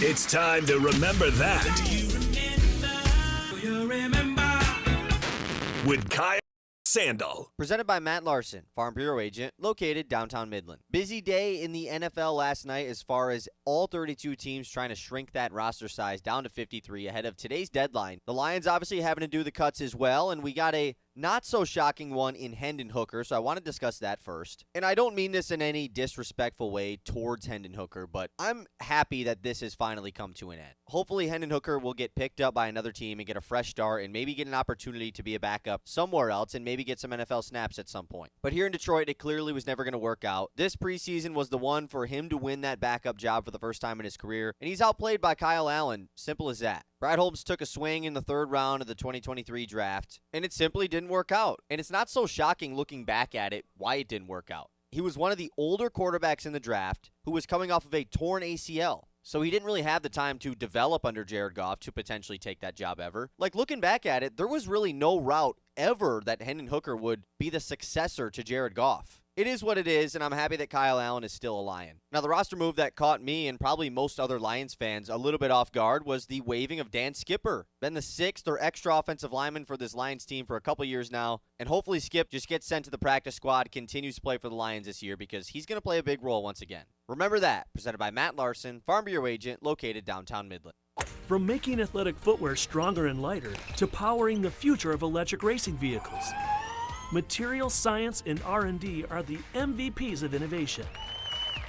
It's time to remember that. With Kyle Sandal. Presented by Matt Larson, Farm Bureau Agent, located downtown Midland. Busy day in the NFL last night as far as all 32 teams trying to shrink that roster size down to 53 ahead of today's deadline. The Lions obviously having to do the cuts as well, and we got a not-so-shocking one in Hendon Hooker, so I want to discuss that first. And I don't mean this in any disrespectful way towards Hendon Hooker, but I'm happy that this has finally come to an end. Hopefully, Hendon Hooker will get picked up by another team and get a fresh start and maybe get an opportunity to be a backup somewhere else and maybe get some NFL snaps at some point. But here in Detroit, it clearly was never going to work out. This preseason was the one for him to win that backup job for the first time in his career, and he's outplayed by Kyle Allen. Simple as that. Brad Holmes took a swing in the third round of the 2023 draft, and it simply didn't work out. And it's not so shocking looking back at it why it didn't work out. He was one of the older quarterbacks in the draft who was coming off of a torn ACL. So he didn't really have the time to develop under Jared Goff to potentially take that job ever. Like, looking back at it, there was really no route ever that Hendon Hooker would be the successor to Jared Goff. It is what it is, and I'm happy that Kyle Allen is still a Lion. Now, the roster move that caught me and probably most other Lions fans a little bit off guard was the waiving of Dan Skipper. Been the sixth or extra offensive lineman for this Lions team for a couple years now, and hopefully Skip just gets sent to the practice squad, continues to play for the Lions this year because he's going to play a big role once again. Remember that. Presented by Matt Larson, Farm Bureau Agent, located downtown Midland. From making athletic footwear stronger and lighter to powering the future of electric racing vehicles, material science and R&D are the MVPs of innovation.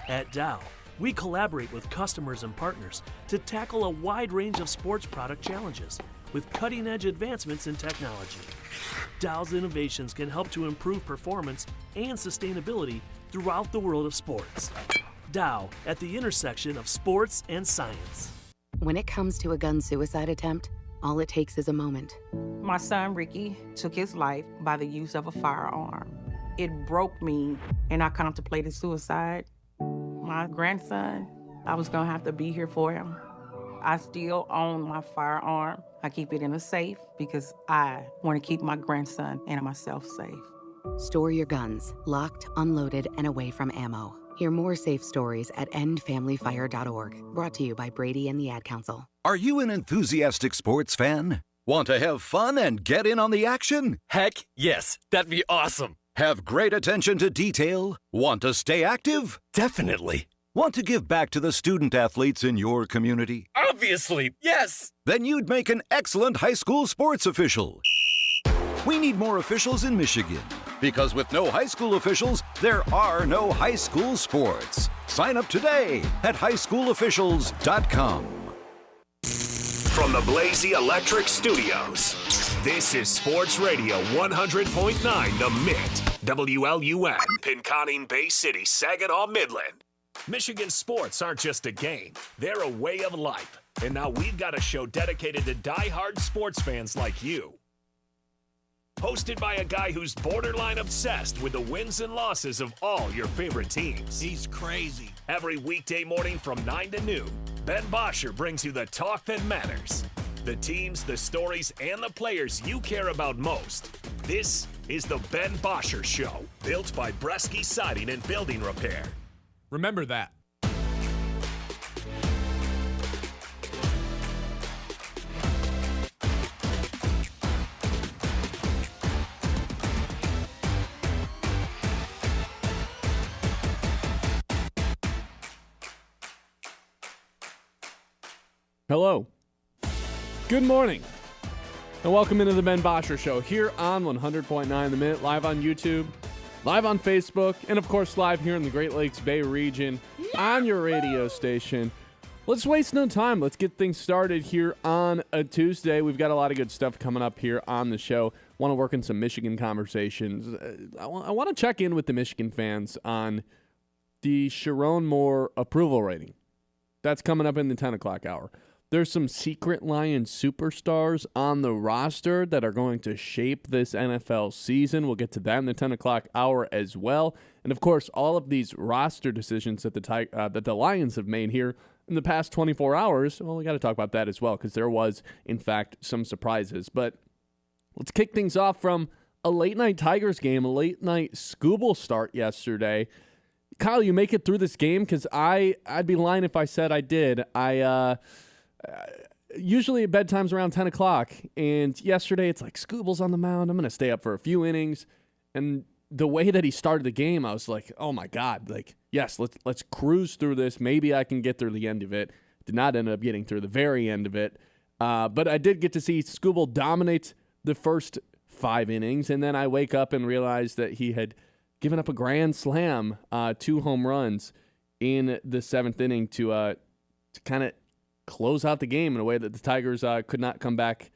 At Dow, we collaborate with customers and partners to tackle a wide range of sports product challenges with cutting-edge advancements in technology. Dow's innovations can help to improve performance and sustainability throughout the world of sports. Dow, at the intersection of sports and science. When it comes to a gun suicide attempt, all it takes is a moment. My son, Ricky, took his life by the use of a firearm. It broke me, and I contemplated suicide. My grandson, I was gonna have to be here for him. I still own my firearm. I keep it in a safe because I want to keep my grandson and myself safe. Store your guns, locked, unloaded, and away from ammo. Hear more safe stories at endfamilyfire.org. Brought to you by Brady and the Ad Council. Are you an enthusiastic sports fan? Want to have fun and get in on the action? Heck, yes. That'd be awesome. Have great attention to detail? Want to stay active? Definitely. Want to give back to the student athletes in your community? Obviously, yes. Then you'd make an excellent high school sports official. We need more officials in Michigan. Because with no high school officials, there are no high school sports. Sign up today at highschoolofficials.com. From the Blazy Electric Studios, this is Sports Radio 100.9 The Mitt, WLUN, Pinconning Bay City, Saginaw, Midland. Michigan sports aren't just a game, they're a way of life. And now we've got a show dedicated to die-hard sports fans like you. Hosted by a guy who's borderline obsessed with the wins and losses of all your favorite teams. He's crazy. Every weekday morning from 9 to noon, Ben Bosscher brings you the talk that matters. The teams, the stories, and the players you care about most. This is the Ben Bosscher Show, built by Bresky Siding and Building Repair. Remember that. Hello. Good morning. And welcome into the Ben Bosscher Show here on 100.9 The Minute, live on YouTube, live on Facebook, and of course live here in the Great Lakes Bay region on your radio station. Let's waste no time. Let's get things started here on a Tuesday. We've got a lot of good stuff coming up here on the show. Want to work in some Michigan conversations. I want to check in with the Michigan fans on the Sherrone Moore approval rating. That's coming up in the 10 o'clock hour. There's some secret Lions superstars on the roster that are going to shape this NFL season. We'll get to that in the 10 o'clock hour as well. And, of course, all of these roster decisions that the Lions have made here in the past 24 hours, well, we got to talk about that as well because there was, in fact, some surprises. But let's kick things off from a late-night Tigers game, a late-night Skubal start yesterday. Kyle, you make it through this game? Because I'd be lying if I said I did. Usually bedtime's around 10 o'clock, and yesterday it's like Skubal's on the mound. I'm going to stay up for a few innings, and the way that he started the game, I was like, oh my God, like, yes, let's cruise through this. Maybe I can get through the end of it. Did not end up getting through the very end of it, but I did get to see Skubal dominate the first 5 innings, and then I wake up and realize that he had given up a grand slam, 2 home runs in the 7th inning to kind of close out the game in a way that the Tigers could not come back,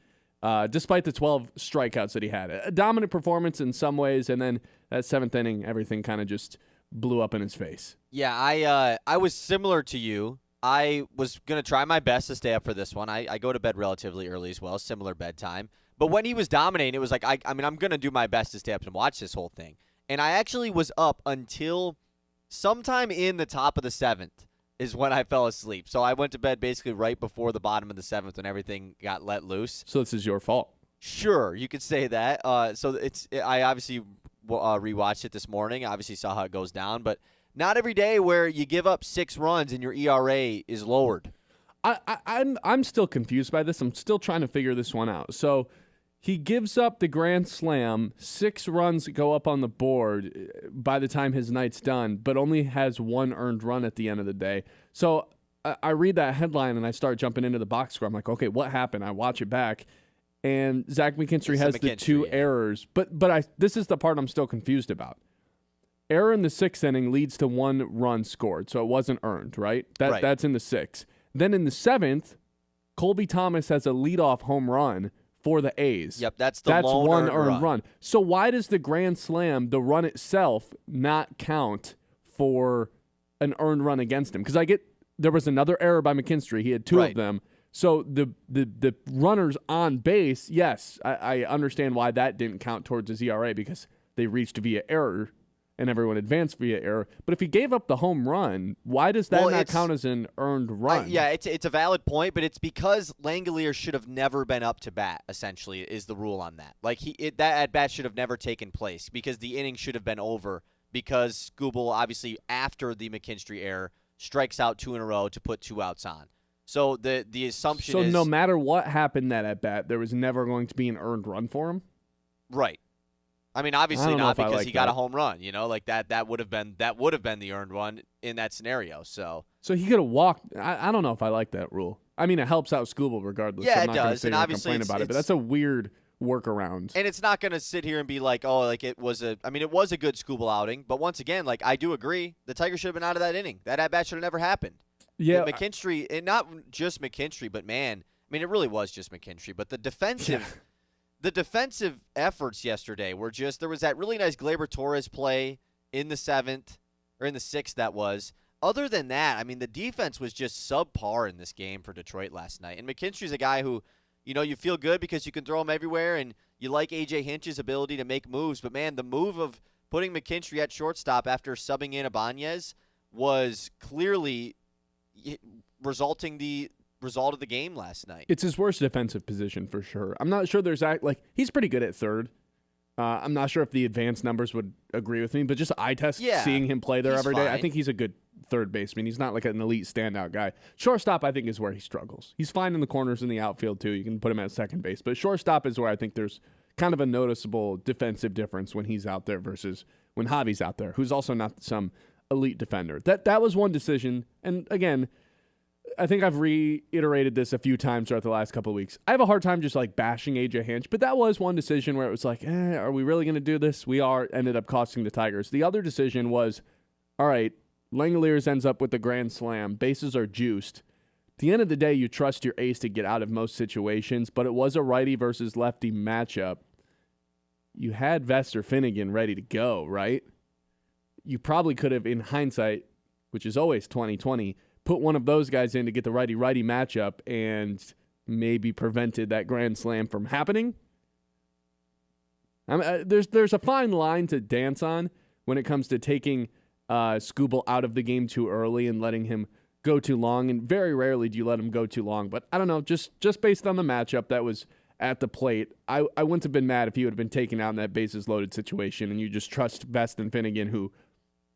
despite the 12 strikeouts that he had. A dominant performance in some ways, and then that 7th inning, everything kind of just blew up in his face. Yeah, I was similar to you. I was going to try my best to stay up for this one. I go to bed relatively early as well, similar bedtime. But when he was dominating, it was like, I mean, I'm going to do my best to stay up and watch this whole thing. And I actually was up until sometime in the top of the 7th. Is when I fell asleep. So I went to bed basically right before the bottom of the 7th when everything got let loose. So this is your fault. Sure, you could say that. I obviously rewatched it this morning. Obviously saw how it goes down, but not every day where you give up 6 runs and your ERA is lowered. I'm still confused by this. I'm still trying to figure this one out. So he gives up the grand slam, 6 runs go up on the board by the time his night's done, but only has 1 earned run at the end of the day. So I read that headline and I start jumping into the box score. I'm like, okay, what happened? I watch it back, and Zach McKinstry has the 2 errors. But this is the part I'm still confused about. Error in the 6th inning leads to 1 run scored, so it wasn't earned, right? Right. That's in the 6th. Then in the 7th, Colby Thomas has a leadoff home run for the A's. Yep, that's lone 1 earned run. So why does the grand slam, the run itself, not count for an earned run against him? Because there was another error by McKinstry. He had 2 of them. So the runners on base, yes, I understand why that didn't count towards his ERA because they reached via error and everyone advanced via error. But if he gave up the home run, why does that not count as an earned run? Yeah, it's a valid point, but it's because Langeliers should have never been up to bat, essentially, is the rule on that. Like, that at-bat should have never taken place because the inning should have been over because Skubal, obviously, after the McKinstry error, strikes out 2 in a row to put 2 outs on. So the assumption is... So no matter what happened that at-bat, there was never going to be an earned run for him? Right. I mean, obviously not because he got that. a home run. You know, like that would have been the earned run in that scenario. So he could have walked. I don't know if I like that rule. I mean, it helps out Skubal regardless. Yeah, I'm not it does. And obviously, complain about it, but that's a weird workaround. And it's not going to sit here and be like, oh, like it was a good Skubal outing. But once again, like I do agree, the Tigers should have been out of that inning. That at bat should have never happened. Yeah, McKinstry, and not just McKinstry, but man, I mean, it really was just McKinstry. But the defensive. Yeah. The defensive efforts yesterday were just, there was that really nice Gleyber Torres play in the 7th, or in the 6th that was. Other than that, I mean, the defense was just subpar in this game for Detroit last night. And McKinstry's a guy who, you know, you feel good because you can throw him everywhere and you like A.J. Hinch's ability to make moves. But, man, the move of putting McKinstry at shortstop after subbing in Ibanez was clearly resulting the result of the game last night. It's his worst defensive position for sure. I'm not sure he's pretty good at third. I'm not sure if the advanced numbers would agree with me, but just eye test seeing him play there every day, I think he's a good third baseman. He's not like an elite standout guy. Shortstop, I think, is where he struggles. He's fine in the corners in the outfield too. You can put him at second base, but shortstop is where I think there's kind of a noticeable defensive difference when he's out there versus when Javi's out there, who's also not some elite defender. That was one decision, and again, I think I've reiterated this a few times throughout the last couple of weeks. I have a hard time just like bashing AJ Hinch, but that was one decision where it was like, are we really going to do this? We are. Ended up costing the Tigers. The other decision was, all right, Langeliers ends up with the grand slam. Bases are juiced. At the end of the day, you trust your ace to get out of most situations, but it was a righty versus lefty matchup. You had Vester Finnegan ready to go, right? You probably could have, in hindsight, which is always 20/20, put one of those guys in to get the righty-righty matchup and maybe prevented that grand slam from happening. I mean, there's a fine line to dance on when it comes to taking Skubal out of the game too early and letting him go too long, and very rarely do you let him go too long. But I don't know, just based on the matchup that was at the plate, I wouldn't have been mad if he would have been taken out in that bases-loaded situation, and you just trust Vest and Finnegan, who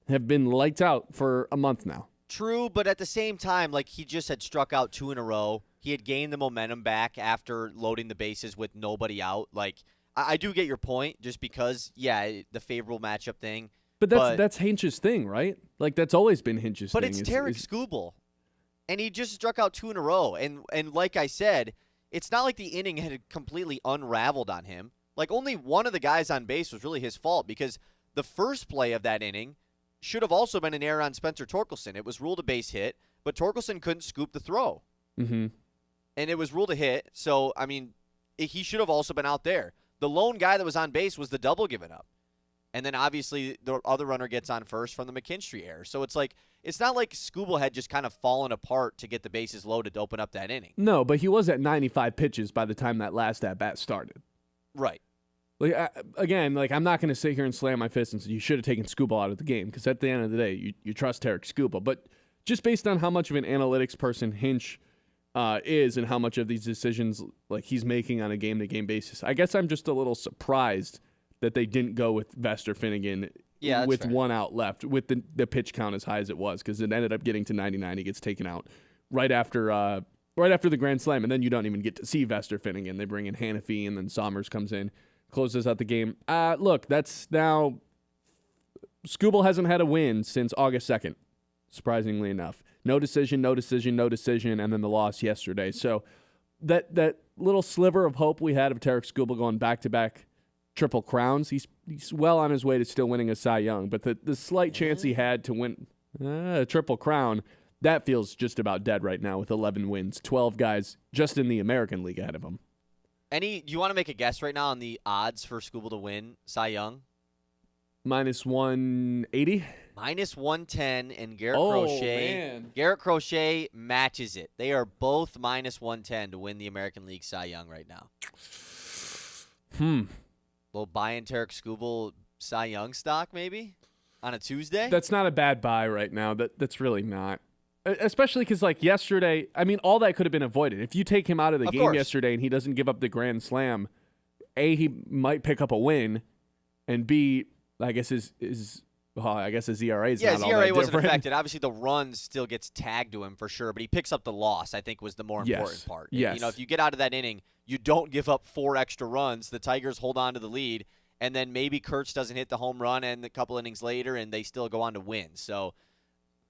have been lights out for a month now. True, but at the same time, like, he just had struck out 2 in a row. He had gained the momentum back after loading the bases with nobody out. Like, I do get your point, just because, yeah, the favorable matchup thing. But that's Hinch's thing, right? Like, that's always been Hinch's thing. But it's Tarek Skubal, and he just struck out 2 in a row. And like I said, it's not like the inning had completely unraveled on him. Like, only one of the guys on base was really his fault, because the first play of that inning should have also been an error on Spencer Torkelson. It was ruled a base hit, but Torkelson couldn't scoop the throw. Mm-hmm. And it was ruled a hit, so, I mean, he should have also been out there. The lone guy that was on base was the double given up. And then, obviously, the other runner gets on first from the McKinstry error. So it's like, it's not like Skubal had just kind of fallen apart to get the bases loaded to open up that inning. No, but he was at 95 pitches by the time that last at-bat started. Right. Like, again, like, I'm not going to sit here and slam my fist and say you should have taken Skubal out of the game, because at the end of the day, you trust Tarek Skubal. But just based on how much of an analytics person Hinch is and how much of these decisions like he's making on a game-to-game basis, I guess I'm just a little surprised that they didn't go with Vester Finnegan with fair. 1 out left, with the pitch count as high as it was, because it ended up getting to 99. He gets taken out right after the grand slam, and then you don't even get to see Vester Finnegan. They bring in Hannafy, and then Sommers comes in, closes out the game. Look, that's now Skubal hasn't had a win since August 2nd, surprisingly enough. No decision, and then the loss yesterday. So that little sliver of hope we had of Tarek Skubal going back-to-back Triple Crowns, he's well on his way to still winning a Cy Young. But the slight chance he had to win a Triple Crown, that feels just about dead right now with 11 wins, 12 guys just in the American League ahead of him. Do you want to make a guess right now on the odds for Skubal to win Cy Young? Minus 180. Minus 110, and Garrett Crochet matches it. They are both minus 110 to win the American League Cy Young right now. Little buy-in Tarek Skubal Cy Young stock, maybe, on a Tuesday? That's not a bad buy right now. That's really not. Especially because, like, yesterday, I mean, all that could have been avoided. If you take him out of the game yesterday and he doesn't give up the grand slam, A, he might pick up a win, and B, I guess his ERA is not all that different. Yeah, his ERA wasn't affected. Obviously, the run still gets tagged to him for sure, but he picks up the loss, I think, was the more important part. Yes. You know, if you get out of that inning, you don't give up 4 extra runs. The Tigers hold on to the lead, and then maybe Kurtz doesn't hit the home run and a couple innings later, and they still go on to win. So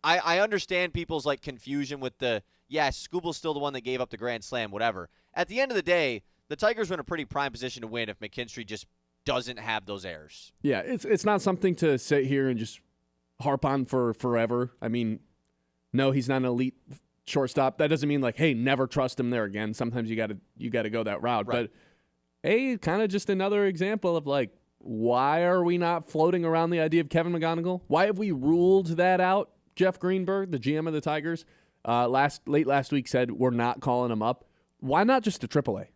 I understand people's, like, confusion with Skubal's still the one that gave up the grand slam, whatever. At the end of the day, the Tigers were in a pretty prime position to win if McKinstry just doesn't have those errors. Yeah, it's not something to sit here and just harp on for forever. I mean, no, he's not an elite shortstop. That doesn't mean, like, hey, never trust him there again. Sometimes you gotta go that route. Right. But kind of just another example of, like, why are we not floating around the idea of Kevin McGonigal? Why have we ruled that out? Jeff Greenberg, the GM of the Tigers, late last week said we're not calling him up. Why not just a AAA?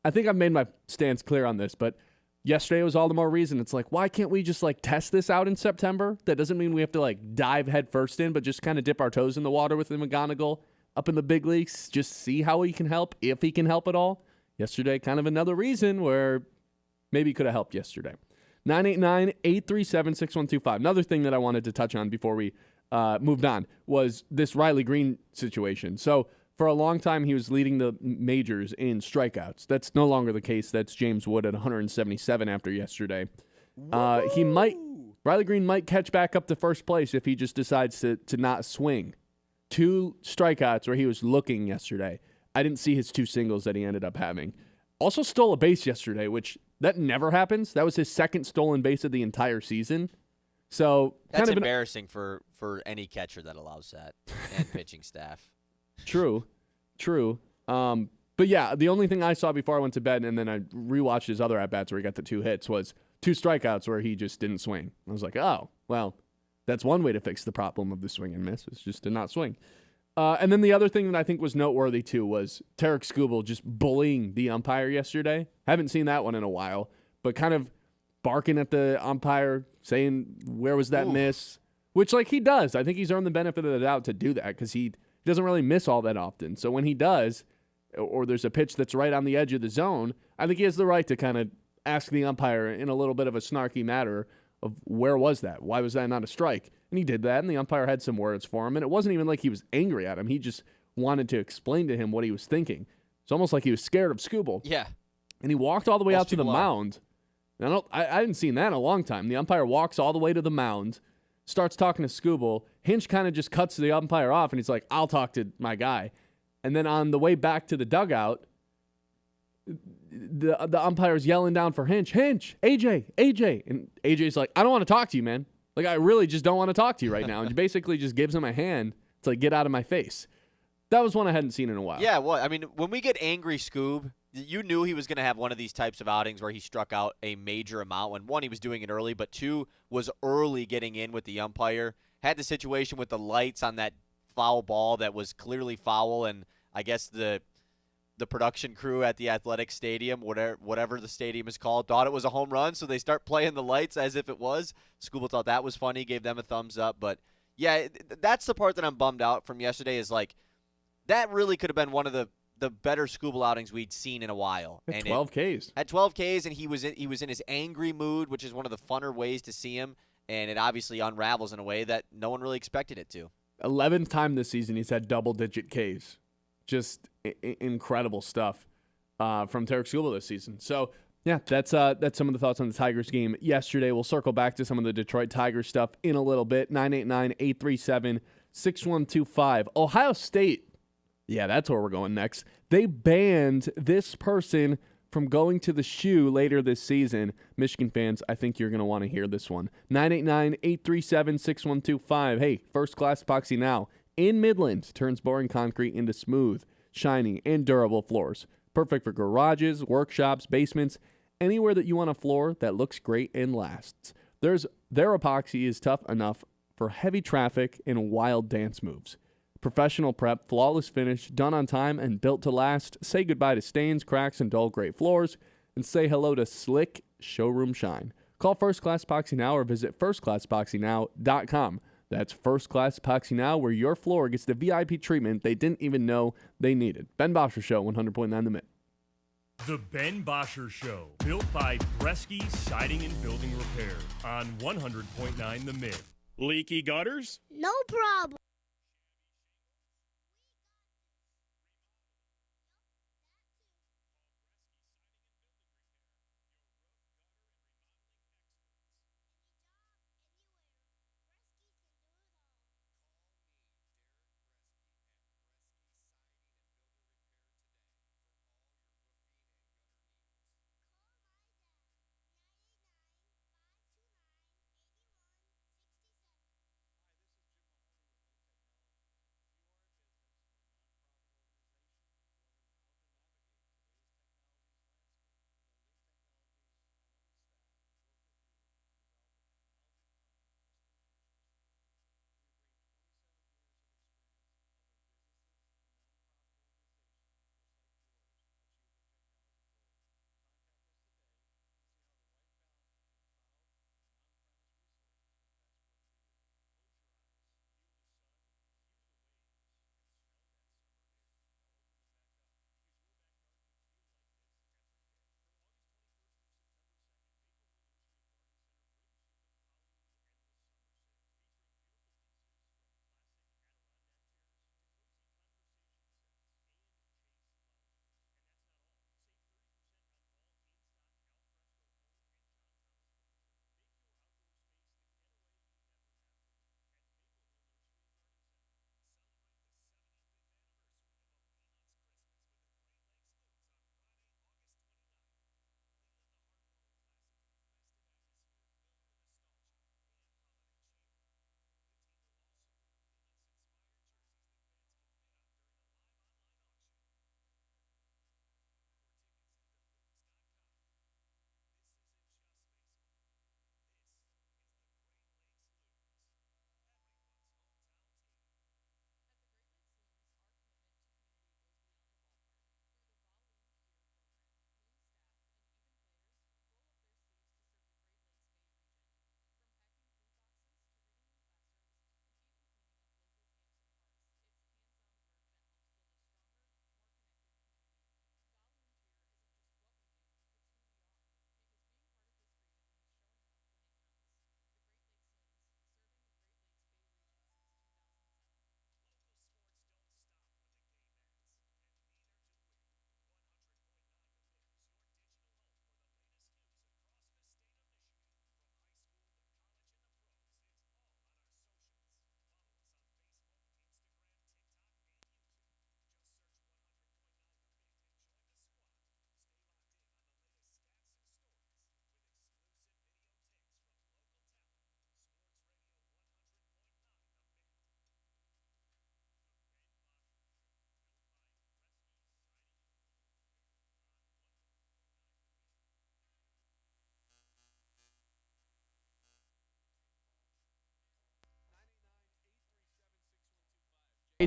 I think I've made my stance clear on this, but yesterday was all the more reason. It's like, why can't we just, like, test this out in September? That doesn't mean we have to, like, dive head first in, but just kind of dip our toes in the water with the McGonigal up in the big leagues. Just see how he can help, if he can help at all. Yesterday, kind of another reason where maybe he could have helped yesterday. 989-837-6125. Another thing that I wanted to touch on before we moved on was this Riley Green situation. So for a long time, he was leading the majors in strikeouts. That's no longer the case. That's James Wood at 177 after yesterday. Riley Green might catch back up to first place if he just decides to not swing. 2 strikeouts where he was looking yesterday. I didn't see his 2 singles that he ended up having. Also stole a base yesterday, which that never happens. That was his second stolen base of the entire season. So that's kind of embarrassing for any catcher that allows that and pitching staff. True. But yeah, the only thing I saw before I went to bed, and then I rewatched his other at-bats where he got the 2 hits, was 2 strikeouts where he just didn't swing. I was like, oh, well, that's one way to fix the problem of the swing and miss, is just to not swing. And then the other thing that I think was noteworthy, too, was Tarek Skubal just bullying the umpire yesterday. Haven't seen that one in a while, but kind of barking at the umpire, saying, where was that miss? Which, like, he does. I think he's earned the benefit of the doubt to do that because he doesn't really miss all that often. So when he does, or there's a pitch that's right on the edge of the zone, I think he has the right to kind of ask the umpire in a little bit of a snarky manner, of where was that? Why was that not a strike? And he did that, and the umpire had some words for him, and it wasn't even like he was angry at him. He just wanted to explain to him what he was thinking. It's almost like he was scared of Skubal. Yeah. And he walked all the way Most out to the people are. mound. And I hadn't seen that in a long time. The umpire walks all the way to the mound, starts talking to Skubal. Hinch kind of just cuts the umpire off, and he's like, I'll talk to my guy. And then on the way back to the dugout, the umpire's yelling down for Hinch, AJ. And AJ's like, I don't want to talk to you, man. Like, I really just don't want to talk to you right now. And he basically just gives him a hand to, like, get out of my face. That was one I hadn't seen in a while. Yeah, well, I mean, when we get angry Scoob, you knew he was going to have one of these types of outings where he struck out a major amount. When one, he was doing it early, but two, was early getting in with the umpire. Had the situation with the lights on that foul ball that was clearly foul, and I guess the production crew at the athletic stadium, whatever the stadium is called, thought it was a home run, so they start playing the lights as if it was. Skubal thought that was funny, gave them a thumbs up. But, yeah, that's the part that I'm bummed out from yesterday is, like, that really could have been one of the better Skubal outings we'd seen in a while. At 12 Ks. At 12 Ks, and he was in his angry mood, which is one of the funner ways to see him, and it obviously unravels in a way that no one really expected it to. 11th time this season he's had double-digit Ks. Just incredible stuff from Tarek Skubal this season. So, yeah, that's some of the thoughts on the Tigers game yesterday. We'll circle back to some of the Detroit Tigers stuff in a little bit. 989-837-6125. Ohio State. Yeah, that's where we're going next. They banned this person from going to the shoe later this season. Michigan fans, I think you're going to want to hear this one. 989-837-6125. Hey, First Class Epoxy Now in Midland turns boring concrete into smooth, shiny, and durable floors. Perfect for garages, workshops, basements, anywhere that you want a floor that looks great and lasts. Their epoxy is tough enough for heavy traffic and wild dance moves. Professional prep, flawless finish, done on time, and built to last. Say goodbye to stains, cracks, and dull gray floors, and say hello to slick showroom shine. Call First Class Epoxy now or visit firstclassepoxynow.com. That's First Class Epoxy Now, where your floor gets the VIP treatment they didn't even know they needed. Ben Bosscher Show, 100.9 The Mitt. The Ben Bosscher Show, built by Bresky Siding and Building Repair on 100.9 The Mitt. Leaky gutters? No problem.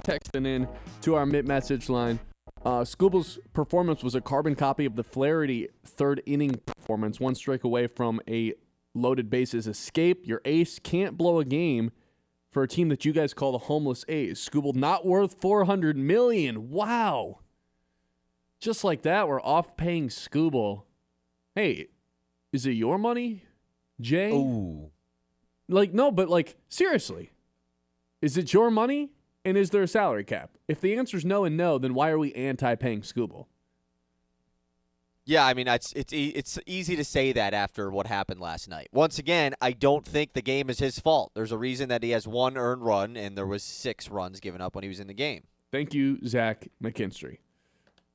texting in to our Mitt message line. Skubal's performance was a carbon copy of the Flaherty third inning performance, one strike away from a loaded bases escape. Your ace can't blow a game for a team that you guys call the homeless A's. Skubal not worth $400 million. Wow. Just like that, we're off paying Skubal. Hey, is it your money, Jay? Ooh. No, but seriously. Is it your money? And is there a salary cap? If the answer is no and no, then why are we anti-paying Skubal? Yeah, I mean, it's easy to say that after what happened last night. Once again, I don't think the game is his fault. There's a reason that he has one earned run, and there was 6 runs given up when he was in the game. Thank you, Zach McKinstry,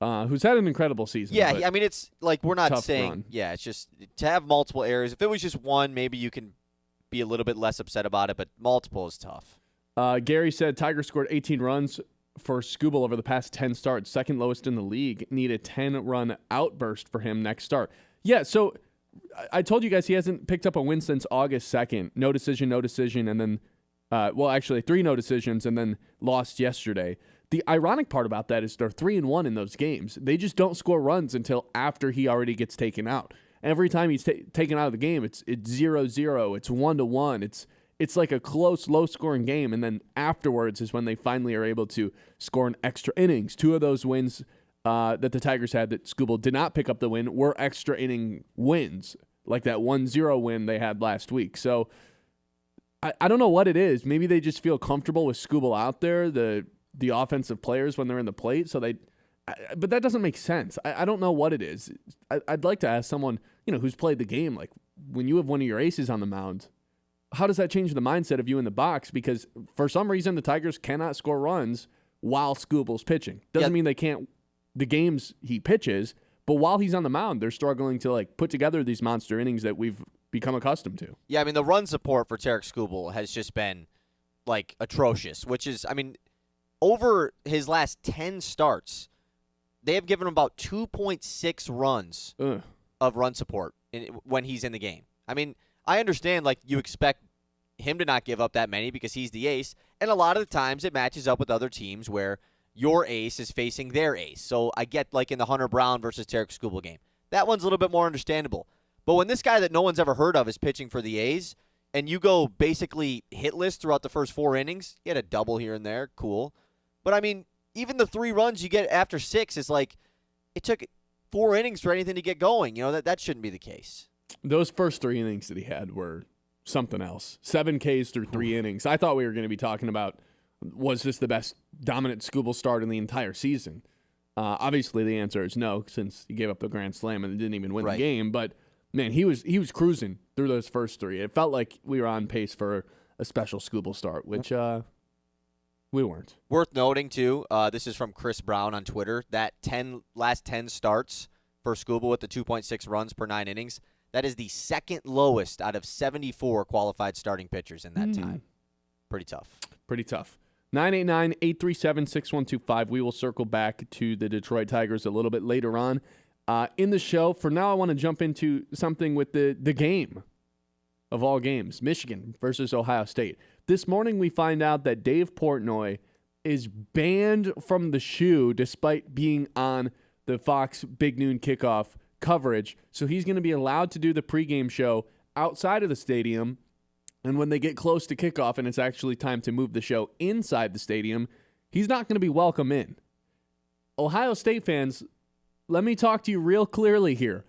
who's had an incredible season. Yeah, I mean, it's we're not saying, run. Yeah, it's just to have multiple errors. If it was just one, maybe you can be a little bit less upset about it, but multiple is tough. Gary said Tigers scored 18 runs for Skubal over the past 10 starts, second lowest in the league. Need a 10-run outburst for him next start. Yeah, so I told you guys he hasn't picked up a win since August 2nd. No decision, and then, actually 3 no decisions, and then lost yesterday. The ironic part about that is they're 3-1 in those games. They just don't score runs until after he already gets taken out. Every time he's taken out of the game, it's 0-0, it's 1-1, It's like a close, low-scoring game, and then afterwards is when they finally are able to score in extra innings. 2 of those wins that the Tigers had that Skubal did not pick up the win were extra inning wins, like that 1-0 win they had last week. So I don't know what it is. Maybe they just feel comfortable with Skubal out there, the offensive players when they're in the plate. But that doesn't make sense. I don't know what it is. I'd like to ask someone who's played the game, like when you have one of your aces on the mound, how does that change the mindset of you in the box? Because for some reason, the Tigers cannot score runs while Skubal's pitching. Doesn't mean they can't the games he pitches, but while he's on the mound, they're struggling to put together these monster innings that we've become accustomed to. Yeah, I mean, the run support for Tarik Skubal has just been atrocious, which is, I mean, over his last 10 starts, they have given him about 2.6 runs of run support when he's in the game. I mean, I understand, you expect him to not give up that many because he's the ace, and a lot of the times it matches up with other teams where your ace is facing their ace. So I get, in the Hunter Brown versus Tarik Skubal game. That one's a little bit more understandable. But when this guy that no one's ever heard of is pitching for the A's, and you go basically hitless throughout the first 4 innings, you get a double here and there, cool. But, I mean, even the 3 runs you get after 6 is it took 4 innings for anything to get going. That shouldn't be the case. Those first 3 innings that he had were something else. 7 Ks through 3 innings. I thought we were going to be talking about, was this the best dominant Skubal start in the entire season? Obviously, the answer is no, since he gave up the grand slam and didn't even win the game. But, man, he was cruising through those first 3. It felt like we were on pace for a special Skubal start, which we weren't. Worth noting, too, this is from Chris Brown on Twitter, that last 10 starts for Skubal with the 2.6 runs per 9 innings, that is the second lowest out of 74 qualified starting pitchers in that time. Pretty tough. Pretty tough. 989-837-6125. We will circle back to the Detroit Tigers a little bit later on in the show. For now, I want to jump into something with the game of all games, Michigan versus Ohio State. This morning, we find out that Dave Portnoy is banned from the shoe despite being on the Fox Big Noon Kickoff coverage. So he's going to be allowed to do the pregame show outside of the stadium. And when they get close to kickoff and it's actually time to move the show inside the stadium, he's not going to be welcome in. Ohio State fans, let me talk to you real clearly here.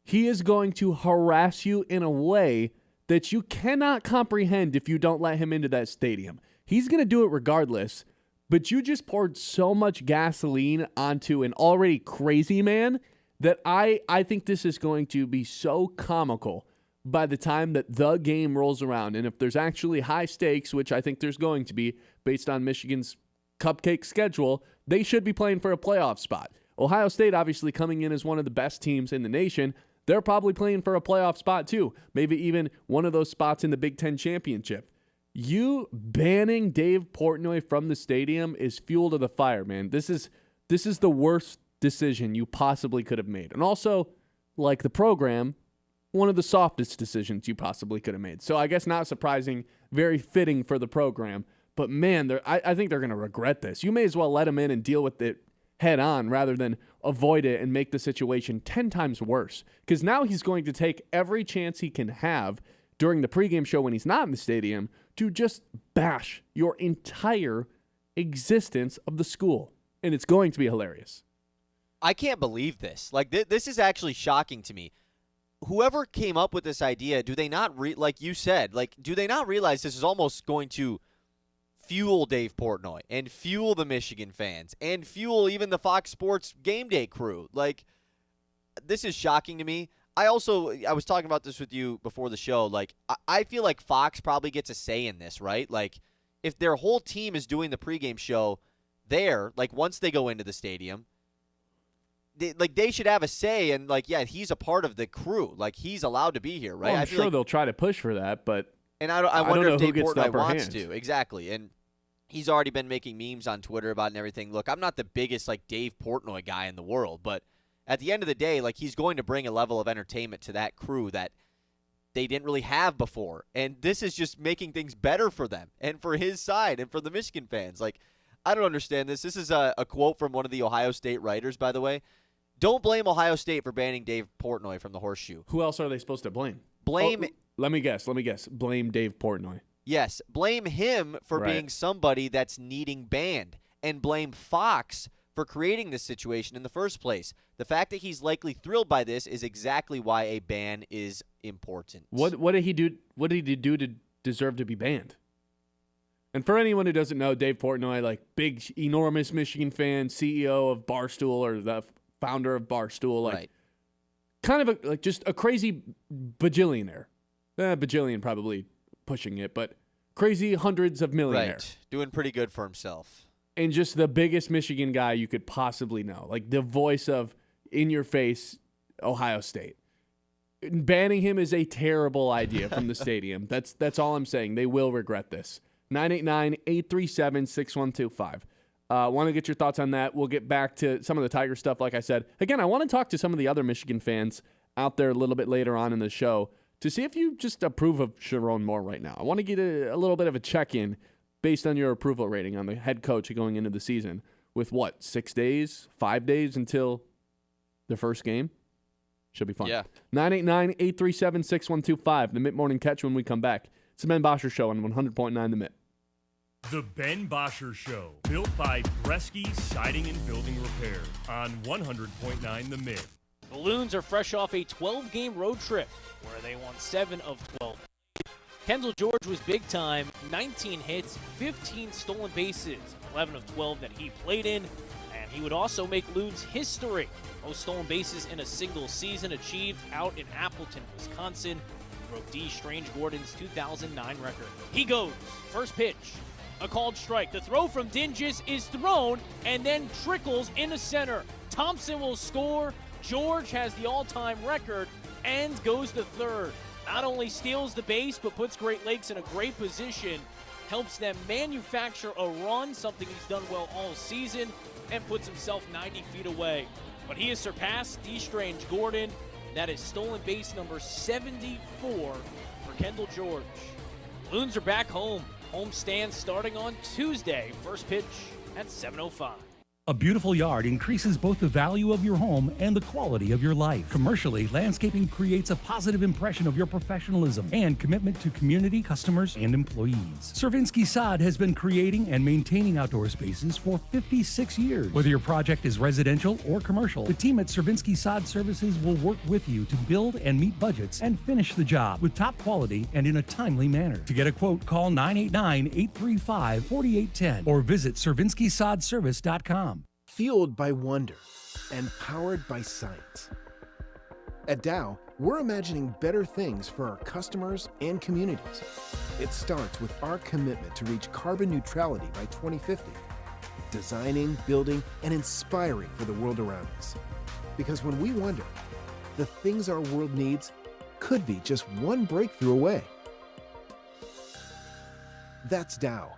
He is going to harass you in a way that you cannot comprehend if you don't let him into that stadium. He's going to do it regardless, but you just poured so much gasoline onto an already crazy man that I think this is going to be so comical by the time that the game rolls around. And if there's actually high stakes, which I think there's going to be based on Michigan's cupcake schedule, they should be playing for a playoff spot. Ohio State obviously coming in as one of the best teams in the nation. They're probably playing for a playoff spot too, maybe even one of those spots in the Big Ten championship. You banning Dave Portnoy from the stadium is fuel to the fire, man. This is the worst decision you possibly could have made. And also, like the program, one of the softest decisions you possibly could have made. So I guess not surprising, very fitting for the program. But, man, I think they're going to regret this. You may as well let him in and deal with it head on rather than avoid it and make the situation 10 times worse. Because now he's going to take every chance he can have during the pregame show when he's not in the stadium to just bash your entire existence of the school. And it's going to be hilarious. I can't believe this. Like, this is actually shocking to me. Whoever came up with this idea, do they not, like you said, do they not realize this is almost going to fuel Dave Portnoy and fuel the Michigan fans and fuel even the Fox Sports game day crew? Like, this is shocking to me. I was talking about this with you before the show. Like, I feel like Fox probably gets a say in this, right? Like, if their whole team is doing the pregame show there, like, once they go into the stadium, they should have a say, and he's a part of the crew. Like, he's allowed to be here, right? Well, I'm sure they'll try to push for that, but I wonder if Dave Portnoy wants to. Exactly, and he's already been making memes on Twitter about it and everything. Look, I'm not the biggest Dave Portnoy guy in the world, but at the end of the day, he's going to bring a level of entertainment to that crew that they didn't really have before, and this is just making things better for them and for his side and for the Michigan fans. I don't understand this. This is a quote from one of the Ohio State writers, by the way. Don't blame Ohio State for banning Dave Portnoy from the Horseshoe. Who else are they supposed to blame? Let me guess. Blame Dave Portnoy. Yes. Blame him for being somebody that's needing banned, and blame Fox for creating this situation in the first place. The fact that he's likely thrilled by this is exactly why a ban is important. What did he do? What did he do to deserve to be banned? And for anyone who doesn't know, Dave Portnoy, big, enormous Michigan fan, CEO of Barstool, or the founder of Barstool, kind of just a crazy bajillionaire. Bajillion probably pushing it, but crazy hundreds of millionaire. Right, doing pretty good for himself. And just the biggest Michigan guy you could possibly know, the voice of in-your-face Ohio State. Banning him is a terrible idea from the stadium. That's all I'm saying. They will regret this. 989-837-6125. Want to get your thoughts on that. We'll get back to some of the Tiger stuff, like I said. Again, I want to talk to some of the other Michigan fans out there a little bit later on in the show to see if you just approve of Sherrone more right now. I want to get a little bit of a check-in based on your approval rating on the head coach going into the season with 6 days, 5 days until the first game? Should be fun. Yeah. 989-837-6125. The Mitt Morning Catch when we come back. It's the Ben Bosscher Show on 100.9 The Mitt. The Ben Bosscher Show, built by Bresky Siding and Building Repair on 100.9 The Mitt. The Loons are fresh off a 12-game road trip where they won 7 of 12. Kendall George was big time, 19 hits, 15 stolen bases, 11 of 12 that he played in, and he would also make Loons history. Most stolen bases in a single season achieved out in Appleton, Wisconsin. Broke D. Strange Gordon's 2009 record. He goes, first pitch, a called strike. The throw from Dinges is thrown and then trickles into center. Thompson will score. George has the all-time record and goes to third. Not only steals the base, but puts Great Lakes in a great position, helps them manufacture a run, something he's done well all season, and puts himself 90 feet away. But he has surpassed D. Strange Gordon. That is stolen base number 74 for Kendall George. Loons are back home. Home stand starting on Tuesday. First pitch at 7:05. A beautiful yard increases both the value of your home and the quality of your life. Commercially, landscaping creates a positive impression of your professionalism and commitment to community, customers, and employees. Cervinsky Sod has been creating and maintaining outdoor spaces for 56 years. Whether your project is residential or commercial, the team at Cervinsky Sod Services will work with you to build and meet budgets and finish the job with top quality and in a timely manner. To get a quote, call 989-835-4810 or visit CervinskySodService.com. Fueled by wonder and powered by science. At Dow, we're imagining better things for our customers and communities. It starts with our commitment to reach carbon neutrality by 2050, designing, building, and inspiring for the world around us. Because when we wonder, the things our world needs could be just one breakthrough away. That's Dow.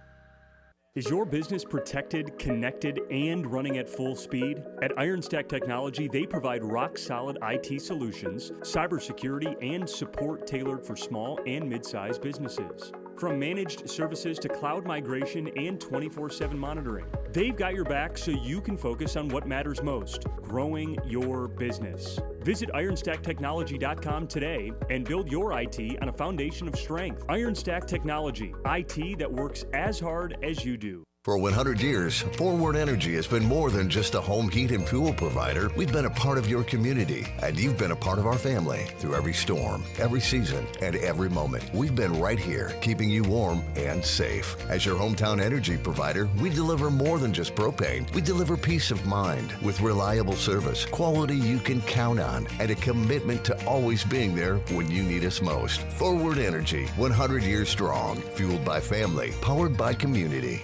Is your business protected, connected, and running at full speed? At Ironstack Technology, they provide rock-solid IT solutions, cybersecurity, and support tailored for small and mid-sized businesses. From managed services to cloud migration and 24/7 monitoring, they've got your back so you can focus on what matters most, growing your business. Visit IronStackTechnology.com today and build your IT on a foundation of strength. IronStack Technology, IT that works as hard as you do. For 100 years, Forward Energy has been more than just a home heat and fuel provider. We've been a part of your community, and you've been a part of our family through every storm, every season, and every moment. We've been right here, keeping you warm and safe. As your hometown energy provider, we deliver more than just propane. We deliver peace of mind with reliable service, quality you can count on, and a commitment to always being there when you need us most. Forward Energy, 100 years strong, fueled by family, powered by community.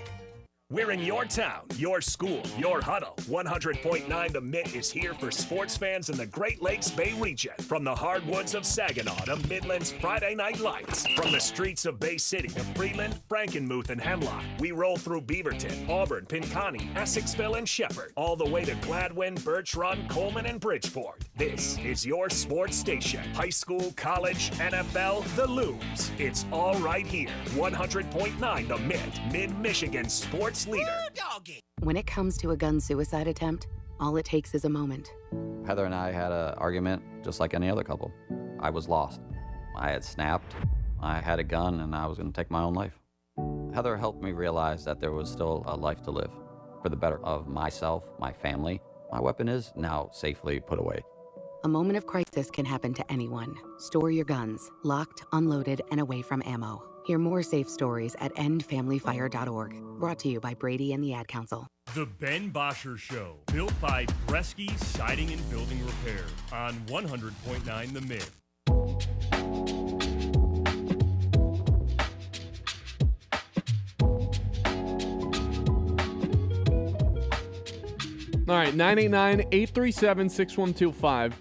We're in your town, your school, your huddle. 100.9 The Mitt is here for sports fans in the Great Lakes Bay region. From the hardwoods of Saginaw to Midland's Friday Night Lights. From the streets of Bay City to Freeland, Frankenmuth, and Hemlock. We roll through Beaverton, Auburn, Pinconning, Essexville, and Shepherd. All the way to Gladwin, Birch Run, Coleman, and Bridgeport. This is your sports station. High school, college, NFL, the Looms. It's all right here. 100.9 The Mitt, Mid-Michigan sports leader. When it comes to a gun suicide attempt, all it takes is a moment. Heather and I had an argument just like any other couple. I was lost. I had snapped. I had a gun and I was going to take my own life. Heather helped me realize that there was still a life to live for the better of myself, my family. My weapon is now safely put away. A moment of crisis can happen to anyone. Store your guns, locked, unloaded, and away from ammo. Hear more safe stories at endfamilyfire.org. Brought to you by Brady and the Ad Council. The Ben Bosscher Show, built by Bresky Siding and Building Repair on 100.9 The Mitt. All right, 989-837-6125.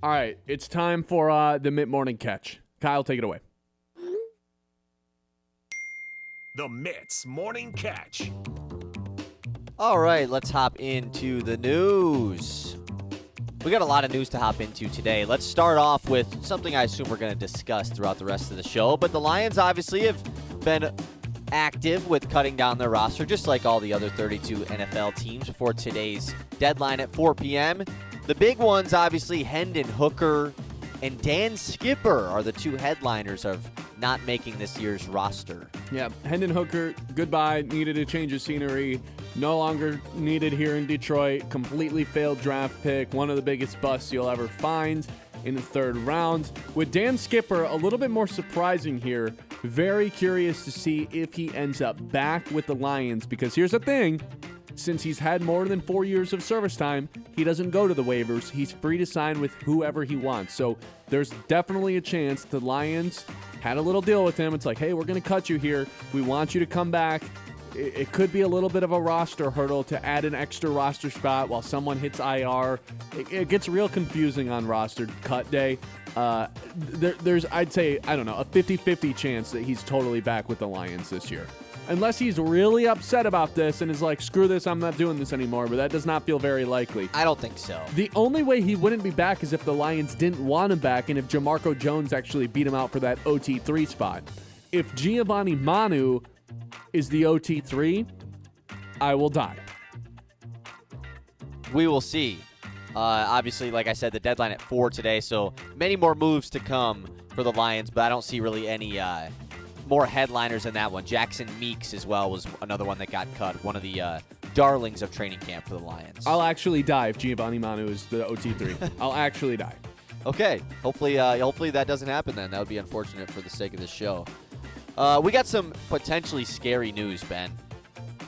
All right, it's time for the mid-morning catch. Kyle, take it away. The Mitt's Morning Catch. All right, let's hop into the news. We got a lot of news to hop into today. Let's start off with something I assume we're going to discuss throughout the rest of the show. But the Lions obviously have been active with cutting down their roster, just like all the other 32 NFL teams before today's deadline at 4 p.m. The big ones, obviously, Hendon Hooker and Dan Skipper are the two headliners of not making this year's roster. Yeah, Hendon Hooker, goodbye, needed a change of scenery, no longer needed here in Detroit, completely failed draft pick, one of the biggest busts you'll ever find in the third round. With Dan Skipper, a little bit more surprising here. Very curious to see if he ends up back with the Lions, because here's the thing. Since he's had more than 4 years of service time, he doesn't go to the waivers. He's free to sign with whoever he wants. So there's definitely a chance the Lions had a little deal with him. It's like, hey, we're going to cut you here. We want you to come back. It could be a little bit of a roster hurdle to add an extra roster spot while someone hits IR. It gets real confusing on roster cut day. There's, I'd say, I don't know, a 50-50 chance that he's totally back with the Lions this year. Unless he's really upset about this and is like, screw this, I'm not doing this anymore, but that does not feel very likely. I don't think so. The only way he wouldn't be back is if the Lions didn't want him back and if Jamarco Jones actually beat him out for that OT3 spot. If Giovanni Manu is the OT3, I will die. We will see. Obviously, like I said, the deadline at 4 today, so many more moves to come for the Lions, but I don't see really any more headliners in that one. Jackson Meeks as well was another one that got cut, one of the darlings of training camp for the Lions. I'll actually die if Giovanni Manu is the OT3. I'll actually die. Okay. Hopefully that doesn't happen then. That would be unfortunate for the sake of this show. We got some potentially scary news, Ben.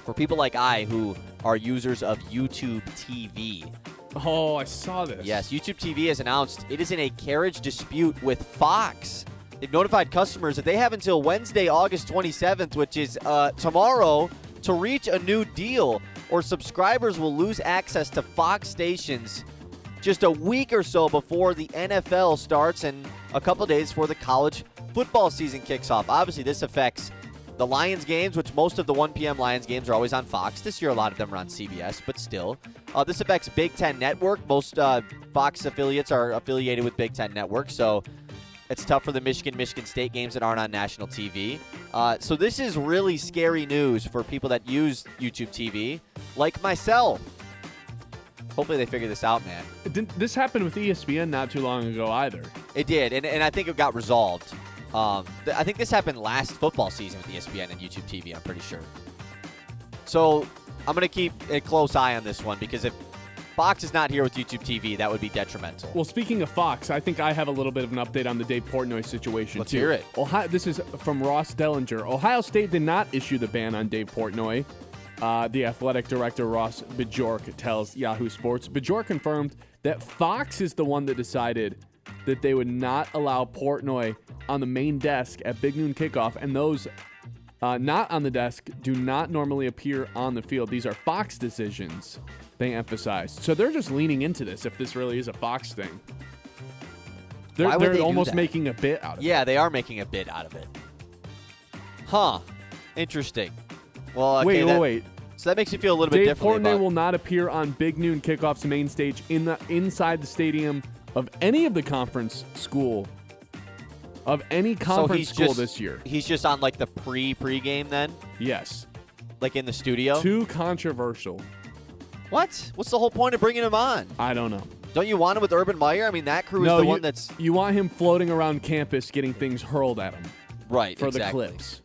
For people like I who are users of YouTube TV. Oh, I saw this. Yes, YouTube TV has announced it is in a carriage dispute with Fox. They've notified customers that they have until Wednesday, August 27th, which is tomorrow, to reach a new deal, or subscribers will lose access to Fox stations just a week or so before the NFL starts and a couple days before the college football season kicks off. Obviously, this affects the Lions games, which most of the 1 p.m. Lions games are always on Fox. This year, a lot of them are on CBS, but still. This affects Big Ten Network. Most Fox affiliates are affiliated with Big Ten Network, so it's tough for the Michigan State games that aren't on national TV. So this is really scary news for people that use YouTube TV, like myself. Hopefully they figure this out, man. This happened with ESPN not too long ago either. It did, and I think it got resolved. I think this happened last football season with ESPN and YouTube TV, I'm pretty sure. So I'm going to keep a close eye on this one, because if Fox is not here with YouTube TV, that would be detrimental. Well, speaking of Fox, I think I have a little bit of an update on the Dave Portnoy situation, Let's too. hear it. This is from Ross Dellinger. Ohio State did not issue the ban on Dave Portnoy. The athletic director, Ross Bjork, tells Yahoo Sports. Bjork confirmed that Fox is the one that decided that they would not allow Portnoy on the main desk at Big Noon Kickoff, and those not on the desk do not normally appear on the field. These are Fox decisions, they emphasized. So they're just leaning into this if this really is a Fox thing. They're almost making a bit out of it. Yeah, they are making a bit out of it. Huh. Interesting. Well, okay, wait. So that makes you feel a little bit differently. Dave Portnoy will not appear on Big Noon Kickoff's main stage inside the stadium of any of the conference school. Of any conference school this year. He's just on like the pre-game then? Yes. Like in the studio? Too controversial. What? What's the whole point of bringing him on? I don't know. Don't you want him with Urban Meyer? I mean, that crew is the one that's... You want him floating around campus getting things hurled at him. Right, for exactly. the clips.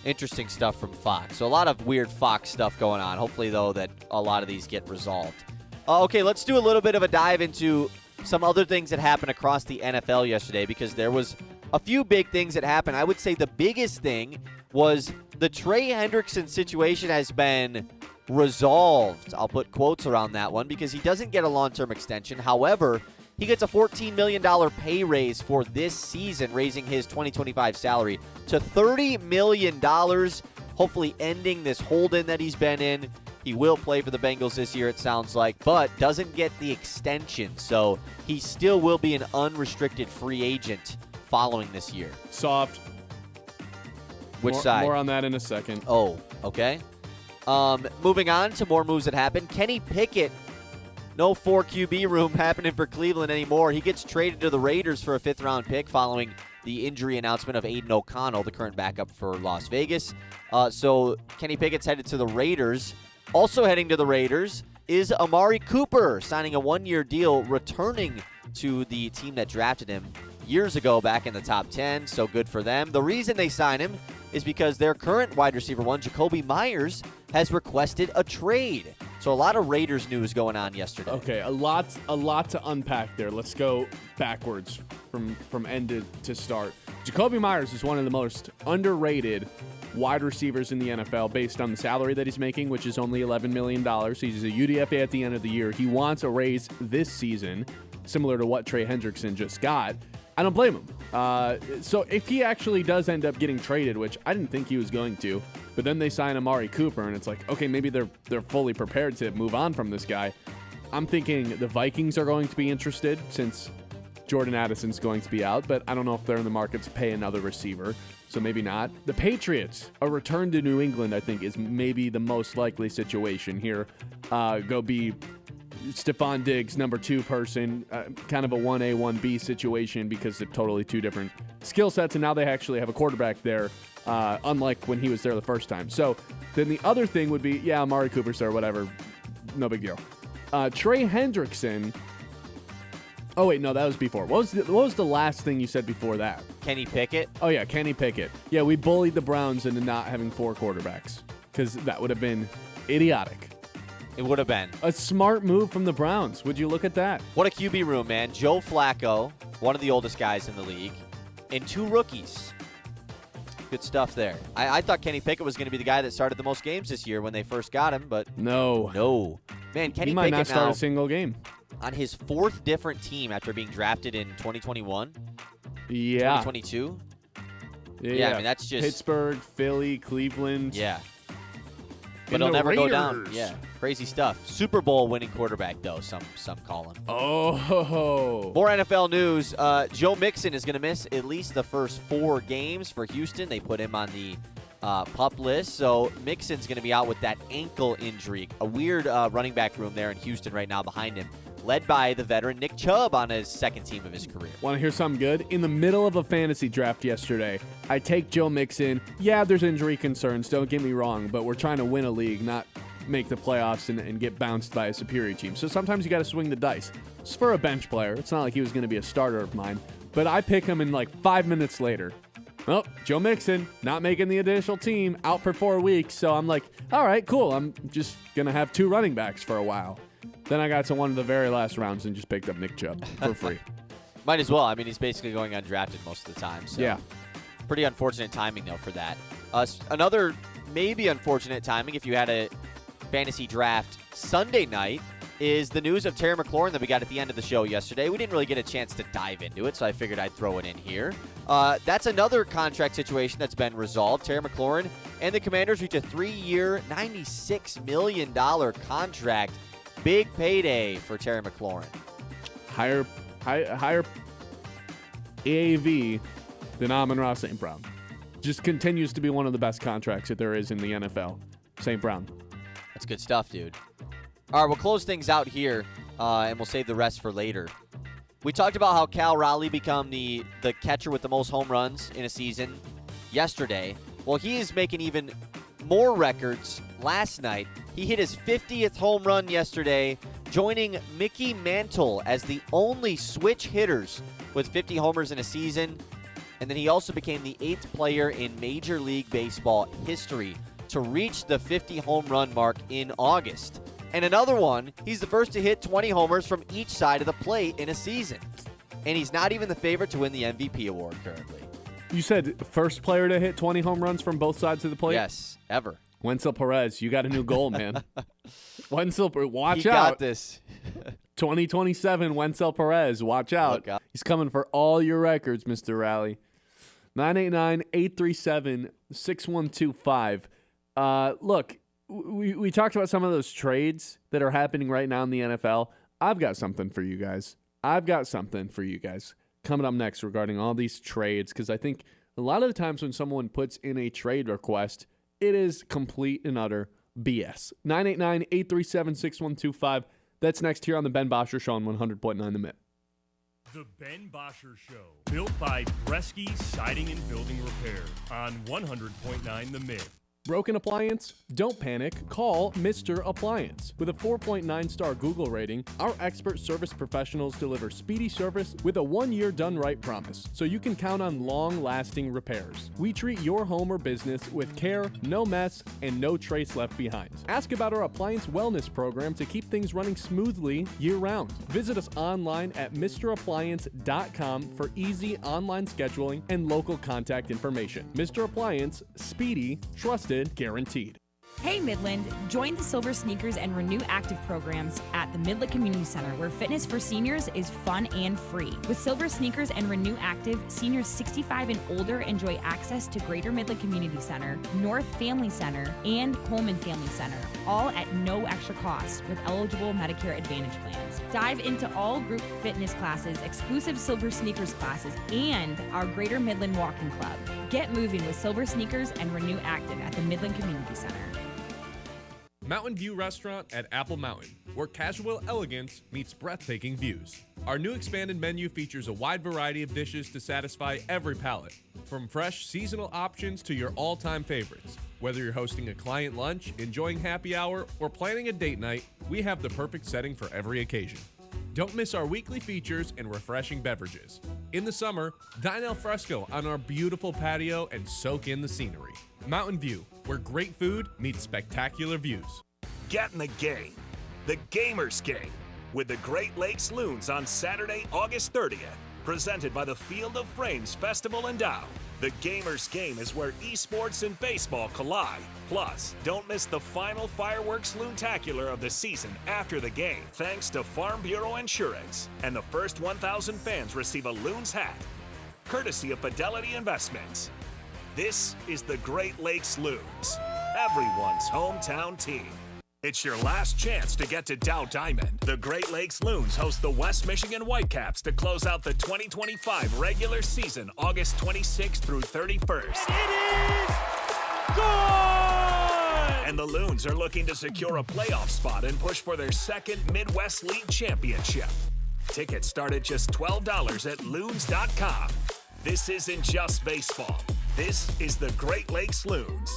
Interesting stuff from Fox. So a lot of weird Fox stuff going on. Hopefully, though, that a lot of these get resolved. Okay, let's do a little bit of a dive into some other things that happened across the NFL yesterday, because there was a few big things that happened. I would say the biggest thing was the Trey Hendrickson situation has been resolved. I'll put quotes around that one, because he doesn't get a long-term extension. However, he gets a $14 million pay raise for this season, raising his 2025 salary to $30 million, hopefully ending this hold-in that he's been in. He will play for the Bengals this year, it sounds like, but doesn't get the extension. So he still will be an unrestricted free agent following this year. Soft. Which side? More on that in a second. Oh, okay. Moving on to more moves that happened. Kenny Pickett. No 4 QB room happening for Cleveland anymore. He gets traded to the Raiders for a 5th-round pick following the injury announcement of Aiden O'Connell, the current backup for Las Vegas. So Kenny Pickett's headed to the Raiders. Also heading to the Raiders is Amari Cooper, signing a 1-year deal, returning to the team that drafted him years ago back in the top 10. So good for them. The reason they sign him is because their current wide receiver one, Jacoby Myers, has requested a trade. So a lot of Raiders news going on yesterday. Okay, a lot to unpack there. Let's go backwards from end to start. Jacoby Myers is one of the most underrated wide receivers in the NFL based on the salary that he's making, which is only $11 million. He's a UDFA at the end of the year. He wants a raise this season, similar to what Trey Hendrickson just got. I don't blame him. So if he actually does end up getting traded, which I didn't think he was going to, but then they sign Amari Cooper, and it's like, okay, maybe they're fully prepared to move on from this guy. I'm thinking the Vikings are going to be interested since Jordan Addison's going to be out, but I don't know if they're in the market to pay another receiver, so maybe not. The Patriots, a return to New England, I think, is maybe the most likely situation here. Go be Stephon Diggs, number 2 person, kind of a 1A, 1B situation because they're totally two different skill sets, and now they actually have a quarterback there, unlike when he was there the first time. So then the other thing would be, yeah, Amari Cooper's there, whatever, no big deal. Trey Hendrickson. Oh, wait, no, that was before. What was the last thing you said before that? Kenny Pickett? Oh, yeah, Kenny Pickett. Yeah, we bullied the Browns into not having 4 quarterbacks because that would have been idiotic. It would have been. A smart move from the Browns. Would you look at that? What a QB room, man. Joe Flacco, one of the oldest guys in the league, and 2 rookies. Good stuff there. I thought Kenny Pickett was going to be the guy that started the most games this year when they first got him, but no. Man, Kenny Pickett he might not start now, a single game. On his 4th different team after being drafted in 2021. Yeah. 2022. Yeah, I mean, that's just Pittsburgh, Philly, Cleveland. Yeah. But he'll never go down. Yeah, crazy stuff. Super Bowl winning quarterback, though, some call him. Oh. More NFL news. Joe Mixon is going to miss at least the first 4 games for Houston. They put him on the PUP list. So Mixon's going to be out with that ankle injury. A weird running back room there in Houston right now behind him. led by the veteran Nick Chubb on his second team of his career. Want to hear something good? In the middle of a fantasy draft yesterday, I take Joe Mixon. Yeah, there's injury concerns, don't get me wrong, but we're trying to win a league, not make the playoffs and get bounced by a superior team. So sometimes you got to swing the dice. It's for a bench player. It's not like he was going to be a starter of mine. But I pick him in like 5 minutes later. Oh, Joe Mixon, not making the initial team, out for 4 weeks. So I'm like, all right, cool. I'm just going to have 2 running backs for a while. Then I got to one of the very last rounds and just picked up Nick Chubb for free. Might as well. I mean, he's basically going undrafted most of the time. So yeah. Pretty unfortunate timing, though, for that. Another maybe unfortunate timing, if you had a fantasy draft Sunday night, is the news of Terry McLaurin that we got at the end of the show yesterday. We didn't really get a chance to dive into it, so I figured I'd throw it in here. That's another contract situation that's been resolved. Terry McLaurin and the Commanders reach a 3-year, $96 million contract. Big payday for Terry McLaurin. Higher AAV than Amon-Ra St. Brown. Just continues to be one of the best contracts that there is in the NFL. St. Brown. That's good stuff, dude. All right, we'll close things out here, and we'll save the rest for later. We talked about how Cal Raleigh become the catcher with the most home runs in a season yesterday. Well, he is making even more records last night. He hit his 50th home run yesterday, joining Mickey Mantle as the only switch hitters with 50 homers in a season. And then he also became the 8th player in Major League Baseball history to reach the 50 home run mark in August. And another one, he's the first to hit 20 homers from each side of the plate in a season. And he's not even the favorite to win the MVP award currently. You said first player to hit 20 home runs from both sides of the plate? Yes, ever. Wenzel Perez, you got a new goal, man. Wenzel, watch he out. Got this. 2027, Wenzel Perez, watch out. He's coming for all your records, Mr. Raleigh. 989-837-6125. Look, we talked about some of those trades that are happening right now in the NFL. I've got something for you guys. Coming up next regarding all these trades, because I think a lot of the times when someone puts in a trade request, it is complete and utter BS. 989-837-6125. That's next here on the Ben Bosscher Show on 100.9 The Mitt. The Ben Bosscher Show, built by Bresky Siding and Building Repair on 100.9 The Mitt. Broken appliance? Don't panic. Call Mr. Appliance. With a 4.9-star Google rating, our expert service professionals deliver speedy service with a 1-year done-right promise, so you can count on long-lasting repairs. We treat your home or business with care, no mess, and no trace left behind. Ask about our appliance wellness program to keep things running smoothly year-round. Visit us online at MrAppliance.com for easy online scheduling and local contact information. Mr. Appliance, speedy, trusted, guaranteed. Hey Midland, join the Silver Sneakers and Renew Active programs at the Midland Community Center, where fitness for seniors is fun and free. With Silver Sneakers and Renew Active, seniors 65 and older enjoy access to Greater Midland Community Center, North Family Center, and Coleman Family Center, all at no extra cost with eligible Medicare Advantage plans. Dive into all group fitness classes, exclusive Silver Sneakers classes, and our Greater Midland Walking Club. Get moving with Silver Sneakers and Renew Active at the Midland Community Center. Mountain View Restaurant at Apple Mountain, where casual elegance meets breathtaking views. Our new expanded menu features a wide variety of dishes to satisfy every palate, from fresh seasonal options to your all-time favorites. Whether you're hosting a client lunch, enjoying happy hour, or planning a date night, we have the perfect setting for every occasion. Don't miss our weekly features and refreshing beverages. In the summer, dine al fresco on our beautiful patio and soak in the scenery. Mountain View, where great food meets spectacular views. Get in the game. The Gamers Game with the Great Lakes Loons on Saturday, August 30th. Presented by the Field of Frames Festival in Dow. The Gamers Game is where esports and baseball collide. Plus, don't miss the final fireworks loontacular of the season after the game, thanks to Farm Bureau Insurance. And the first 1,000 fans receive a Loons hat, courtesy of Fidelity Investments. This is the Great Lakes Loons, everyone's hometown team. It's your last chance to get to Dow Diamond. The Great Lakes Loons host the West Michigan Whitecaps to close out the 2025 regular season, August 26th through 31st. It is good! And the Loons are looking to secure a playoff spot and push for their second Midwest League championship. Tickets start at just $12 at loons.com. This isn't just baseball. This is the Great Lakes Loons,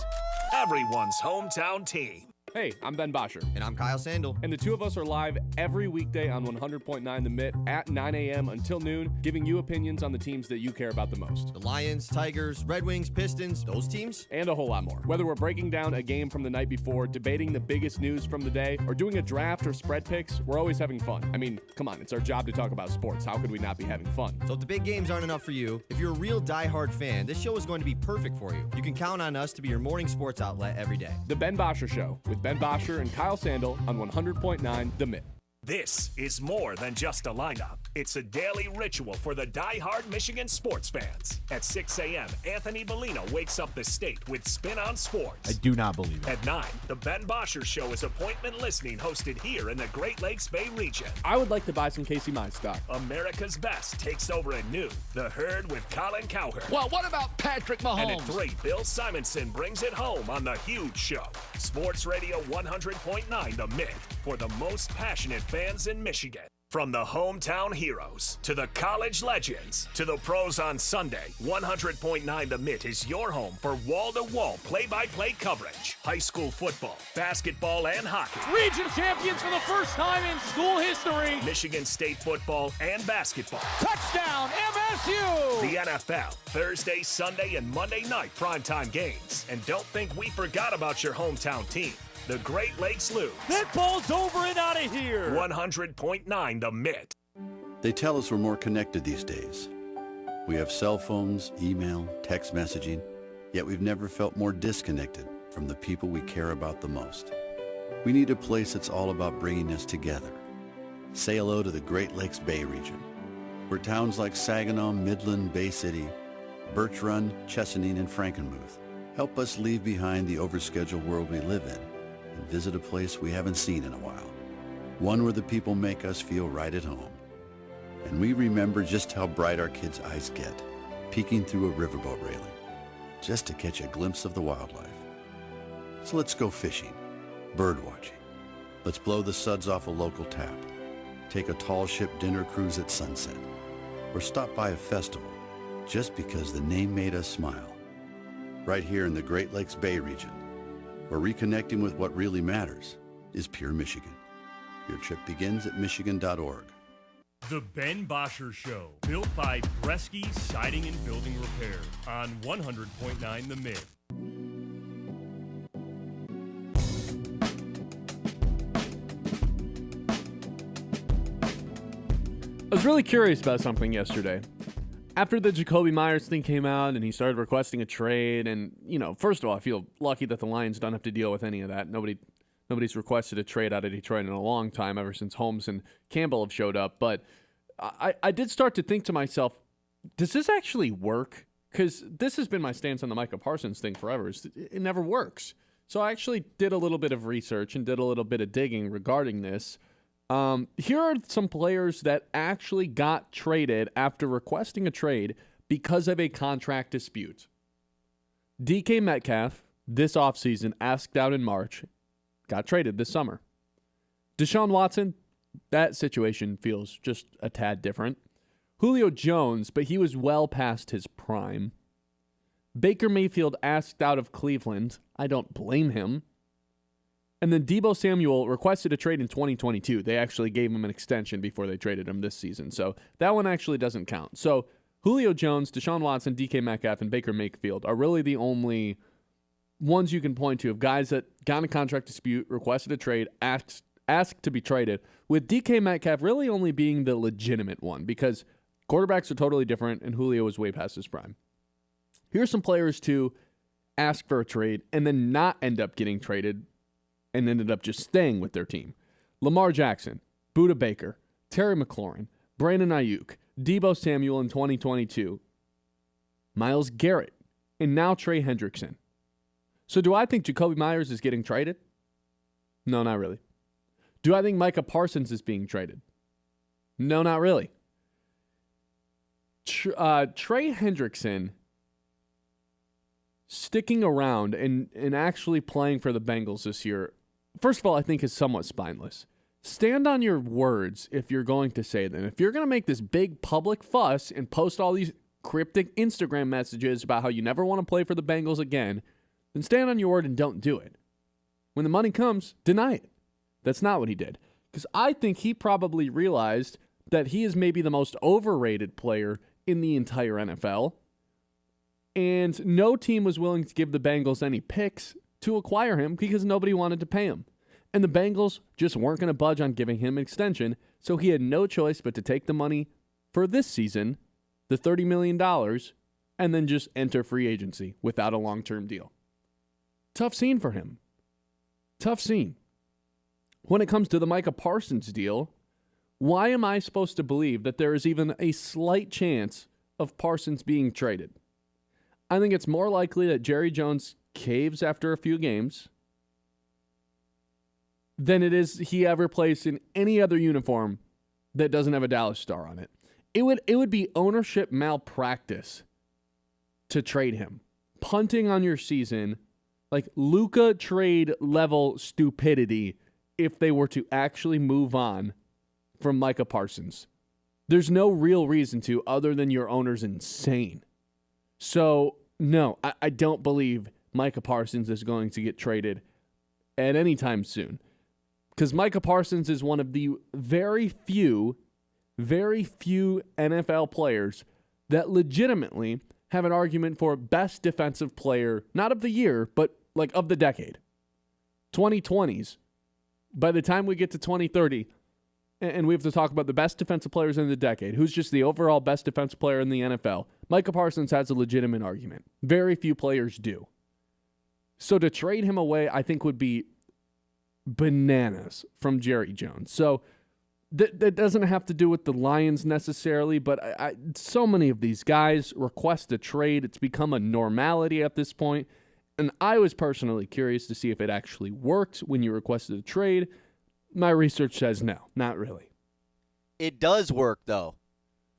everyone's hometown team. Hey, I'm Ben Bosscher. And I'm Kyle Sandel. And the two of us are live every weekday on 100.9 The Mitt at 9 a.m. until noon, giving you opinions on the teams that you care about the most. The Lions, Tigers, Red Wings, Pistons, those teams. And a whole lot more. Whether we're breaking down a game from the night before, debating the biggest news from the day, or doing a draft or spread picks, we're always having fun. I mean, come on, it's our job to talk about sports. How could we not be having fun? So if the big games aren't enough for you, if you're a real diehard fan, this show is going to be perfect for you. You can count on us to be your morning sports outlet every day. The Ben Bosscher Show with Ben Bosscher and Kyle Sandel on 100.9 The Mitt. This is more than just a lineup. It's a daily ritual for the die-hard Michigan sports fans. At 6 a.m., Anthony Bellino wakes up the state with Spin on Sports. I do not believe it. At 9, the Ben Bosscher Show is appointment listening hosted here in the Great Lakes Bay region. I would like to buy some Casey Mize stock. America's Best takes over at noon. The Herd with Colin Cowherd. Well, what about Patrick Mahomes? And at 3, Bill Simonson brings it home on The Huge Show. Sports Radio 100.9 The Mitt for the most passionate fans in Michigan. From the hometown heroes to the college legends to the pros on Sunday, 100.9 The Mitt is your home for wall-to-wall play-by-play coverage. High school football, basketball, and hockey. Region champions for the first time in school history. Michigan State football and basketball. Touchdown, MSU! The NFL, Thursday, Sunday, and Monday night primetime games. And don't think we forgot about your hometown team. The Great Lakes Loons. That ball's over and out of here. 100.9 The Mitt. They tell us we're more connected these days. We have cell phones, email, text messaging, yet we've never felt more disconnected from the people we care about the most. We need a place that's all about bringing us together. Say hello to the Great Lakes Bay region, where towns like Saginaw, Midland, Bay City, Birch Run, Chesaning, and Frankenmuth help us leave behind the overscheduled world we live in and visit a place we haven't seen in a while. One where the people make us feel right at home. And we remember just how bright our kids' eyes get, peeking through a riverboat railing, just to catch a glimpse of the wildlife. So let's go fishing, bird watching. Let's blow the suds off a local tap, take a tall ship dinner cruise at sunset, or stop by a festival just because the name made us smile. Right here in the Great Lakes Bay region, where reconnecting with what really matters is pure Michigan. Your trip begins at michigan.org. The Ben Bosscher Show, built by Bresky Siding and Building Repair on 100.9 The Mitt. I was really curious about something yesterday. After the Jacoby Myers thing came out and he started requesting a trade, and, first of all, I feel lucky that the Lions don't have to deal with any of that. Nobody's requested a trade out of Detroit in a long time, ever since Holmes and Campbell have showed up. But I did start to think to myself, does this actually work? Because this has been my stance on the Micah Parsons thing forever. It never works. So I actually did a little bit of research and did a little bit of digging regarding this. Here are some players that actually got traded after requesting a trade because of a contract dispute. DK Metcalf, this offseason, asked out in March, got traded this summer. Deshaun Watson, that situation feels just a tad different. Julio Jones, but he was well past his prime. Baker Mayfield asked out of Cleveland. I don't blame him. And then Deebo Samuel requested a trade in 2022. They actually gave him an extension before they traded him this season. So that one actually doesn't count. So Julio Jones, Deshaun Watson, DK Metcalf, and Baker Mayfield are really the only ones you can point to of guys that got in a contract dispute, requested a trade, asked to be traded, with DK Metcalf really only being the legitimate one because quarterbacks are totally different and Julio is way past his prime. Here's some players to ask for a trade and then not end up getting traded and ended up just staying with their team. Lamar Jackson, Budda Baker, Terry McLaurin, Brandon Ayuk, Deebo Samuel in 2022, Myles Garrett, and now Trey Hendrickson. So do I think Jacoby Myers is getting traded? No, not really. Do I think Micah Parsons is being traded? No, not really. Trey Hendrickson sticking around and actually playing for the Bengals this year, first of all, I think is somewhat spineless. Stand on your words if you're going to say them. If you're going to make this big public fuss and post all these cryptic Instagram messages about how you never want to play for the Bengals again, then stand on your word and don't do it. When the money comes, deny it. That's not what he did. Because I think he probably realized that he is maybe the most overrated player in the entire NFL. And no team was willing to give the Bengals any picks to acquire him because nobody wanted to pay him. And the Bengals just weren't going to budge on giving him an extension, so he had no choice but to take the money for this season, the $30 million, and then just enter free agency without a long-term deal. Tough scene for him. Tough scene. When it comes to the Micah Parsons deal, why am I supposed to believe that there is even a slight chance of Parsons being traded? I think it's more likely that Jerry Jones caves after a few games than it is he ever plays in any other uniform that doesn't have a Dallas star on it. It would be ownership malpractice to trade him. Punting on your season, like Luka trade level stupidity if they were to actually move on from Micah Parsons. There's no real reason to other than your owner's insane. So, no, I don't believe Micah Parsons is going to get traded at any time soon. Because Micah Parsons is one of the very few NFL players that legitimately have an argument for best defensive player, not of the year, but like of the decade. 2020s. By the time we get to 2030, and we have to talk about the best defensive players in the decade, who's just the overall best defensive player in the NFL, Micah Parsons has a legitimate argument. Very few players do. So to trade him away, I think would be bananas from Jerry Jones. So that doesn't have to do with the Lions necessarily, but so many of these guys request a trade. It's become a normality at this point. And I was personally curious to see if it actually worked when you requested a trade. My research says no, not really. It does work, though,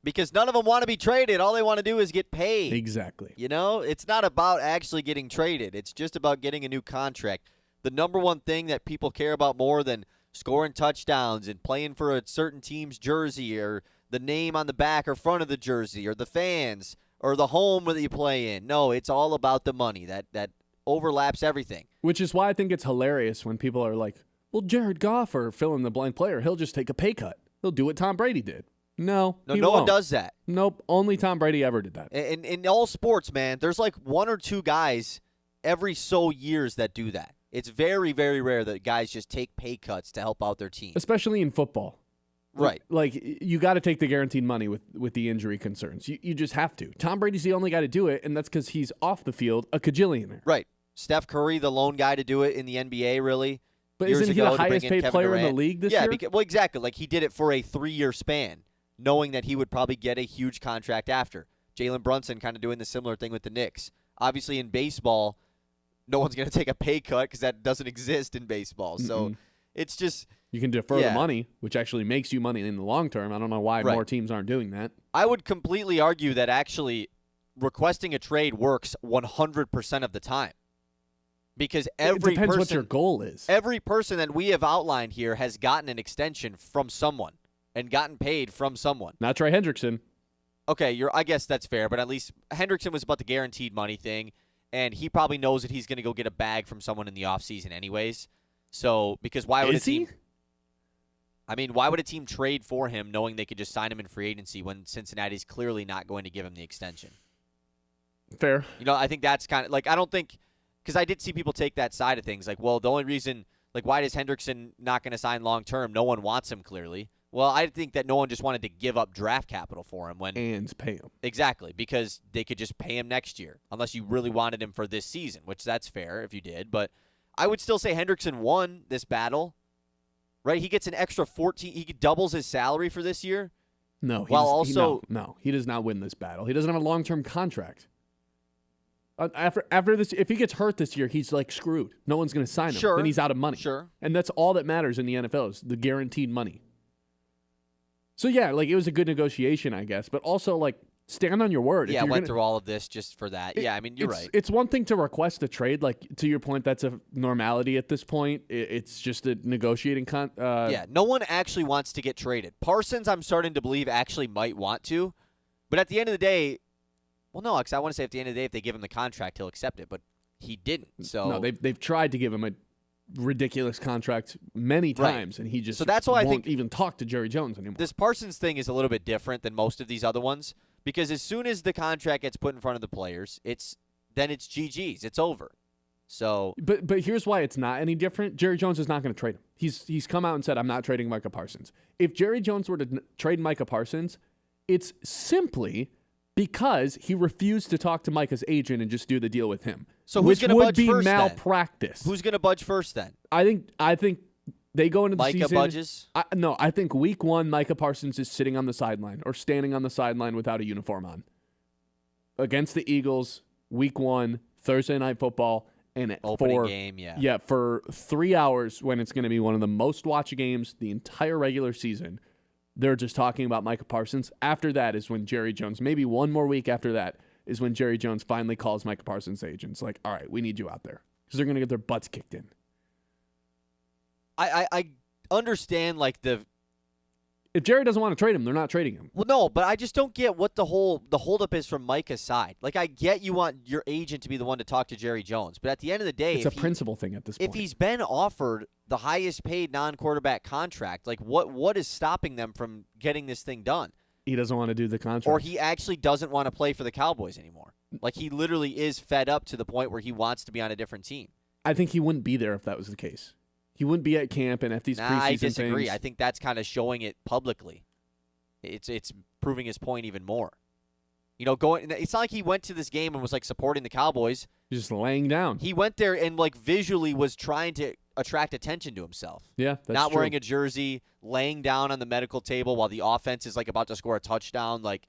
because none of them want to be traded. All they want to do is get paid. Exactly. You know, it's not about actually getting traded. It's just about getting a new contract. The number one thing that people care about more than scoring touchdowns and playing for a certain team's jersey or the name on the back or front of the jersey or the fans or the home that you play in. No, it's all about the money. That overlaps everything. Which is why I think it's hilarious when people are like, well, Jared Goff or fill in the blank player, he'll just take a pay cut. He'll do what Tom Brady did. No one does that. Nope, only Tom Brady ever did that. In all sports, man, there's like one or two guys every so years that do that. It's very, very rare that guys just take pay cuts to help out their team. Especially in football. Right. Like you got to take the guaranteed money with the injury concerns. You just have to. Tom Brady's the only guy to do it, and that's because he's off the field a cajillionaire. Right. Steph Curry, the lone guy to do it in the NBA, really. But isn't he the highest paid player in the league this year? Yeah, well, exactly. Like he did it for a 3-year span, knowing that he would probably get a huge contract after. Jalen Brunson kind of doing the similar thing with the Knicks. Obviously, in baseball, no one's going to take a pay cut because that doesn't exist in baseball. So it's just... You can defer the money, which actually makes you money in the long term. I don't know why more teams aren't doing that. I would completely argue that actually requesting a trade works 100% of the time. Because it depends what your goal is. Every person that we have outlined here has gotten an extension from someone and gotten paid from someone. Not Trey Hendrickson. Okay, I guess that's fair, but at least Hendrickson was about the guaranteed money thing, and he probably knows that he's going to go get a bag from someone in the offseason anyways. So, because why would a team... I mean, why would a team trade for him knowing they could just sign him in free agency when Cincinnati's clearly not going to give him the extension? Fair. You know, I think that's kind of... Like, I don't think... Because I did see people take that side of things. Like, well, the only reason... Like, why is Hendrickson not going to sign long-term? No one wants him, clearly. Well, I think that no one just wanted to give up draft capital for him when... And pay him. Exactly, because they could just pay him next year, unless you really wanted him for this season, which that's fair if you did. But I would still say Hendrickson won this battle, right? He gets an extra 14... He doubles his salary for this year. No, he does not win this battle. He doesn't have a long-term contract. After this, if he gets hurt this year, he's like screwed. No one's going to sign him. Sure. Then he's out of money. Sure. And that's all that matters in the NFL is the guaranteed money. So yeah, like it was a good negotiation, I guess. But also, like, stand on your word. Yeah, I went through all of this just for that. Yeah, I mean, you're right. It's one thing to request a trade. Like, to your point, that's a normality at this point. It's just a negotiating yeah, no one actually wants to get traded. Parsons, I'm starting to believe, actually might want to. But at the end of the day, well, no, because I want to say at the end of the day, if they give him the contract, he'll accept it. But he didn't. So no, they've tried to give him a ridiculous contract many times, and he just that's why I think even talk to Jerry Jones anymore. This Parsons thing is a little bit different than most of these other ones because as soon as the contract gets put in front of the players, it's GG's. It's over. So, but here's why it's not any different. Jerry Jones is not going to trade him. He's come out and said, I'm not trading Micah Parsons. If Jerry Jones were to trade Micah Parsons, it's simply because he refused to talk to Micah's agent and just do the deal with him. So who's going to budge first? Which would be malpractice. Who's going to budge first then? I think they go into the season. Micah budges? No, I think week 1, Micah Parsons is sitting on the sideline or standing on the sideline without a uniform on. Against the Eagles, week 1, Thursday Night Football. And opening game, yeah. Yeah, for 3 hours when it's going to be one of the most watched games the entire regular season. They're just talking about Micah Parsons. After that is when Jerry Jones, maybe one more week after that, is when Jerry Jones finally calls Micah Parsons' agents. Like, all right, we need you out there. Because they're going to get their butts kicked in. I understand, like, if Jerry doesn't want to trade him, they're not trading him. Well, no, but I just don't get what the holdup is from Micah's side. Like, I get you want your agent to be the one to talk to Jerry Jones, but at the end of the day, it's a principle thing at this point. If he's been offered the highest paid non-quarterback contract, like what is stopping them from getting this thing done? He doesn't want to do the contract. Or he actually doesn't want to play for the Cowboys anymore. Like, he literally is fed up to the point where he wants to be on a different team. I think he wouldn't be there if that was the case. He wouldn't be at camp and at these preseason I disagree. things. I think that's kind of showing it publicly. It's proving his point even more. You know, it's not like he went to this game and was like supporting the Cowboys. He's just laying down. He went there and like visually was trying to attract attention to himself. Yeah, that's not true. wearing a jersey, laying down on the medical table while the offense is like about to score a touchdown, like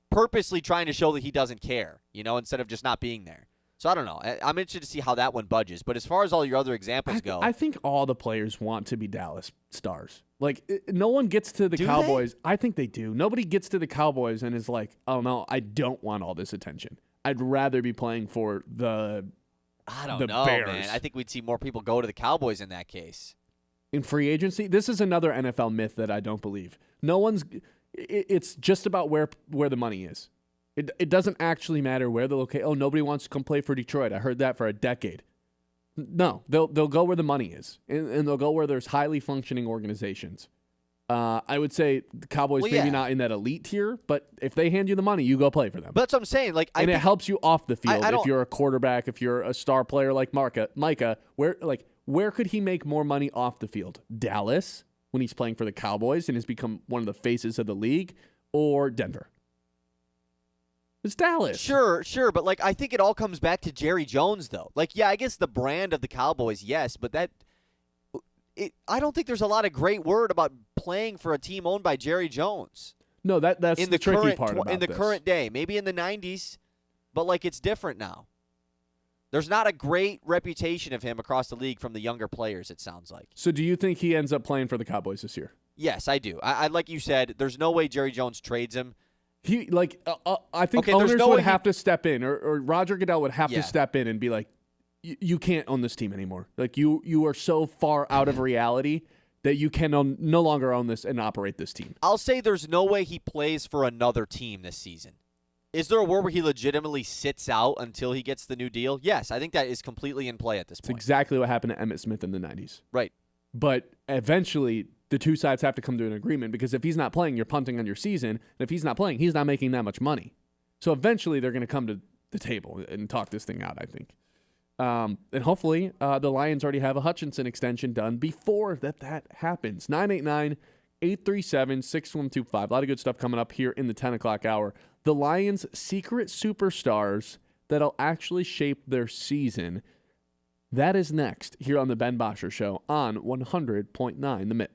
purposely trying to show that he doesn't care, you know, instead of just not being there. So I don't know. I'm interested to see how that one budges. But as far as all your other examples go, I think all the players want to be Dallas stars. Like, no one gets to the Cowboys. They? I think they do. Nobody gets to the Cowboys and is like, oh, no, I don't want all this attention. I'd rather be playing for the Bears. Man. I think we'd see more people go to the Cowboys in that case. In free agency, this is another NFL myth that I don't believe. It's just about where the money is. It doesn't actually matter where the location. Oh, nobody wants to come play for Detroit. I heard that for a decade. No, they'll go where the money is, and they'll go where there's highly functioning organizations. I would say the Cowboys maybe not in that elite tier, but if they hand you the money, you go play for them. But that's what I'm saying. Like, it helps you off the field if you're a quarterback, if you're a star player like Micah. Where could he make more money off the field? Dallas, when he's playing for the Cowboys and has become one of the faces of the league, or Denver? It's Dallas. Sure, but like I think it all comes back to Jerry Jones though. Like, yeah, I guess the brand of the Cowboys, yes, but I don't think there's a lot of great word about playing for a team owned by Jerry Jones. No, that's in the tricky part about in the this. current day. Maybe in the 90s, but like it's different now. There's not a great reputation of him across the league from the younger players, it sounds like. So do you think he ends up playing for the Cowboys this year? Yes, I do. I like you said, there's no way Jerry Jones trades him. I think owners would have to step in, or Roger Goodell would have to step in and be like, you can't own this team anymore. Like, you are so far out of reality that you can no longer own this and operate this team. I'll say there's no way he plays for another team this season. Is there a world where he legitimately sits out until he gets the new deal? Yes, I think that is completely in play at this point. It's exactly what happened to Emmitt Smith in the 90s. Right. But eventually, the two sides have to come to an agreement, because if he's not playing, you're punting on your season. And if he's not playing, he's not making that much money. So eventually, they're going to come to the table and talk this thing out, I think. And hopefully, the Lions already have a Hutchinson extension done before that happens. 989-837-6125. A lot of good stuff coming up here in the 10 o'clock hour. The Lions' secret superstars that'll actually shape their season. That is next here on the Ben Bosscher Show on 100.9 The Mitt.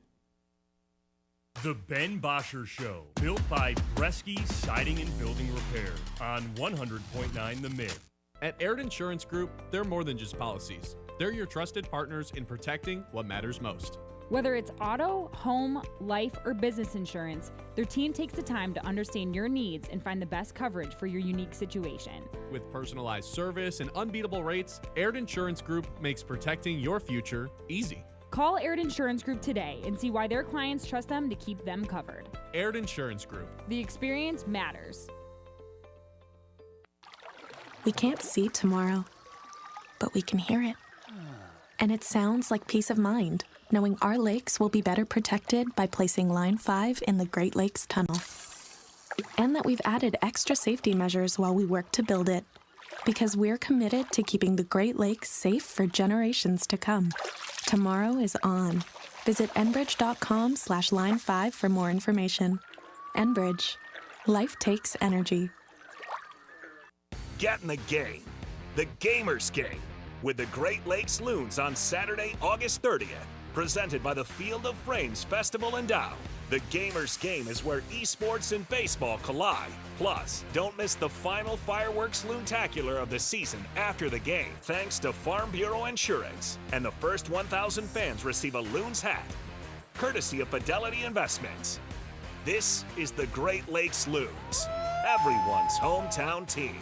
The Ben Bosscher Show, built by Bresky Siding and Building Repair on 100.9 The Mitt. At Aird Insurance Group, they're more than just policies. They're your trusted partners in protecting what matters most. Whether it's auto, home, life, or business insurance, their team takes the time to understand your needs and find the best coverage for your unique situation. With personalized service and unbeatable rates, Aired Insurance Group makes protecting your future easy. Call Aired Insurance Group today and see why their clients trust them to keep them covered. Aired Insurance Group. The experience matters. We can't see tomorrow, but we can hear it. And it sounds like peace of mind, knowing our lakes will be better protected by placing Line 5 in the Great Lakes Tunnel. And that we've added extra safety measures while we work to build it, because we're committed to keeping the Great Lakes safe for generations to come. Tomorrow is on. Visit enbridge.com/line5 for more information. Enbridge. Life takes energy. Get in the game. The Gamers Game with the Great Lakes Loons on Saturday, August 30th. Presented by the Field of Frames Festival in Dow. The Gamers Game is where esports and baseball collide. Plus, don't miss the final fireworks loontacular of the season after the game, thanks to Farm Bureau Insurance. And the first 1,000 fans receive a Loons hat, courtesy of Fidelity Investments. This is the Great Lakes Loons, everyone's hometown team.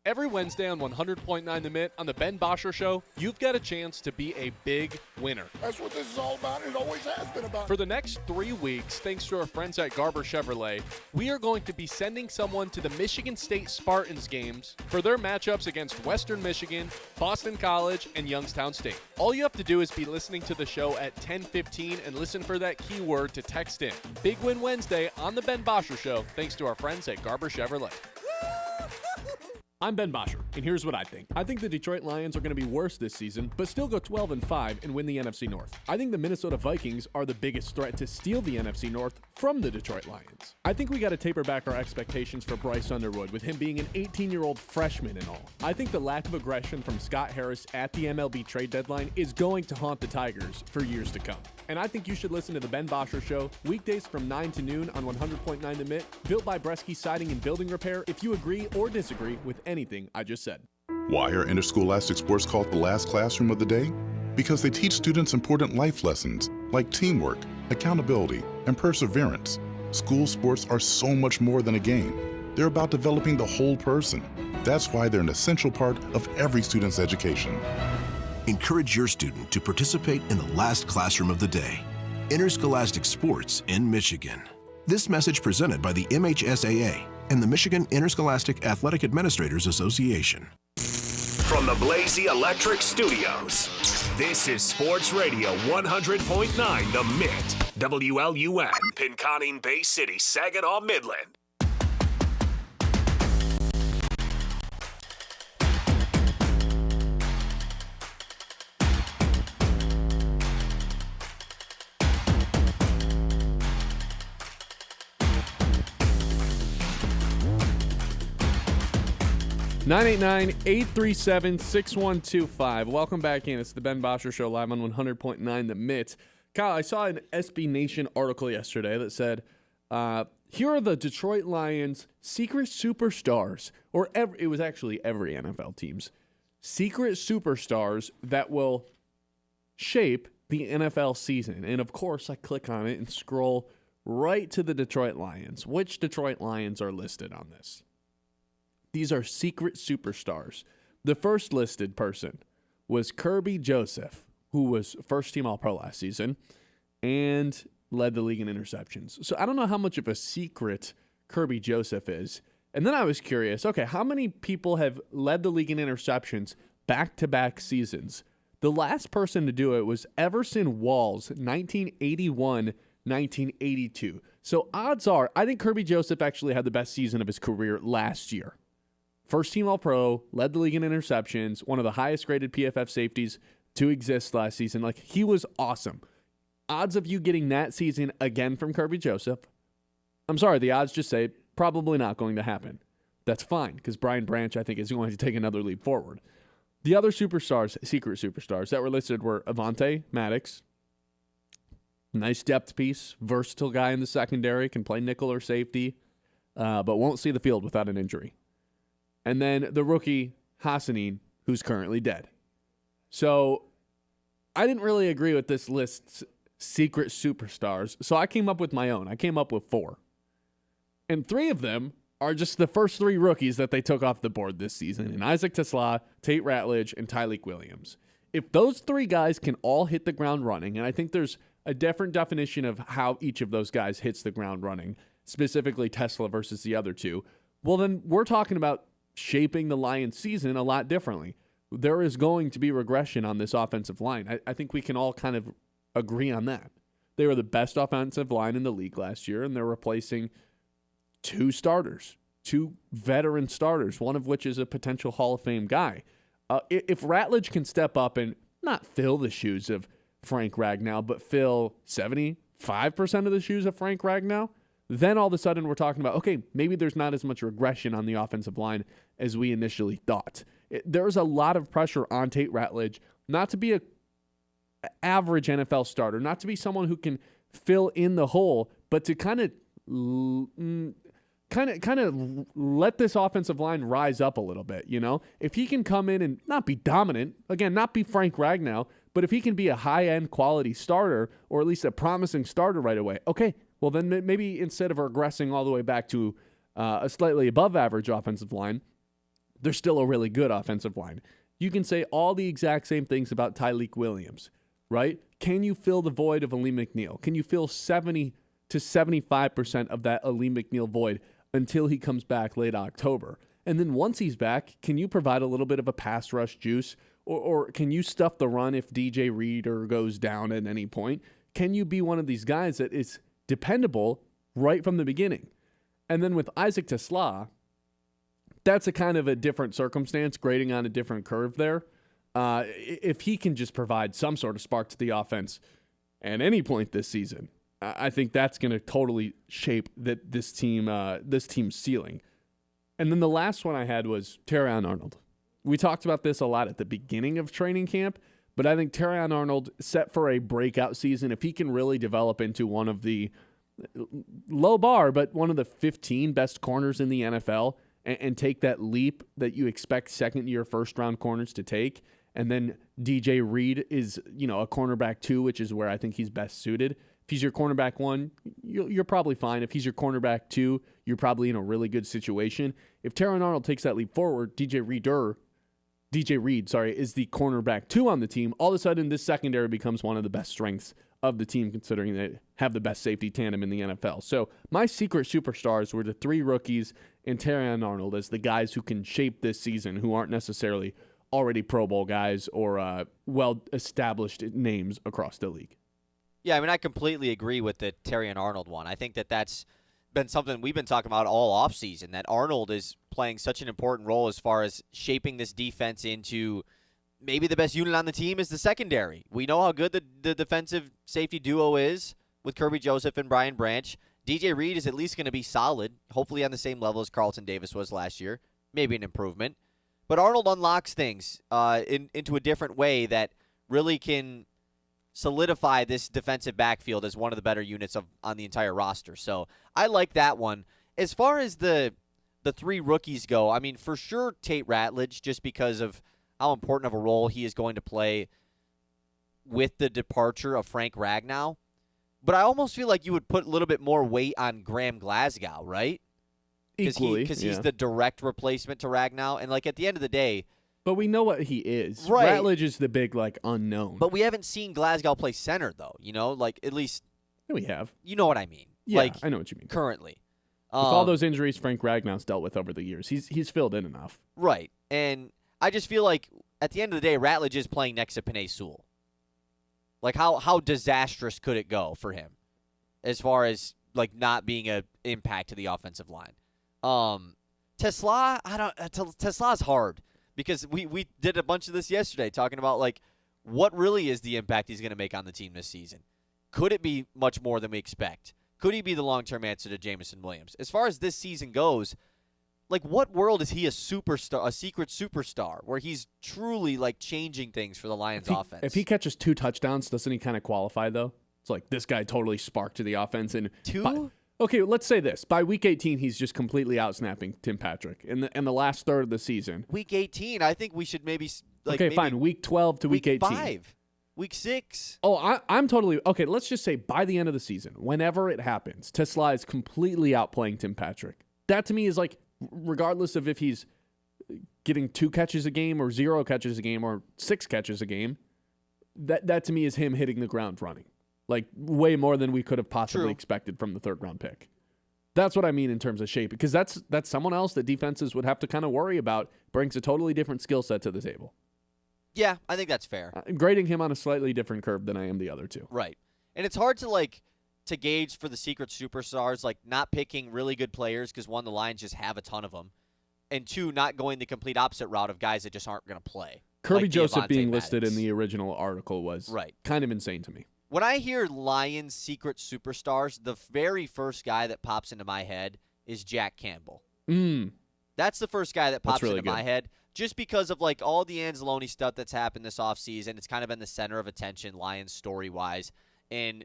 Every Wednesday on 100.9 The Mitt on the Ben Bosscher Show, you've got a chance to be a big winner. That's what this is all about. It always has been about. For the next 3 weeks, thanks to our friends at Garber Chevrolet, we are going to be sending someone to the Michigan State Spartans games for their matchups against Western Michigan, Boston College, and Youngstown State. All you have to do is be listening to the show at 10:15 and listen for that keyword to text in. Big Win Wednesday on the Ben Bosscher Show, thanks to our friends at Garber Chevrolet. I'm Ben Bosscher, and here's what I think. I think the Detroit Lions are going to be worse this season, but still go 12-5 and win the NFC North. I think the Minnesota Vikings are the biggest threat to steal the NFC North from the Detroit Lions. I think we got to taper back our expectations for Bryce Underwood, with him being an 18-year-old freshman and all. I think the lack of aggression from Scott Harris at the MLB trade deadline is going to haunt the Tigers for years to come. And I think you should listen to the Ben Bosscher Show weekdays from 9 to noon on 100.9 The Mitt, built by Bresky Siding and Building Repair, if you agree or disagree with anything I just said. Why are interscholastic sports called the last classroom of the day? Because they teach students important life lessons like teamwork, accountability, and perseverance. School sports are so much more than a game. They're about developing the whole person. That's why they're an essential part of every student's education. Encourage your student to participate in the last classroom of the day. Interscholastic Sports in Michigan. This message presented by the MHSAA and the Michigan Interscholastic Athletic Administrators Association. From the Blazy Electric Studios, this is Sports Radio 100.9 The Mitt, WLUN, Pinconning Bay City, Saginaw, Midland. (989-837-6125). Welcome back in. It's the Ben Bosscher Show live on 100.9 The Mitt. Kyle, I saw an SB Nation article yesterday that said, here are the Detroit Lions' secret superstars, or it was actually every NFL team's secret superstars that will shape the NFL season. And of course, I click on it and scroll right to the Detroit Lions. Which Detroit Lions are listed on this? These are secret superstars. The first listed person was Kirby Joseph, who was first-team All-Pro last season and led the league in interceptions. So I don't know how much of a secret Kirby Joseph is. And then I was curious, okay, how many people have led the league in interceptions back-to-back seasons? The last person to do it was Everson Walls, 1981-1982. So odds are, I think Kirby Joseph actually had the best season of his career last year. First team All-Pro, led the league in interceptions, one of the highest graded PFF safeties to exist last season. Like, he was awesome. Odds of you getting that season again from Kirby Joseph, I'm sorry, the odds just say probably not going to happen. That's fine, because Brian Branch, I think, is going to take another leap forward. The other superstars, secret superstars that were listed were Avonte Maddox, nice depth piece, versatile guy in the secondary, can play nickel or safety, but won't see the field without an injury. And then the rookie, Hassanin, who's currently dead. So I didn't really agree with this list's secret superstars, so I came up with my own. I came up with 4. And 3 of them are just the first 3 rookies that they took off the board this season, and Isaac TeSlaa, Tate Ratledge, and Tyleik Williams. If those 3 guys can all hit the ground running, and I think there's a different definition of how each of those guys hits the ground running, specifically Tesla versus the other 2, well, then we're talking about shaping the Lions season a lot differently. There is going to be regression on this offensive line. I think we can all kind of agree on that. They were the best offensive line in the league last year, and they're replacing 2 starters, 2 veteran starters, one of which is a potential Hall of Fame guy. If Ratledge can step up and not fill the shoes of Frank Ragnow, but fill 75% of the shoes of Frank Ragnow, then all of a sudden we're talking about, okay, maybe there's not as much regression on the offensive line as we initially thought. There's a lot of pressure on Tate Ratledge not to be an average NFL starter, not to be someone who can fill in the hole, but to kind of let this offensive line rise up a little bit, you know? If he can come in and not be dominant, again, not be Frank Ragnow, but if he can be a high-end quality starter, or at least a promising starter right away, okay, well then maybe instead of regressing all the way back to a slightly above average offensive line, they're still a really good offensive line. You can say all the exact same things about Tyleik Williams, right? Can you fill the void of Aleem McNeil? Can you fill 70 to 75% of that Aleem McNeil void until he comes back late October? And then once he's back, can you provide a little bit of a pass rush juice? Or can you stuff the run if DJ Reader goes down at any point? Can you be one of these guys that is dependable right from the beginning? And then with Isaac TeSlaa, that's a kind of a different circumstance, grading on a different curve there. If he can just provide some sort of spark to the offense at any point this season, I think that's going to totally shape this team's ceiling. And then the last one I had was Terrion Arnold. We talked about this a lot at the beginning of training camp, but I think Terrion Arnold set for a breakout season. If he can really develop into one of the low bar, but one of the 15 best corners in the NFL and take that leap that you expect second-year first-round corners to take, and then DJ Reed is, a cornerback 2, which is where I think he's best suited. If he's your cornerback 1, you're probably fine. If he's your cornerback 2, you're probably in a really good situation. If Terrion Arnold takes that leap forward, DJ Reed, is the cornerback 2 on the team. All of a sudden, this secondary becomes one of the best strengths of the team, considering they have the best safety tandem in the NFL. So my secret superstars were the 3 rookies and Terrion Arnold as the guys who can shape this season, who aren't necessarily already Pro Bowl guys or well-established names across the league. Yeah, I mean, I completely agree with the Terrion Arnold one. I think that's been something we've been talking about all offseason, that Arnold is playing such an important role as far as shaping this defense into maybe the best unit on the team is the secondary. We know how good the defensive safety duo is with Kirby Joseph and Brian Branch. DJ Reed is at least going to be solid, hopefully on the same level as Carlton Davis was last year, maybe an improvement. But Arnold unlocks things into a different way that really can solidify this defensive backfield as one of the better units on the entire roster. So I like that one. As far as the 3 rookies go, I mean, for sure Tate Ratledge, just because of how important of a role he is going to play with the departure of Frank Ragnow. But I almost feel like you would put a little bit more weight on Graham Glasgow, right? Equally, because he's the direct replacement to Ragnow. And, like, at the end of the day, but we know what he is. Right. Ratledge is the big, unknown. But we haven't seen Glasgow play center, though, at least. Yeah, we have. You know what I mean. Yeah, I know what you mean. Currently. With all those injuries Frank Ragnow's dealt with over the years, he's filled in enough. Right. And I just feel like, at the end of the day, Ratledge is playing next to Penei Sewell. Like, how disastrous could it go for him as far as, not being an impact to the offensive line? TeSlaa, TeSlaa's hard because we did a bunch of this yesterday talking about, what really is the impact he's going to make on the team this season. Could it be much more than we expect? Could he be the long-term answer to Jameson Williams? As far as this season goes, what world is he a superstar, a secret superstar, where he's truly, changing things for the Lions offense? If he catches 2 touchdowns, doesn't he kind of qualify, though? It's like, this guy totally sparked to the offense. And 2? Okay, let's say this. By week 18, he's just completely out-snapping Tim Patrick in the last third of the season. Week 18, I think we should maybe... okay, fine. Week 12 to week 18. 5. Week 6. Oh, I'm totally okay. Let's just say by the end of the season, whenever it happens, Tesla is completely outplaying Tim Patrick. That to me is like, regardless of if he's getting 2 catches a game or 0 catches a game or 6 catches a game, that to me is him hitting the ground running. Like way more than we could have possibly expected from the 3rd round pick. That's what I mean in terms of shape, because that's someone else that defenses would have to kind of worry about. Brings a totally different skill set to the table. Yeah, I think that's fair. I'm grading him on a slightly different curve than I am the other two. Right. And it's hard to gauge for the secret superstars, like not picking really good players because, 1, the Lions just have a ton of them, and 2, not going the complete opposite route of guys that just aren't going to play. Kirby like Joseph being Maddox. listed in the original article was kind of insane to me. When I hear Lions secret superstars, the very first guy that pops into my head is Jack Campbell. That's the first guy that pops really into my head. Just because of like all the Anzalone stuff that's happened this offseason, it's kind of been the center of attention, Lions story-wise. And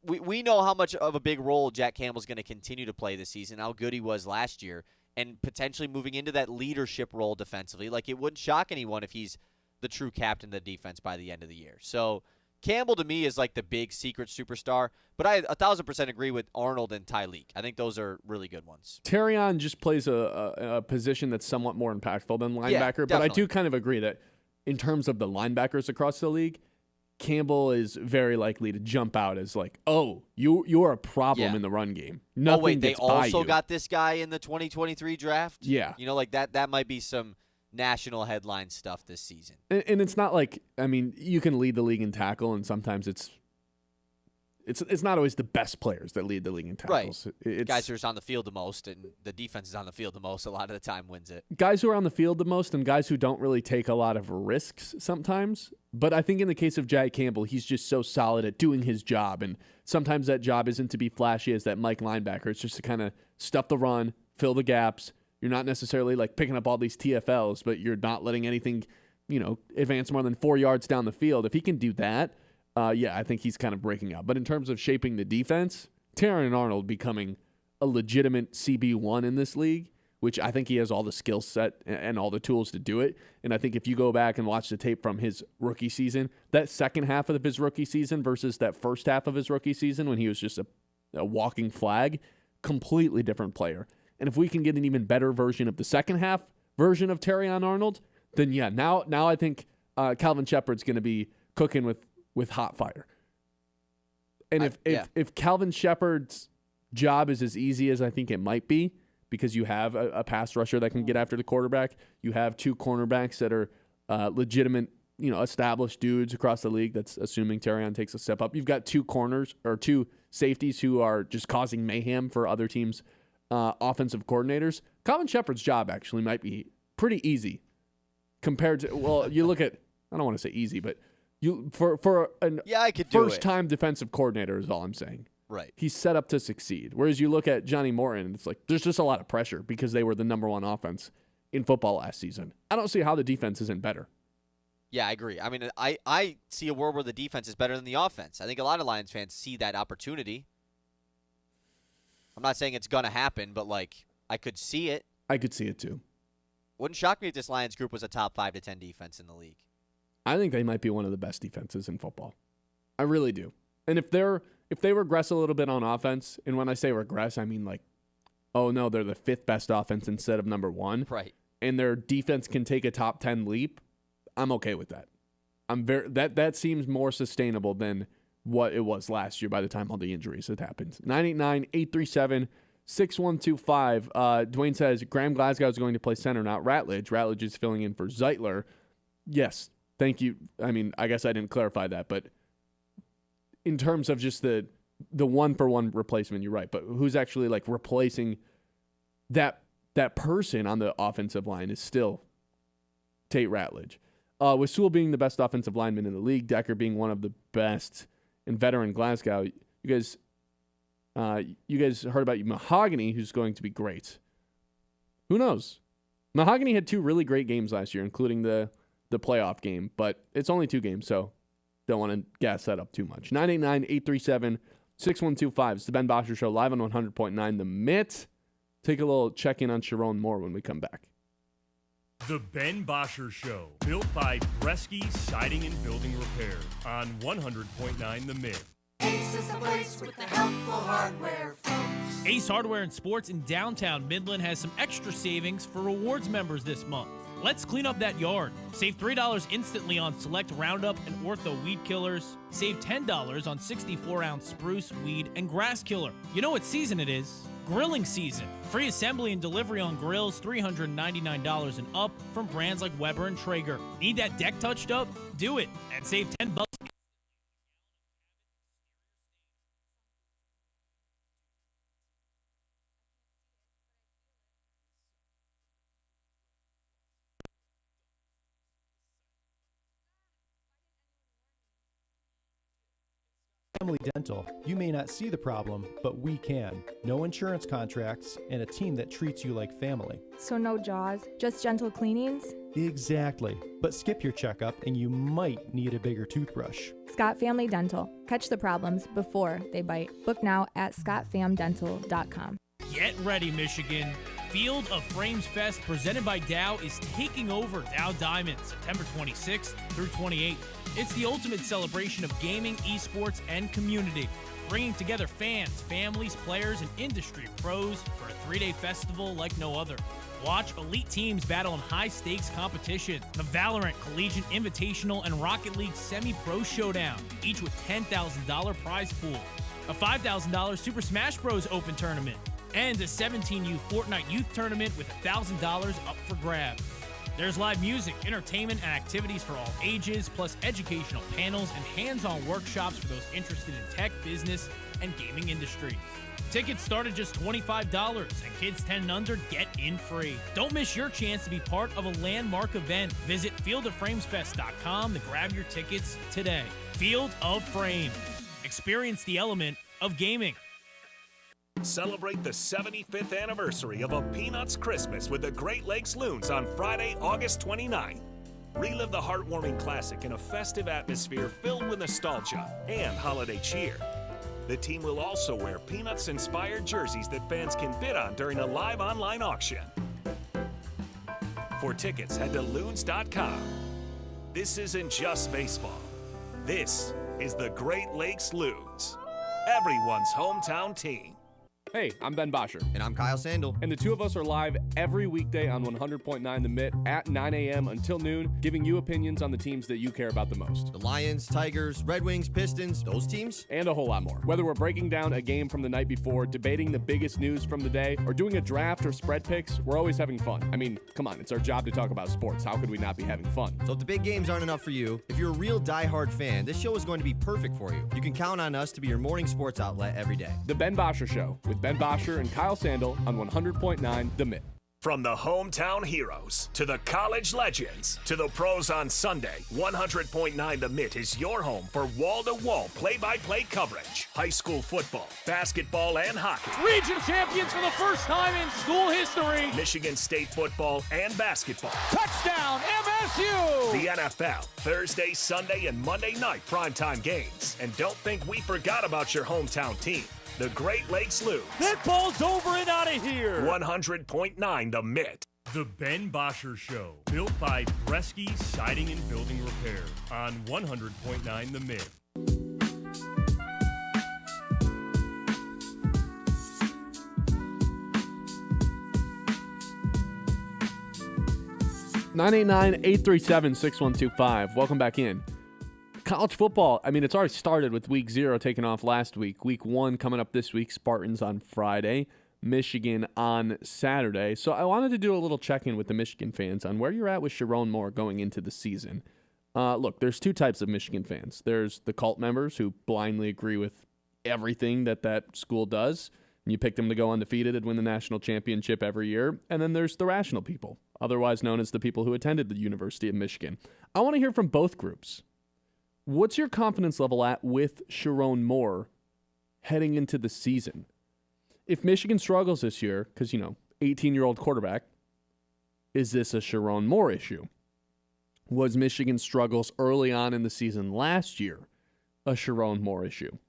we know how much of a big role Jack Campbell's going to continue to play this season, how good he was last year, and potentially moving into that leadership role defensively. Like, it wouldn't shock anyone if he's the true captain of the defense by the end of the year. So Campbell, to me, is like the big secret superstar. But I 1,000% agree with Arnold and Tyleek. I think those are really good ones. Terrion just plays a position that's somewhat more impactful than linebacker. Yeah, but I do kind of agree that in terms of the linebackers across the league, Campbell is very likely to jump out as like, oh, you're a problem in the run game. Nothing wait, they gets by also you. got this guy in the 2023 draft? Yeah. You know, like that might be some national headline stuff this season. And it's not like, I mean, you can lead the league in tackle, and sometimes it's not always the best players that lead the league in tackles. Right. It's guys who are on the field the most, and the defense is on the field the most a lot of the time wins it. guys who are on the field the most and guys who don't really take a lot of risks sometimes. But I think in the case of Jack Campbell, he's just so solid at doing his job. And sometimes that job isn't to be flashy as that Mike linebacker. It's just to kind of stuff the run, fill the gaps. You're not necessarily like picking up all these TFLs, but you're not letting anything, advance more than 4 yards down the field. If he can do that, I think he's kind of breaking out. But in terms of shaping the defense, Terrion Arnold becoming a legitimate CB1 in this league, which I think he has all the skill set and all the tools to do it. And I think if you go back and watch the tape from his rookie season, that second half of his rookie season versus that first half of his rookie season when he was just a walking flag, completely different player. And if we can get an even better version of the second half version of Terrion Arnold, then now I think Calvin Shepard's going to be cooking with hot fire. And if Calvin Shepard's job is as easy as I think it might be, because you have a pass rusher that can get after the quarterback, you have 2 cornerbacks that are legitimate, established dudes across the league. That's assuming Terrion takes a step up. You've got 2 corners or 2 safeties who are just causing mayhem for other teams' offensive coordinators. Calvin Shepard's job actually might be pretty easy compared to, well, you look at, I don't want to say easy, but for a first-time defensive coordinator is all I'm saying. Right. He's set up to succeed. Whereas you look at Johnny Morton, it's like there's just a lot of pressure because they were the number 1 offense in football last season. I don't see how the defense isn't better. Yeah, I agree. I mean, I see a world where the defense is better than the offense. I think a lot of Lions fans see that opportunity. I'm not saying it's going to happen, but, I could see it. I could see it, too. Wouldn't shock me if this Lions group was a top 5 to 10 defense in the league. I think they might be one of the best defenses in football. I really do. And if they regress a little bit on offense, and when I say regress, I mean oh no, they're the 5th best offense instead of number 1. Right. And their defense can take a top 10 leap, I'm okay with that. That seems more sustainable than what it was last year by the time all the injuries had happened. 989-837-6125. Dwayne says Graham Glasgow is going to play center, not Ratledge. Ratledge is filling in for Zeitler. Yes, thank you. I mean, I guess I didn't clarify that, but in terms of just the 1-for-1 replacement, you're right. But who's actually replacing that person on the offensive line is still Tate Ratledge. With Sewell being the best offensive lineman in the league, Decker being one of the best, and veteran Glasgow, you guys heard about Mahogany, who's going to be great. Who knows? Mahogany had 2 really great games last year, including the playoff game, but it's only 2 games, so don't want to gas that up too much. 989-837-6125. It's the Ben Bosscher Show, live on 100.9 The Mitt. Take a little check-in on Sherrone Moore when we come back. The Ben Bosscher Show, built by Bresky Siding and Building Repair on 100.9 The Mitt. Ace is the place with the helpful hardware, folks. Ace Hardware and Sports in downtown Midland has some extra savings for rewards members this month. Let's clean up that yard. Save $3 instantly on select Roundup and Ortho weed killers. Save $10 on 64-ounce spruce, weed, and grass killer. You know what season it is? Grilling season. Free assembly and delivery on grills, $399 and up from brands like Weber and Traeger. Need that deck touched up? Do it and save $10. Family Dental, you may not see the problem, but we can. No insurance contracts and a team that treats you like family. So no jaws, just gentle cleanings? Exactly. But skip your checkup and you might need a bigger toothbrush. Scott Family Dental. Catch the problems before they bite. Book now at scottfamdental.com. Get ready, Michigan. Field of Frames Fest presented by Dow is taking over Dow Diamond September 26th through 28th. It's the ultimate celebration of gaming, esports, and community, bringing together fans, families, players, and industry pros for a 3-day festival like no other. Watch elite teams battle in high-stakes competition, the Valorant Collegiate Invitational and Rocket League Semi-Pro Showdown, each with $10,000 prize pools, a $5,000 Super Smash Bros. Open tournament, and a 17U Fortnite Youth Tournament with $1,000 up for grabs. There's live music, entertainment, and activities for all ages, plus educational panels and hands-on workshops for those interested in tech, business, and gaming industries. Tickets start at just $25, and kids 10 and under get in free. Don't miss your chance to be part of a landmark event. Visit fieldofframesfest.com to grab your tickets today. Field of Frames. Experience the element of gaming. Celebrate the 75th anniversary of a Peanuts Christmas with the Great Lakes Loons on Friday, August 29th. Relive the heartwarming classic in a festive atmosphere filled with nostalgia and holiday cheer. The team will also wear Peanuts-inspired jerseys that fans can bid on during a live online auction. For tickets, head to loons.com. This isn't just baseball. This is the Great Lakes Loons, everyone's hometown team. Hey, I'm Ben Bosscher. And I'm Kyle Sandel. And the two of us are live every weekday on 100.9 The Mitt at 9 a.m. until noon, giving you opinions on the teams that you care about the most. The Lions, Tigers, Red Wings, Pistons, those teams. And a whole lot more. Whether we're breaking down a game from the night before, debating the biggest news from the day, or doing a draft or spread picks, we're always having fun. I mean, come on, it's our job to talk about sports. How could we not be having fun? So if the big games aren't enough for you, if you're a real diehard fan, this show is going to be perfect for you. You can count on us to be your morning sports outlet every day. The Ben Bosscher Show with Ben Bosscher and Kyle Sandel on 100.9 The Mitt. From the hometown heroes to the college legends to the pros on Sunday, 100.9 The Mitt is your home for wall-to-wall play-by-play coverage. High school football, basketball, and hockey. Region champions for the first time in school history. Michigan State football and basketball. Touchdown, MSU! The NFL, Thursday, Sunday, and Monday night primetime games. And don't think we forgot about your hometown team. The Great Lakes Loons. That ball's over and out of here. 100.9 The Mitt. The Ben Bosscher Show, built by Bresky Siding and Building Repair on 100.9 The Mitt. (989-837-6125). Welcome back in. College football, I mean, it's already started with Week 0 taking off last week. Week 1 coming up this week, Spartans on Friday, Michigan on Saturday. So I wanted to do a little check-in with the Michigan fans on where you're at with Sherrone Moore going into the season. Look, there's two types of Michigan fans. There's the cult members who blindly agree with everything that school does, and you pick them to go undefeated and win the national championship every year. And then there's the rational people, otherwise known as the people who attended the University of Michigan. I want to hear from both groups. What's your confidence level at with Sherrone Moore heading into the season? If Michigan struggles this year, because, 18-year-old quarterback, is this a Sherrone Moore issue? Was Michigan's struggles early on in the season last year a Sherrone Moore issue?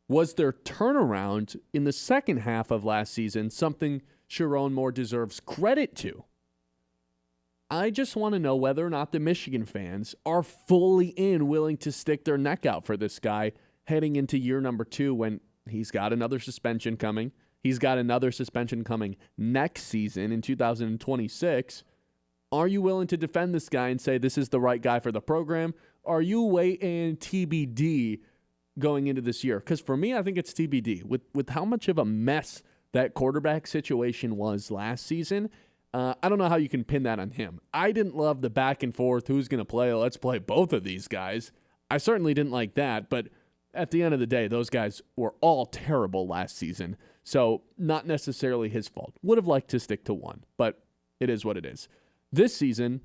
Was their turnaround in the second half of last season something Sherrone Moore deserves credit to? I just want to know whether or not the Michigan fans are fully willing to stick their neck out for this guy heading into year number 2 when he's got another suspension coming. He's got another suspension coming next season in 2026. Are you willing to defend this guy and say this is the right guy for the program? Are you waiting TBD going into this year? Because for me, I think it's TBD. With how much of a mess that quarterback situation was last season, I don't know how you can pin that on him. I didn't love the back and forth, who's going to play, let's play both of these guys. I certainly didn't like that, but at the end of the day, those guys were all terrible last season, so not necessarily his fault. Would have liked to stick to one, but it is what it is. This season,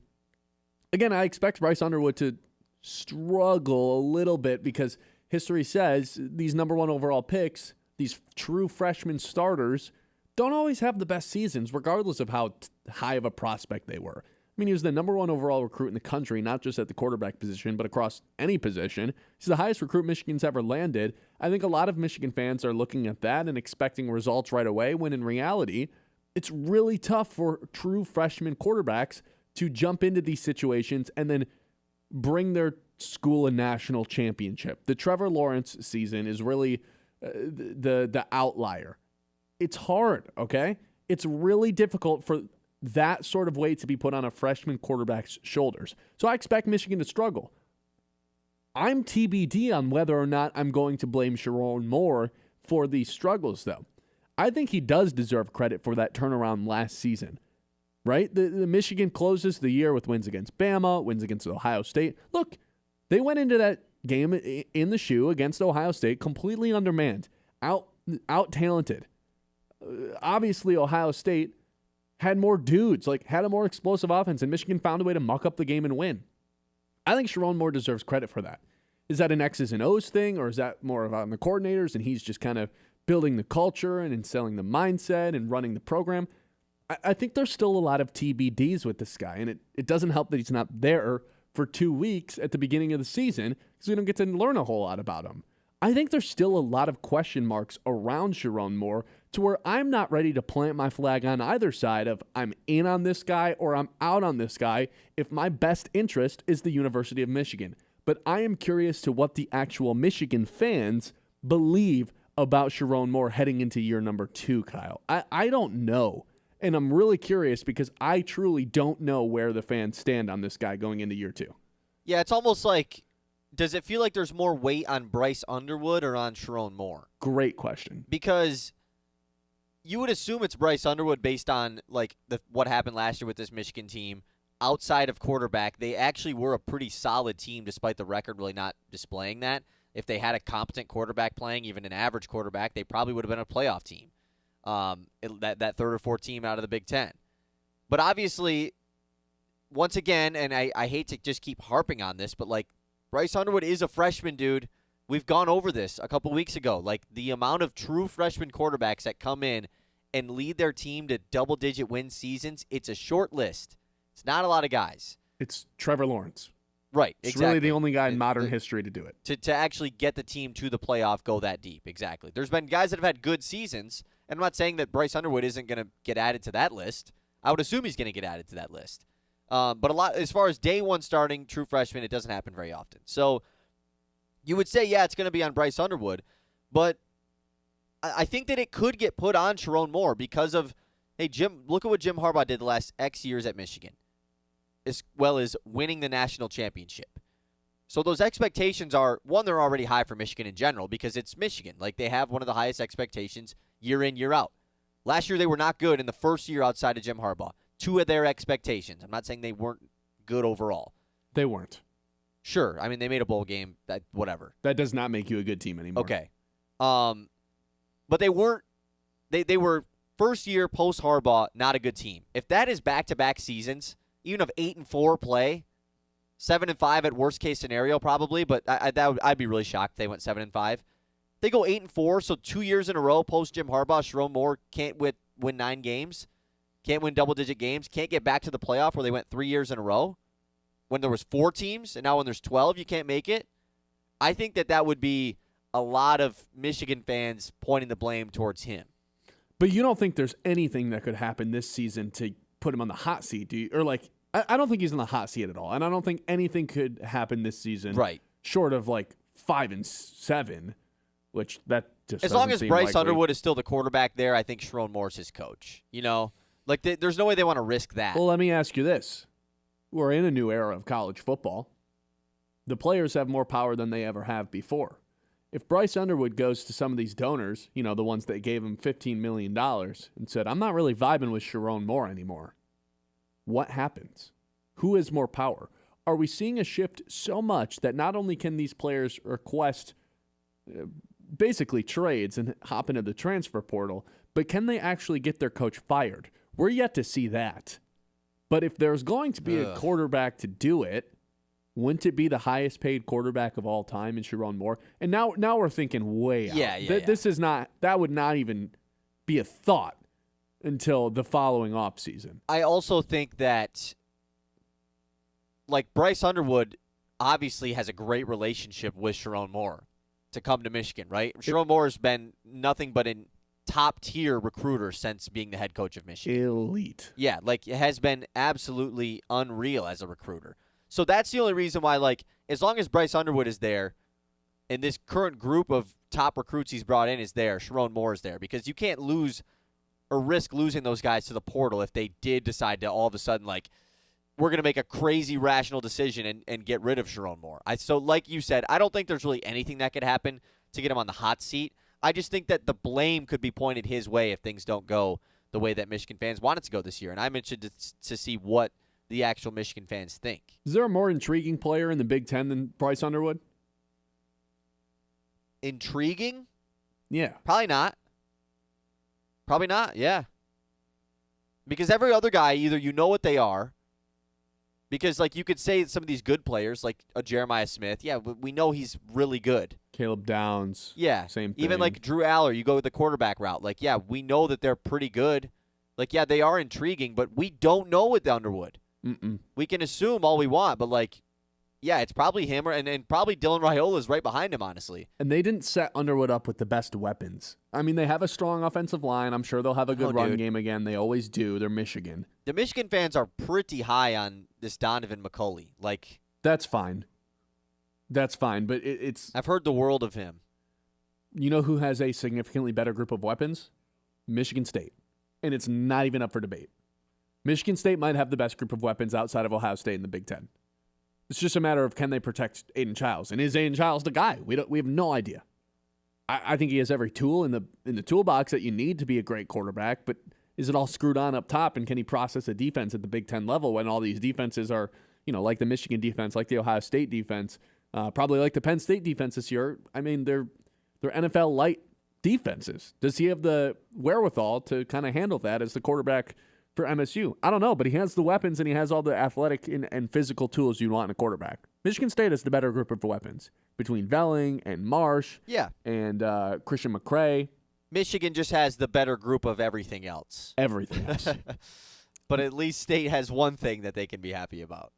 again, I expect Bryce Underwood to struggle a little bit because history says these number 1 overall picks, these true freshman starters, don't always have the best seasons, regardless of how high of a prospect they were. I mean, he was the number 1 overall recruit in the country, not just at the quarterback position, but across any position. He's the highest recruit Michigan's ever landed. I think a lot of Michigan fans are looking at that and expecting results right away, when in reality, it's really tough for true freshman quarterbacks to jump into these situations and then bring their school a national championship. The Trevor Lawrence season is really the outlier. It's hard, okay? It's really difficult for that sort of weight to be put on a freshman quarterback's shoulders. So I expect Michigan to struggle. I'm TBD on whether or not I'm going to blame Sherrone more for these struggles, though. I think he does deserve credit for that turnaround last season, right? The Michigan closes the year with wins against Bama, wins against Ohio State. Look, they went into that game in the shoe against Ohio State completely undermanned, out-talented. Obviously, Ohio State had more dudes, had a more explosive offense, and Michigan found a way to muck up the game and win. I think Sherrone Moore deserves credit for that. Is that an X's and O's thing, or is that more of on the coordinators, and he's just kind of building the culture and instilling the mindset and running the program? I think there's still a lot of TBDs with this guy, and it doesn't help that he's not there for 2 weeks at the beginning of the season because we don't get to learn a whole lot about him. I think there's still a lot of question marks around Sherrone Moore to where I'm not ready to plant my flag on either side of I'm in on this guy or I'm out on this guy if my best interest is the University of Michigan. But I am curious to what the actual Michigan fans believe about Sherrone Moore heading into year number 2, Kyle. I don't know. And I'm really curious because I truly don't know where the fans stand on this guy going into year 2. Yeah, it's almost like, does it feel like there's more weight on Bryce Underwood or on Sherrone Moore? Great question. Because you would assume it's Bryce Underwood based on what happened last year with this Michigan team. Outside of quarterback, they actually were a pretty solid team despite the record really not displaying that. If they had a competent quarterback playing, even an average quarterback, they probably would have been a playoff team. That third or fourth team out of the Big Ten. But obviously, once again, and I hate to just keep harping on this, but Bryce Underwood is a freshman, dude. We've gone over this a couple weeks ago. The amount of true freshman quarterbacks that come in and lead their team to double-digit win seasons, it's a short list. It's not a lot of guys. It's Trevor Lawrence. Right, It's exactly. really the only guy in modern history to do it. To actually get the team to the playoff, go that deep, exactly. There's been guys that have had good seasons, and I'm not saying that Bryce Underwood isn't going to get added to that list. I would assume he's going to get added to that list. But a lot, as far as day one starting, true freshman, it doesn't happen very often. So you would say, yeah, it's going to be on Bryce Underwood, but I think that it could get put on Sherrone Moore because of, hey, Jim, look at what Jim Harbaugh did the last X years at Michigan, as well as winning the national championship. So those expectations are, one, they're already high for Michigan in general because it's Michigan. They have one of the highest expectations year in, year out. Last year they were not good in the first year outside of Jim Harbaugh. 2 of their expectations. I'm not saying they weren't good overall. They weren't. Sure. I mean, they made a bowl game. Whatever. That does not make you a good team anymore. Okay. But they weren't. They were first year post Harbaugh, not a good team. If that is back-to-back seasons, even of 8-4 play, 7-5 at worst case scenario probably, but I'd be really shocked if they went 7-5. They go 8-4, so 2 years in a row post Jim Harbaugh, Sherrone Moore can't win 9 games. Can't win double-digit games. Can't get back to the playoff where they went 3 years in a row. When there was 4 teams, and now when there's 12, you can't make it. I think that would be a lot of Michigan fans pointing the blame towards him. But you don't think there's anything that could happen this season to put him on the hot seat, do you? Or I don't think he's in the hot seat at all, and I don't think anything could happen this season. Right. Short of like 5-7, which that just as long as Bryce likely. Underwood is still the quarterback there, I think Sherrone Moore's his coach. You know, like there's no way they want to risk that. Well, let me ask you this: we're in a new era of college football. The players have more power than they ever have before. If Bryce Underwood goes to some of these donors, you know, the ones that gave him $15 million, and said, "I'm not really vibing with Sherrone Moore anymore," what happens? Who has more power? Are we seeing a shift so much that not only can these players request basically trades and hop into the transfer portal, but can they actually get their coach fired? We're yet to see that. But if there's going to be a quarterback to do it, wouldn't it be the highest paid quarterback of all time in Sherrone Moore? And now we're thinking way out. Yeah. This is not, that would not even be a thought until the following offseason. I also think that, like, Bryce Underwood obviously has a great relationship with Sherrone Moore to come to Michigan, right? Sherrone Moore has been nothing but a top-tier recruiter since being the head coach of Michigan. Elite. Yeah, like, it has been absolutely unreal as a recruiter. So that's the only reason why, like, as long as Bryce Underwood is there and this current group of top recruits he's brought in is there, Sherrone Moore is there, because you can't lose or risk losing those guys to the portal if they did decide to all of a sudden, like, we're going to make a crazy rational decision and get rid of Sherrone Moore. So like you said, I don't think there's really anything that could happen to get him on the hot seat. I just think that the blame could be pointed his way if things don't go the way that Michigan fans want it to go this year. And I'm interested to see what the actual Michigan fans think. Is there a more intriguing player in the Big Ten than Bryce Underwood? Intriguing? Yeah. Probably not. Probably not, yeah. Because every other guy, either you know what they are, because, like, you could say some of these good players, like a Jeremiah Smith, yeah, we know he's really good. Caleb Downs. Yeah. Same thing. Even, like, Drew Aller, you go with the quarterback route. Like, yeah, we know that they're pretty good. Like, yeah, they are intriguing, but we don't know with Underwood. We can assume all we want, but, like, yeah, it's probably him and probably Dylan Raiola is right behind him, honestly. And they didn't set Underwood up with the best weapons. I mean, they have a strong offensive line. I'm sure they'll have a good run game again. They always do. They're Michigan. The Michigan fans are pretty high on this Donovan McCulley. Like, that's fine. That's fine, but it's... I've heard the world of him. You know who has a significantly better group of weapons? Michigan State. And it's not even up for debate. Michigan State might have the best group of weapons outside of Ohio State in the Big Ten. It's just a matter of can they protect Aiden Childs, and is Aiden Childs the guy? We have no idea. I think he has every tool in the toolbox that you need to be a great quarterback, but is it all screwed on up top, and can he process a defense at the Big Ten level when all these defenses are, you know, like the Michigan defense, like the Ohio State defense, probably like the Penn State defense this year? I mean, they're NFL light defenses. Does he have the wherewithal to kind of handle that as the quarterback for MSU? I don't know, but he has the weapons and he has all the athletic and physical tools you want in a quarterback. Michigan State has the better group of weapons between Velling and Marsh and Christian McCray. Michigan just has the better group of everything else. Everything else. But at least State has one thing that they can be happy about.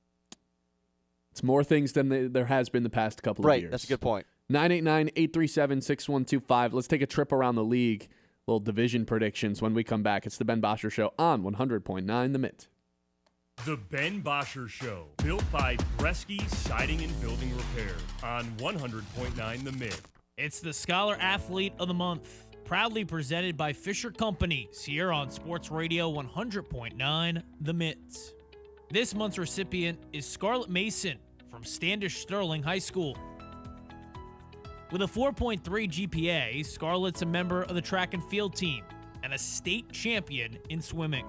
It's more things than there has been the past couple of years. Right, that's a good point. 989-837-6125. Let's take a trip around the league. Little division predictions when we come back. It's the Ben Bosscher Show on 100.9 The Mitt. The Ben Bosscher Show, built by Bresky Siding and Building Repair on 100.9 The Mitt. It's the Scholar Athlete of the Month, proudly presented by Fisher Companies here on Sports Radio 100.9 The Mitt. This month's recipient is Scarlett Mason from Standish Sterling High School. With a 4.3 GPA, Scarlett's a member of the track and field team and a state champion in swimming.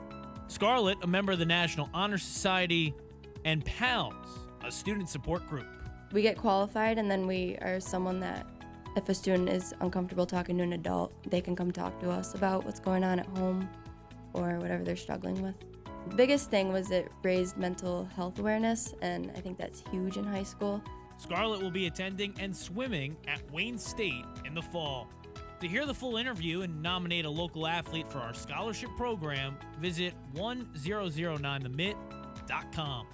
Scarlett, a member of the National Honor Society, and PALS, a student support group. We get qualified, and then we are someone that if a student is uncomfortable talking to an adult, they can come talk to us about what's going on at home or whatever they're struggling with. The biggest thing was it raised mental health awareness, and I think that's huge in high school. Scarlett will be attending and swimming at Wayne State in the fall. To hear the full interview and nominate a local athlete for our scholarship program, visit 1009themitt.com.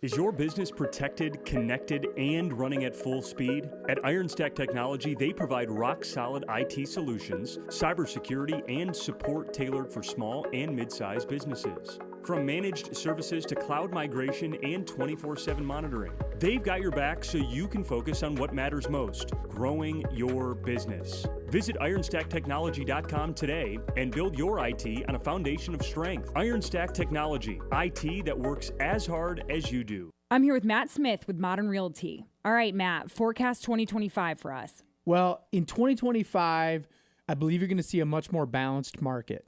Is your business protected, connected, and running at full speed? At Iron Stack Technology, they provide rock-solid IT solutions, cybersecurity, and support tailored for small and mid-sized businesses. From managed services to cloud migration and 24/7 monitoring, they've got your back so you can focus on what matters most, growing your business. Visit IronStackTechnology.com today and build your IT on a foundation of strength. Iron Stack Technology, IT that works as hard as you do. I'm here with Matt Smith with Modern Realty. All right, Matt, forecast 2025 for us. Well, in 2025, I believe you're going to see a much more balanced market.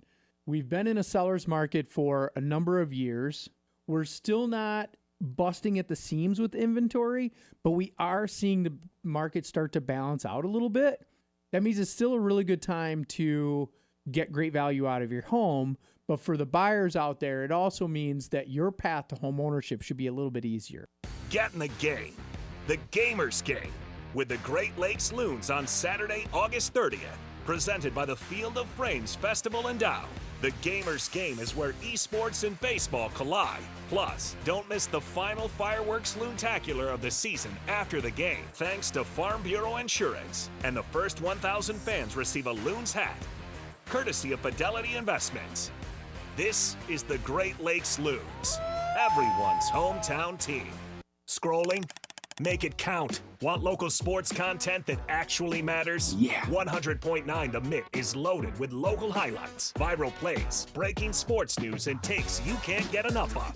We've been in a seller's market for a number of years. We're still not busting at the seams with inventory, but we are seeing the market start to balance out a little bit. That means it's still a really good time to get great value out of your home. But for the buyers out there, it also means that your path to home ownership should be a little bit easier. Get in the game, the Gamers Game, with the Great Lakes Loons on Saturday, August 30th. Presented by the Field of Frames Festival in Dow. The Gamers Game is where esports and baseball collide. Plus, don't miss the final fireworks loontacular of the season after the game, thanks to Farm Bureau Insurance. And the first 1,000 fans receive a Loons hat, courtesy of Fidelity Investments. This is the Great Lakes Loons, everyone's hometown team. Scrolling? Make it count. Want local sports content that actually matters? Yeah. 100.9 The Mitt is loaded with local highlights, viral plays, breaking sports news, and takes you can't get enough of.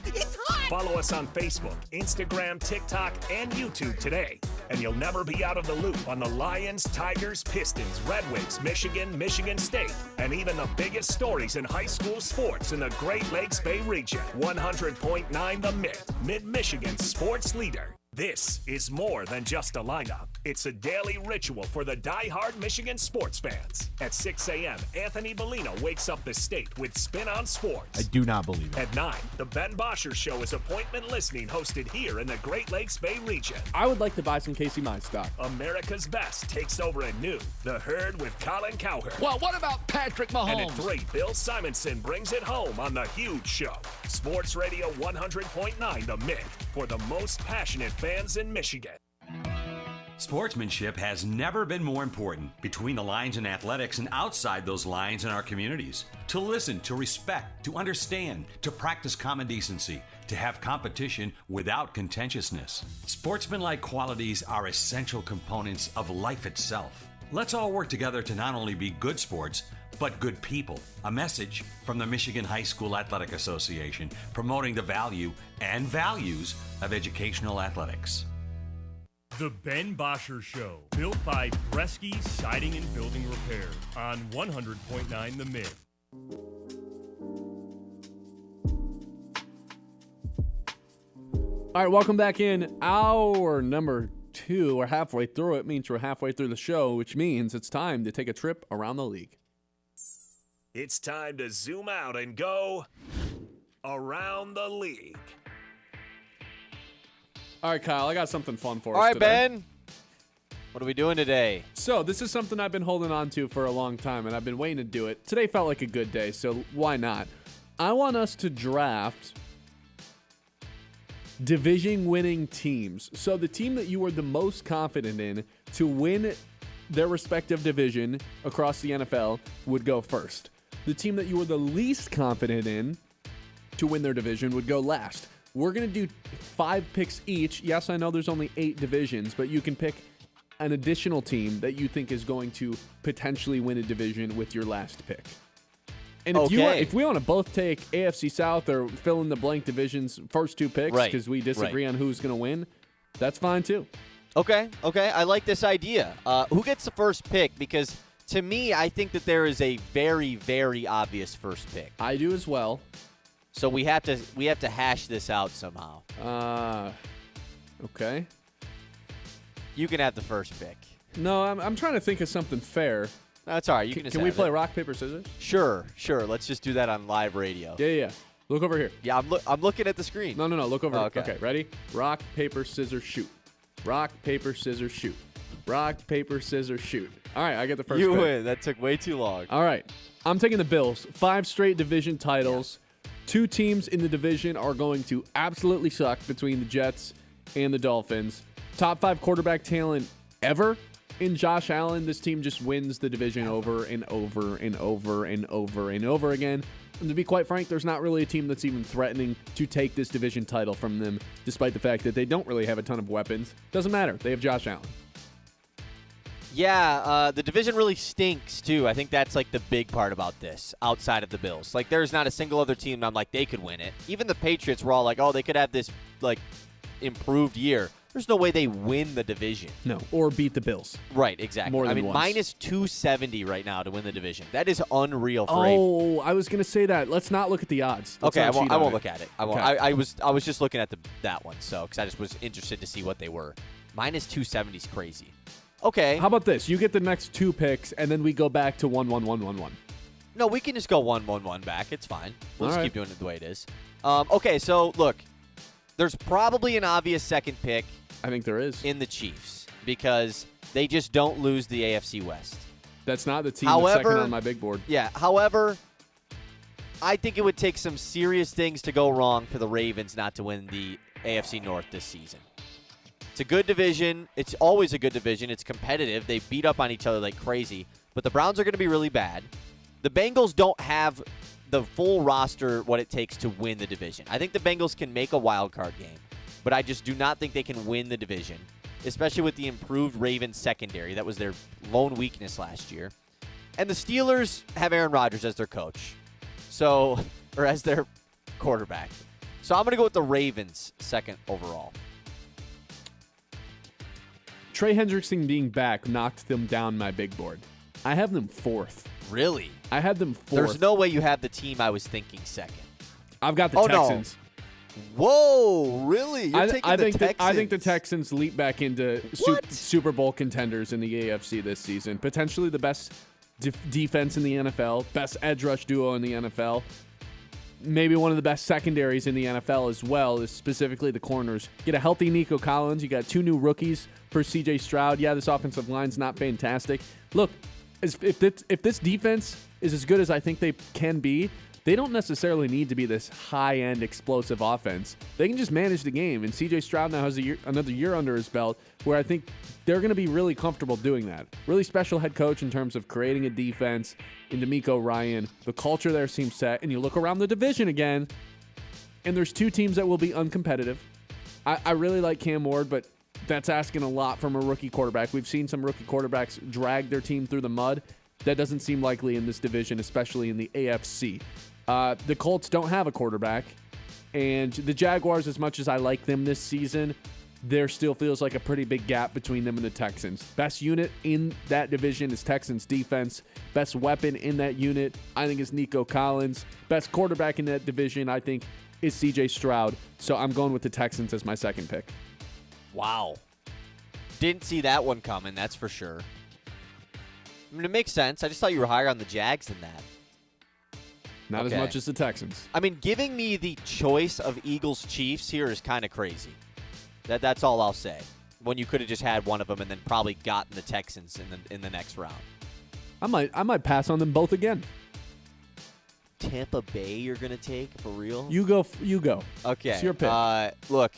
It's hot! Follow us on Facebook, Instagram, TikTok, and YouTube today, and you'll never be out of the loop on the Lions, Tigers, Pistons, Red Wings, Michigan State, and even the biggest stories in high school sports in the Great Lakes Bay region. 100.9 The Mitt, Mid-Michigan's sports leader. This is more than just a lineup. It's a daily ritual for the die-hard Michigan sports fans. At 6 a.m., Anthony Bellino wakes up the state with Spin on Sports. I do not believe it. At 9, the Ben Bosscher Show is appointment listening hosted here in the Great Lakes Bay region. I would like to buy some Casey Mize stock. America's Best takes over at noon. The Herd with Colin Cowherd. Well, what about Patrick Mahomes? And at 3, Bill Simonson brings it home on The Huge Show. Sports Radio 100.9 The Mitt, for the most passionate fans in Michigan. Sportsmanship has never been more important between the lines in athletics and outside those lines in our communities. To listen, to respect, to understand, to practice common decency, to have competition without contentiousness. Sportsmanlike qualities are essential components of life itself. Let's all work together to not only be good sports, but good people. A message from the Michigan High School Athletic Association, promoting the value and values of educational athletics. The Ben Bosscher Show, built by Bresky Siding and Building Repair on 100.9 The Mitt. All right, welcome back in. Hour number 2. We're halfway through. It means we're halfway through the show, which means it's time to take a trip around the league. It's time to zoom out and go around the league. All right, Kyle, I got something fun for us All right, today. Ben. What are we doing today? So this is something I've been holding on to for a long time, and I've been waiting to do it. Today felt like a good day, so why not? I want us to draft division-winning teams. So the team that you are the most confident in to win their respective division across the NFL would go first. The team that you are the least confident in to win their division would go last. We're going to do 5 picks each. Yes, I know there's only 8 divisions, but you can pick an additional team that you think is going to potentially win a division with your last pick. And if we want to both take AFC South or fill in the blank divisions first 2 picks because we disagree on who's going to win, that's fine too. Okay, I like this idea. Who gets the first pick? Because to me, I think that there is a very, very obvious first pick. I do as well. So we have to hash this out somehow. Okay. You can have the first pick. No, I'm trying to think of something fair. That's all right. You can we play rock, paper, scissors? Sure. Let's just do that on live radio. Yeah. Look over here. Yeah, I'm looking at the screen. No. Look over. Okay, ready? Rock, paper, scissors, shoot. Rock, paper, scissors, shoot. Rock, paper, scissors, shoot. All right, I get the first pick. You win. That took way too long. All right. I'm taking the Bills. 5 straight division titles. Two teams in the division are going to absolutely suck between the Jets and the Dolphins. Top 5 quarterback talent ever in Josh Allen. This team just wins the division over and over and over and over and over again. And to be quite frank, there's not really a team that's even threatening to take this division title from them, despite the fact that they don't really have a ton of weapons. Doesn't matter. They have Josh Allen. Yeah, the division really stinks, too. I think that's, like, the big part about this, outside of the Bills. Like, there's not a single other team I'm like, they could win it. Even the Patriots were all like, oh, they could have this, like, improved year. There's no way they win the division. No, or beat the Bills. Right, exactly. More than once. Minus 270 right now to win the division. That is unreal for Oh, I was going to say that. Let's not look at the odds. Let's Okay, I not won't cheat look on at it. I won't. Okay. I was just looking at that one, so because I just was interested to see what they were. Minus 270 is crazy. Okay. How about this? You get the next 2 picks, and then we go back to 1-1-1-1-1. No, we can just go 1-1-1 back. It's fine. We'll All just right. keep doing it the way it is. Okay, so look, there's probably an obvious second pick. I think there is. In the Chiefs, because they just don't lose the AFC West. That's not the team that's second on my big board. Yeah, however, I think it would take some serious things to go wrong for the Ravens not to win the AFC North this season. It's a good division. It's always a good division. It's competitive. They beat up on each other like crazy. But the Browns are going to be really bad. The Bengals don't have the full roster, what it takes to win the division. I think the Bengals can make a wild card game, but I just do not think they can win the division, especially with the improved Ravens secondary. That was their lone weakness last year. And the Steelers have Aaron Rodgers as their coach, or as their quarterback. So I'm going to go with the Ravens second overall. Trey Hendrickson being back knocked them down my big board. I have them 4th. Really? I had them 4th. There's no way you have the team I was thinking second. I've got the Texans. No. Whoa, really? You're taking the Texans? I think the Texans leap back into Super Bowl contenders in the AFC this season. Potentially the best defense in the NFL, best edge rush duo in the NFL. Maybe one of the best secondaries in the NFL as well, is specifically the corners. Get a healthy Nico Collins. You got 2 new rookies for C.J. Stroud. Yeah, this offensive line's not fantastic. Look, if this defense is as good as I think they can be, they don't necessarily need to be this high-end explosive offense. They can just manage the game, and C.J. Stroud now has another year under his belt where I think they're going to be really comfortable doing that. Really special head coach in terms of creating a defense in D'Amico Ryan. The culture there seems set, and you look around the division again, and there's 2 teams that will be uncompetitive. I really like Cam Ward, but that's asking a lot from a rookie quarterback. We've seen some rookie quarterbacks drag their team through the mud. That doesn't seem likely in this division, especially in the AFC. The Colts don't have a quarterback, and the Jaguars, as much as I like them this season, there still feels like a pretty big gap between them and the Texans. Best unit in that division is Texans defense. Best weapon in that unit, I think, is Nico Collins. Best quarterback in that division, I think, is C.J. Stroud. So I'm going with the Texans as my second pick. Wow. Didn't see that one coming, that's for sure. I mean, it makes sense. I just thought you were higher on the Jags than that. Not as much as the Texans. I mean, giving me the choice of Eagles-Chiefs here is kind of crazy. That's all I'll say. When you could have just had one of them and then probably gotten the Texans in the next round. I might pass on them both again. Tampa Bay you're going to take, for real? You go. Okay. It's your pick. Look.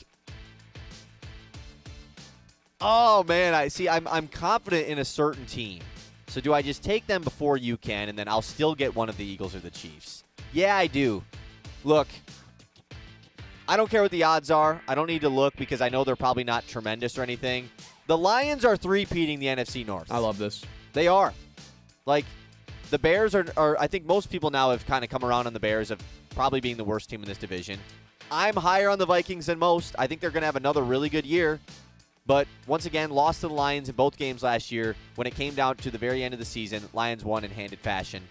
Oh, man. I'm confident in a certain team. So do I just take them before you can, and then I'll still get one of the Eagles or the Chiefs? Yeah, I do. Look, I don't care what the odds are. I don't need to look because I know they're probably not tremendous or anything. The Lions are three-peating the NFC North. I love this. They are. Like, the Bears are I think most people now have kind of come around on the Bears of probably being the worst team in this division. I'm higher on the Vikings than most. I think they're going to have another really good year. But once again, lost to the Lions in both games last year. When it came down to the very end of the season, Lions won in handed fashion.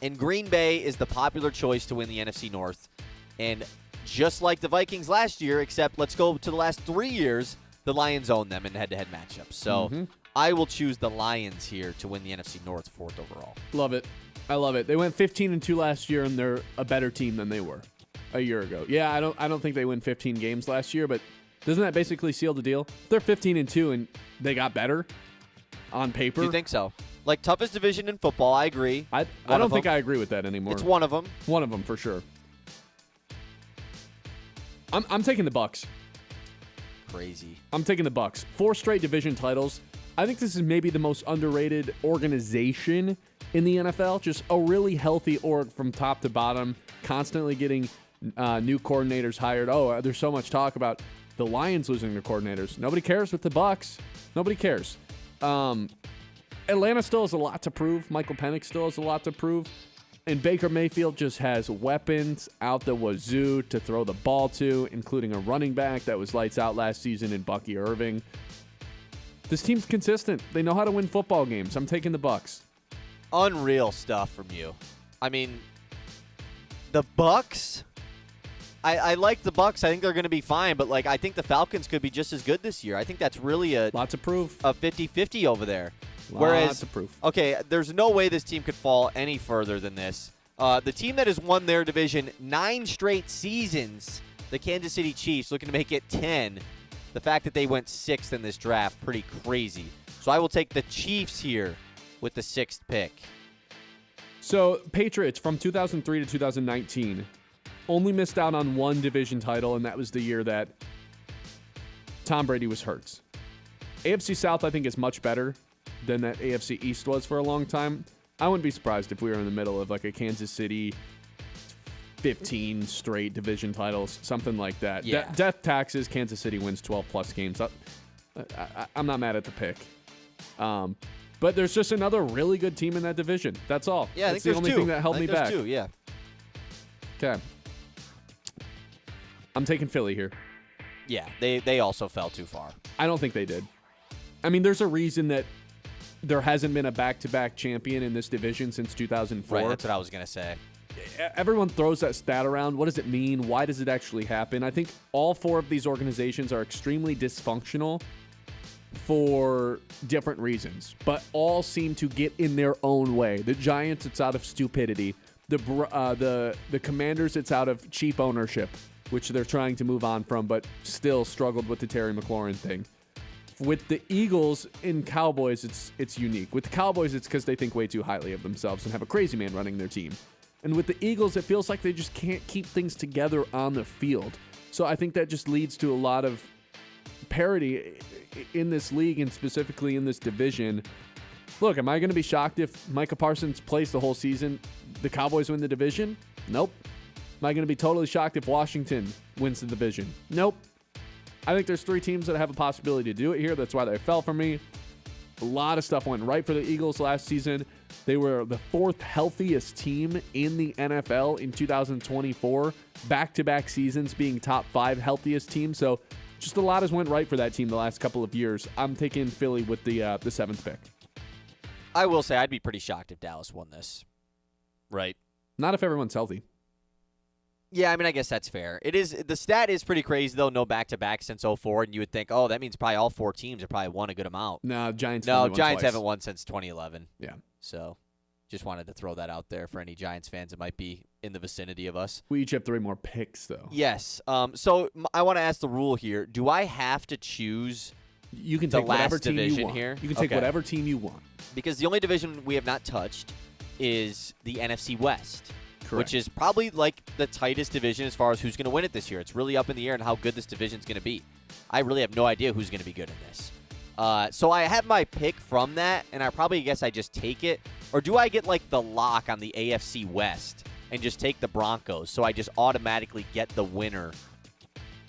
And Green Bay is the popular choice to win the NFC North. And just like the Vikings last year, except let's go to the last 3 years, the Lions own them in head-to-head matchups. So I will choose the Lions here to win the NFC North 4th overall. Love it. I love it. They went 15-2 last year, and they're a better team than they were a year ago. Yeah, I don't think they win 15 games last year, but doesn't that basically seal the deal? They're 15-2 and they got better on paper. Do you think so? Like, toughest division in football, I agree. I don't think I agree with that anymore. It's one of them. One of them for sure. I'm taking the Bucks. Crazy. I'm taking the Bucks. 4 straight division titles. I think this is maybe the most underrated organization in the NFL. Just a really healthy org from top to bottom, constantly getting new coordinators hired. Oh, there's so much talk about the Lions losing their coordinators. Nobody cares with the Bucks. Nobody cares. Atlanta still has a lot to prove. Michael Penix still has a lot to prove. And Baker Mayfield just has weapons out the wazoo to throw the ball to, including a running back that was lights out last season in Bucky Irving. This team's consistent. They know how to win football games. I'm taking the Bucks. Unreal stuff from you. I mean, the Bucks, I like the Bucks. I think they're going to be fine, but I think the Falcons could be just as good this year. I think that's really a lot to prove. A 50-50 over there. Lots of proof. Okay, there's no way this team could fall any further than this. The team that has won their division 9 straight seasons, the Kansas City Chiefs, looking to make it 10. The fact that they went 6th in this draft, pretty crazy. So I will take the Chiefs here with the 6th pick. So Patriots from 2003 to 2019 only missed out on 1 division title, and that was the year that Tom Brady was hurt. AFC South, I think, is much better than that AFC East was for a long time. I wouldn't be surprised if we were in the middle of a Kansas City 15 straight division titles, something like that. Yeah. Death taxes, Kansas City wins 12-plus games. I'm not mad at the pick. But there's just another really good team in that division. That's all. Yeah, That's I think the only thing that held me back. Two, yeah. Okay. I'm taking Philly here. Yeah, they also fell too far. I don't think they did. I mean, there's a reason that there hasn't been a back-to-back champion in this division since 2004. Right, that's what I was going to say. Everyone throws that stat around. What does it mean? Why does it actually happen? I think all 4 of these organizations are extremely dysfunctional for different reasons, but all seem to get in their own way. The Giants, it's out of stupidity. The Commanders, it's out of cheap ownership, which they're trying to move on from, but still struggled with the Terry McLaurin thing. With the Eagles and Cowboys, it's unique. With the Cowboys, it's because they think way too highly of themselves and have a crazy man running their team. And with the Eagles, it feels like they just can't keep things together on the field. So I think that just leads to a lot of parity in this league and specifically in this division. Look, am I going to be shocked if Micah Parsons plays the whole season, the Cowboys win the division? Nope. Am I going to be totally shocked if Washington wins the division? Nope. I think there's 3 teams that have a possibility to do it here. That's why they fell for me. A lot of stuff went right for the Eagles last season. They were the 4th healthiest team in the NFL in 2024. Back-to-back seasons being top 5 healthiest team. So just a lot has went right for that team the last couple of years. I'm taking Philly with the 7th pick. I will say I'd be pretty shocked if Dallas won this. Right. Not if everyone's healthy. Yeah, I mean, I guess that's fair. It is. The stat is pretty crazy, though. No back-to-back since 2004, and you would think, oh, that means probably all 4 teams have probably won a good amount. No, Giants haven't won since 2011. Yeah. So just wanted to throw that out there for any Giants fans that might be in the vicinity of us. We each have 3 more picks, though. Yes. So I want to ask the rule here. Do I have to choose You can the take whatever last team you division want. here? You can take Okay. whatever team you want. Because the only division we have not touched is the NFC West. Correct. Which is probably the tightest division as far as who's going to win it this year. It's really up in the air and how good this division's going to be. I really have no idea who's going to be good in this. So I have my pick from that, and I probably guess I just take it. Or do I get the lock on the AFC West and just take the Broncos so I just automatically get the winner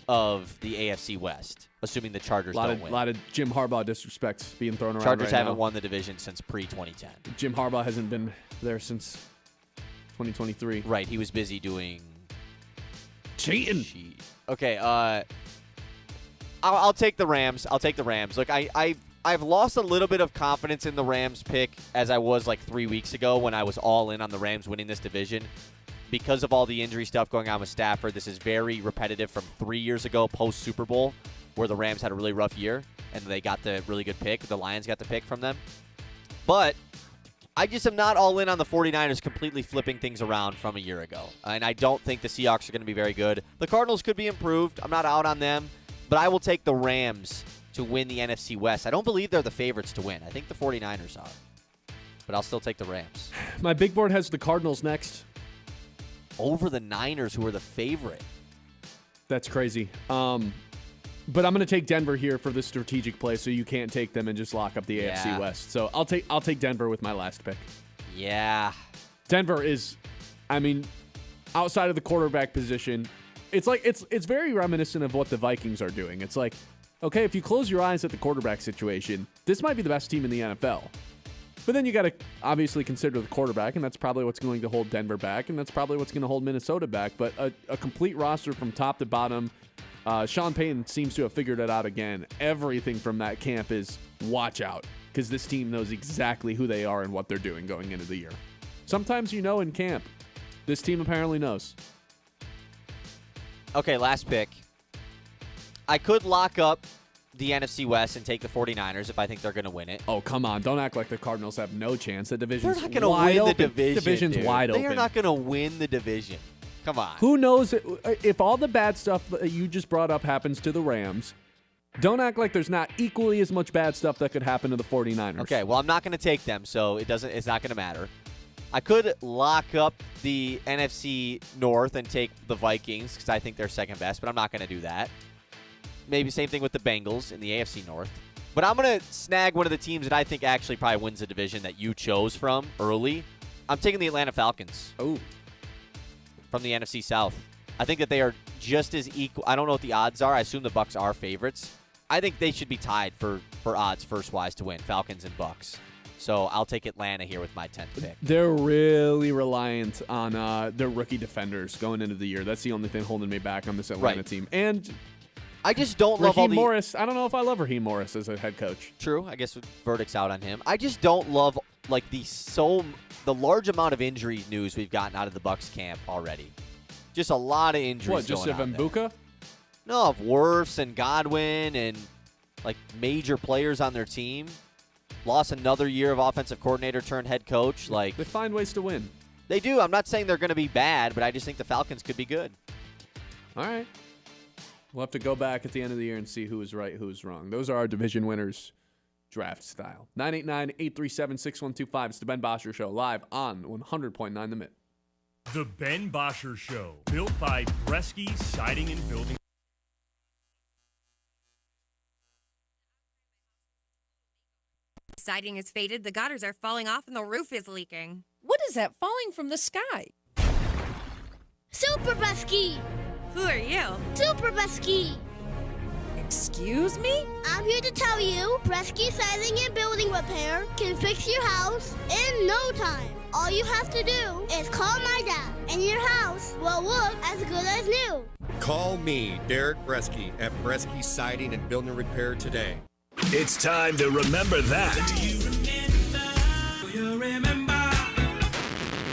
of the AFC West, assuming the Chargers don't win? A lot of Jim Harbaugh disrespect being thrown around Chargers right haven't now. won the division since pre-2010. Jim Harbaugh hasn't been there since 2023. Right, he was busy doing cheating. Okay, I'll take the Rams. I'll take the Rams. Look, I've lost a little bit of confidence in the Rams pick as I was 3 weeks ago when I was all in on the Rams winning this division. Because of all the injury stuff going on with Stafford, this is very repetitive from 3 years ago post-Super Bowl where the Rams had a really rough year and they got the really good pick. The Lions got the pick from them. But I just am not all in on the 49ers completely flipping things around from a year ago. And I don't think the Seahawks are going to be very good. The Cardinals could be improved. I'm not out on them. But I will take the Rams to win the NFC West. I don't believe they're the favorites to win. I think the 49ers are. But I'll still take the Rams. My big board has the Cardinals next. Over the Niners, who are the favorite. That's crazy. But I'm going to take Denver here for the strategic play, so you can't take them and just lock up the AFC West. So I'll take Denver with my last pick. Yeah. Denver is, I mean, outside of the quarterback position, it's like it's very reminiscent of what the Vikings are doing. It's like, okay, if you close your eyes at the quarterback situation, this might be the best team in the NFL. But then you got to obviously consider the quarterback, and that's probably what's going to hold Denver back, and that's probably what's going to hold Minnesota back. But a complete roster from top to bottom. Sean Payton seems to have figured it out again. Everything from that camp is watch out, because this team knows exactly who they are and what they're doing going into the year. Sometimes you know in camp. This team apparently knows. Okay, last pick. I could lock up the NFC West and take the 49ers if I think they're going to win it. Oh, come on. Don't act like the Cardinals have no chance. The division's They're not going to win open. the division, Division's dude. wide open. They are not going to win the division. Come on. Who knows if all the bad stuff that you just brought up happens to the Rams? Don't act like there's not equally as much bad stuff that could happen to the 49ers. Okay, well, I'm not going to take them, so it's not going to matter. I could lock up the NFC North and take the Vikings because I think they're second best, but I'm not going to do that. Maybe same thing with the Bengals in the AFC North. But I'm going to snag one of the teams that I think actually probably wins the division that you chose from early. I'm taking the Atlanta Falcons. Oh. From the NFC South. I think that they are just as equal. I don't know what the odds are. I assume the Bucs are favorites. I think they should be tied for odds first-wise to win, Falcons and Bucs. So I'll take Atlanta here with my 10th pick. They're really reliant on their rookie defenders going into the year. That's the only thing holding me back on this Atlanta team. And I just don't love all Raheem Morris. I don't know if I love Raheem Morris as a head coach. True. I guess verdict's out on him. I just don't love like the large amount of injury news we've gotten out of the Bucs camp already. Just a lot of injuries. What, just of Mbuka? No, of Wirfs and Godwin and like major players on their team. Lost another year of offensive coordinator turned head coach. Like they find ways to win. They do. I'm not saying they're going to be bad, but I just think the Falcons could be good. All right. We'll have to go back at the end of the year and see who was right, who was wrong. Those are our division winners draft style. 989-837-6125. It's the Ben Bosscher Show live on 100.9 The Mitt. The Ben Bosscher Show, built by Bresky Siding and Building. Siding is faded, the gutters are falling off, and the roof is leaking. What is that falling from the sky? Super Bresky! Who are you? Super Bresky! Excuse me? I'm here to tell you, Bresky Siding and Building Repair can fix your house in no time. All you have to do is call my dad, and your house will look as good as new. Call me, Derek Bresky, at Bresky Siding and Building Repair today. It's time to remember that.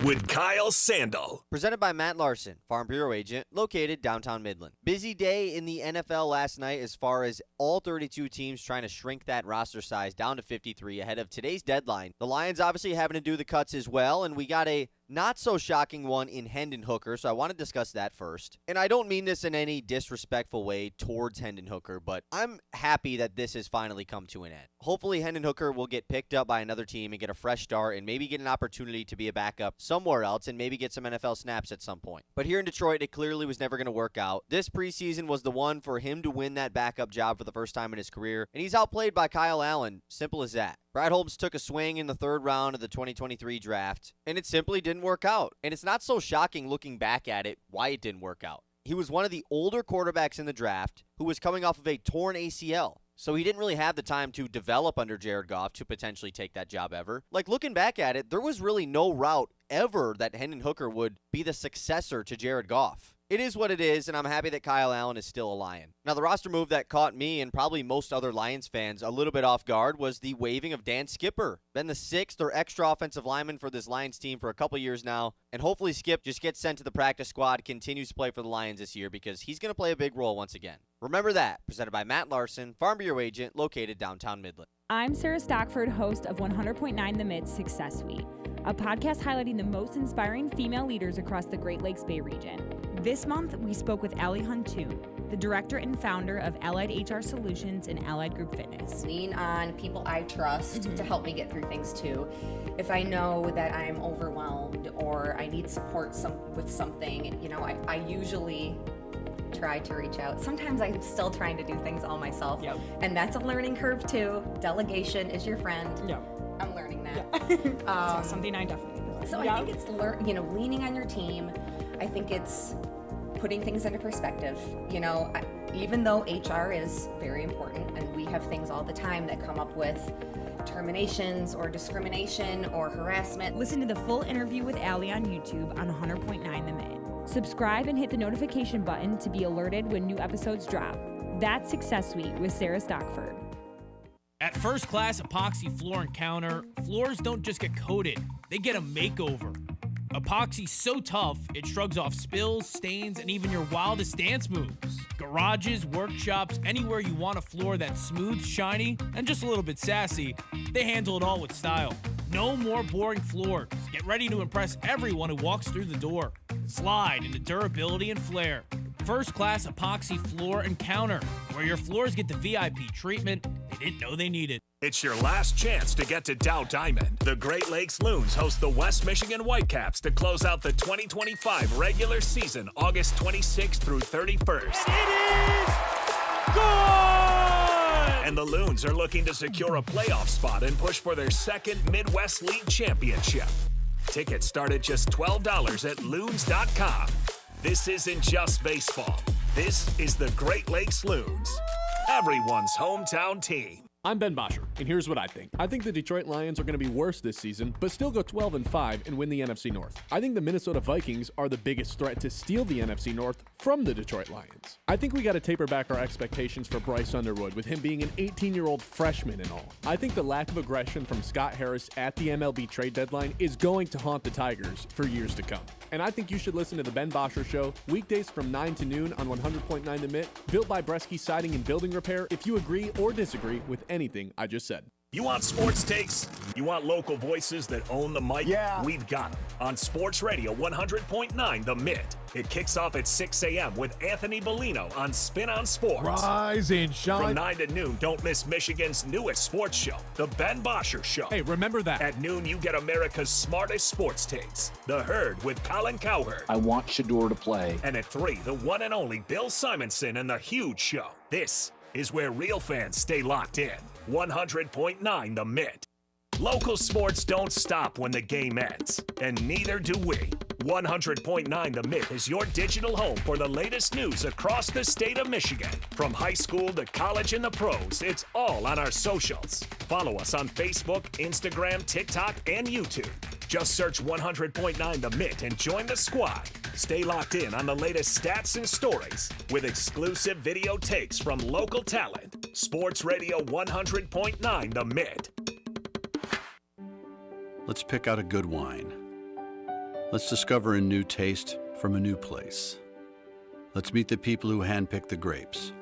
With Kyle Sandel. Presented by Matt Larson, Farm Bureau Agent, located downtown Midland. Busy day in the NFL last night as far as all 32 teams trying to shrink that roster size down to 53 ahead of today's deadline. The Lions obviously having to do the cuts as well, and we got a not-so-shocking one in Hendon Hooker, so I want to discuss that first. And I don't mean this in any disrespectful way towards Hendon Hooker, but I'm happy that this has finally come to an end. Hopefully, Hendon Hooker will get picked up by another team and get a fresh start and maybe get an opportunity to be a backup somewhere else and maybe get some NFL snaps at some point. But here in Detroit, it clearly was never going to work out. This preseason was the one for him to win that backup job for the first time in his career, and he's outplayed by Kyle Allen. Simple as that. Brad Holmes took a swing in the third round of the 2023 draft, and it simply didn't work out. And it's not so shocking looking back at it why it didn't work out. He was one of the older quarterbacks in the draft who was coming off of a torn ACL. So he didn't really have the time to develop under Jared Goff to potentially take that job ever. Like, looking back at it, there was really no route ever that Hendon Hooker would be the successor to Jared Goff. It is what it is, and I'm happy that Kyle Allen is still a Lion. Now, the roster move that caught me and probably most other Lions fans a little bit off guard was the waiving of Dan Skipper. Been the 6th or extra offensive lineman for this Lions team for a couple years now, and hopefully Skip just gets sent to the practice squad, continues to play for the Lions this year because he's going to play a big role once again. Remember that. Presented by Matt Larson, Farm Bureau Agent, located downtown Midland. I'm Sarah Stockford, host of 100.9 The Mitt Success Suite, a podcast highlighting the most inspiring female leaders across the Great Lakes Bay region. This month, we spoke with Allie Huntoon, the director and founder of Allied HR Solutions and Allied Group Fitness. Lean on people I trust to help me get through things too. If I know that I'm overwhelmed or I need support with something, I usually try to reach out. Sometimes I'm still trying to do things all myself. And that's a learning curve too. Delegation is your friend. I'm learning that. Something I definitely do. So I think it's leaning on your team. I think it's putting things into perspective. Even though HR is very important and we have things all the time that come up with terminations or discrimination or harassment. Listen to the full interview with Allie on YouTube on 100.9 The Mitt. Subscribe and hit the notification button to be alerted when new episodes drop. That's Success Suite with Sarah Stockford. At First Class Epoxy Floor and Counter, floors don't just get coated, they get a makeover. Epoxy's so tough, it shrugs off spills, stains, and even your wildest dance moves. Garages, workshops, anywhere you want a floor that's smooth, shiny, and just a little bit sassy, they handle it all with style. No more boring floors. Get ready to impress everyone who walks through the door. Slide into durability and flair. First Class Epoxy Floor and Counter, where your floors get the VIP treatment they didn't know they needed. It's your last chance to get to Dow Diamond. The Great Lakes Loons host the West Michigan Whitecaps to close out the 2025 regular season, August 26th through 31st. It is good! And the Loons are looking to secure a playoff spot and push for their second Midwest League championship. Tickets start at just $12 at loons.com. This isn't just baseball. This is the Great Lakes Loons, everyone's hometown team. I'm Ben Bosscher, and here's what I think. I think the Detroit Lions are going to be worse this season, but still go 12-5 and win the NFC North. I think the Minnesota Vikings are the biggest threat to steal the NFC North from the Detroit Lions. I think we got to taper back our expectations for Bryce Underwood, with him being an 18-year-old freshman and all. I think the lack of aggression from Scott Harris at the MLB trade deadline is going to haunt the Tigers for years to come. And I think you should listen to the Ben Bosscher Show weekdays from 9 to noon on 100.9 The Mitt, built by Bresky Siding and Building Repair, if you agree or disagree with anything I just said. You want sports takes? You want local voices that own the mic? Yeah. We've got them on Sports Radio 100.9 The Mitt. It kicks off at 6 a.m. with Anthony Bellino on Spin on Sports. Rise and shine. From 9 to noon, don't miss Michigan's newest sports show, The Ben Bosscher Show. Hey, remember that. At noon, you get America's smartest sports takes, The Herd with Colin Cowherd. I want Shador to play. And at 3, the one and only Bill Simonson and The Huge Show. This is where real fans stay locked in. 100.9 The Mitt. Local sports don't stop when the game ends, and neither do we. 100.9 The Mitt is your digital home for the latest news across the state of Michigan. From high school to college and the pros, it's all on our socials. Follow us on Facebook, Instagram, TikTok, and YouTube. Just search 100.9 The Mitt and join the squad. Stay locked in on the latest stats and stories with exclusive video takes from local talent. Sports Radio 100.9 The Mitt. Let's pick out a good wine. Let's discover a new taste from a new place. Let's meet the people who handpick the grapes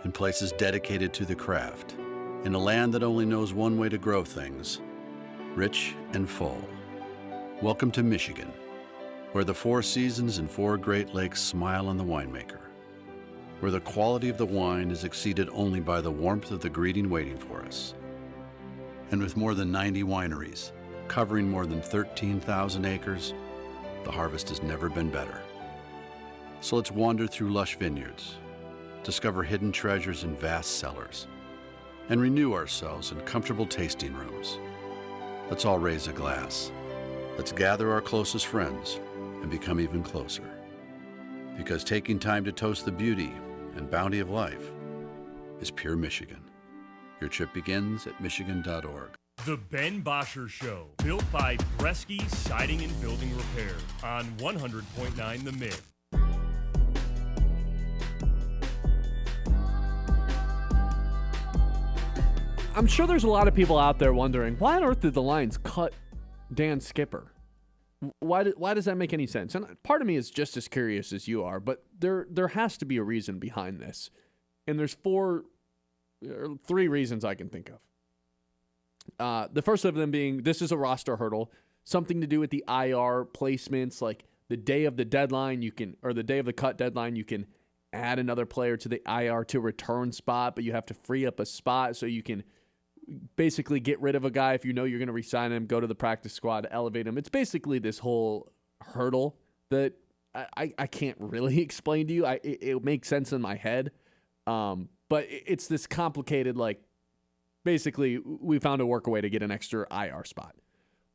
in places dedicated to the craft, in a land that only knows one way to grow things, rich and full. Welcome to Michigan, where the 4 seasons and 4 Great Lakes smile on the winemaker, where the quality of the wine is exceeded only by the warmth of the greeting waiting for us. And with more than 90 wineries, covering more than 13,000 acres, the harvest has never been better. So let's wander through lush vineyards, discover hidden treasures in vast cellars, and renew ourselves in comfortable tasting rooms. Let's all raise a glass. Let's gather our closest friends and become even closer. Because taking time to toast the beauty and bounty of life is pure Michigan. Your trip begins at michigan.org. The Ben Bosscher Show, built by Bresky Siding and Building Repair on 100.9 The Mitt. I'm sure there's a lot of people out there wondering, why on earth did the Lions cut Dan Skipper? Why does that make any sense? And part of me is just as curious as you are, but there has to be a reason behind this. And there's 3 reasons I can think of. The first of them being, this is a roster hurdle, something to do with the IR placements, like the day of the deadline, the day of the cut deadline, you can add another player to the IR to return spot, but you have to free up a spot so you can basically get rid of a guy if you know you're going to re-sign him, go to the practice squad, elevate him. It's basically this whole hurdle that I can't really explain to you. It makes sense in my head, but it's this complicated, like, basically we found a way to get an extra IR spot.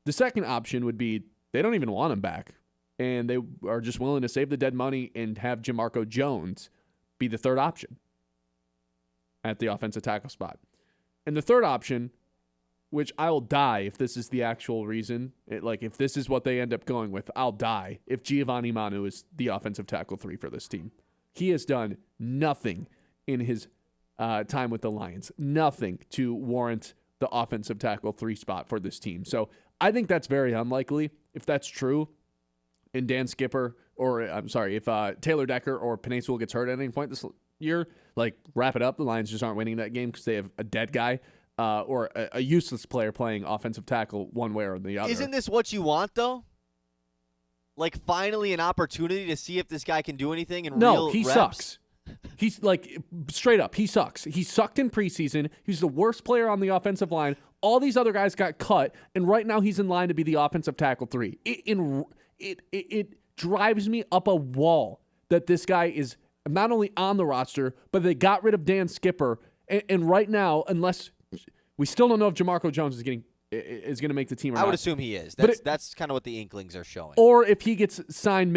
The second option would be they don't even want him back, and they are just willing to save the dead money and have Jamarco Jones be the third option at the offensive tackle spot. And the third option, which I will die if this is the actual reason, if this is what they end up going with, I'll die if Giovanni Manu is the offensive tackle 3 for this team. He has done nothing in his time with the Lions, nothing to warrant the offensive tackle 3 spot for this team. So I think that's very unlikely. If that's true, and Dan Skipper, if Taylor Decker or Penei Sewell gets hurt at any point this year, wrap it up. The Lions just aren't winning that game because they have a dead guy. Or a useless player playing offensive tackle one way or the other. Isn't this what you want, though? Finally an opportunity to see if this guy can do anything in real he reps? Sucks. He's straight up, he sucks. He sucked in preseason. He's the worst player on the offensive line. All these other guys got cut, and right now he's in line to be the offensive tackle 3. It drives me up a wall that this guy is not only on the roster, but they got rid of Dan Skipper, and right now, unless we still don't know if Jamarco Jones is going to make the team or not. I would assume he is. That's kind of what the inklings are showing. Or if he gets signed,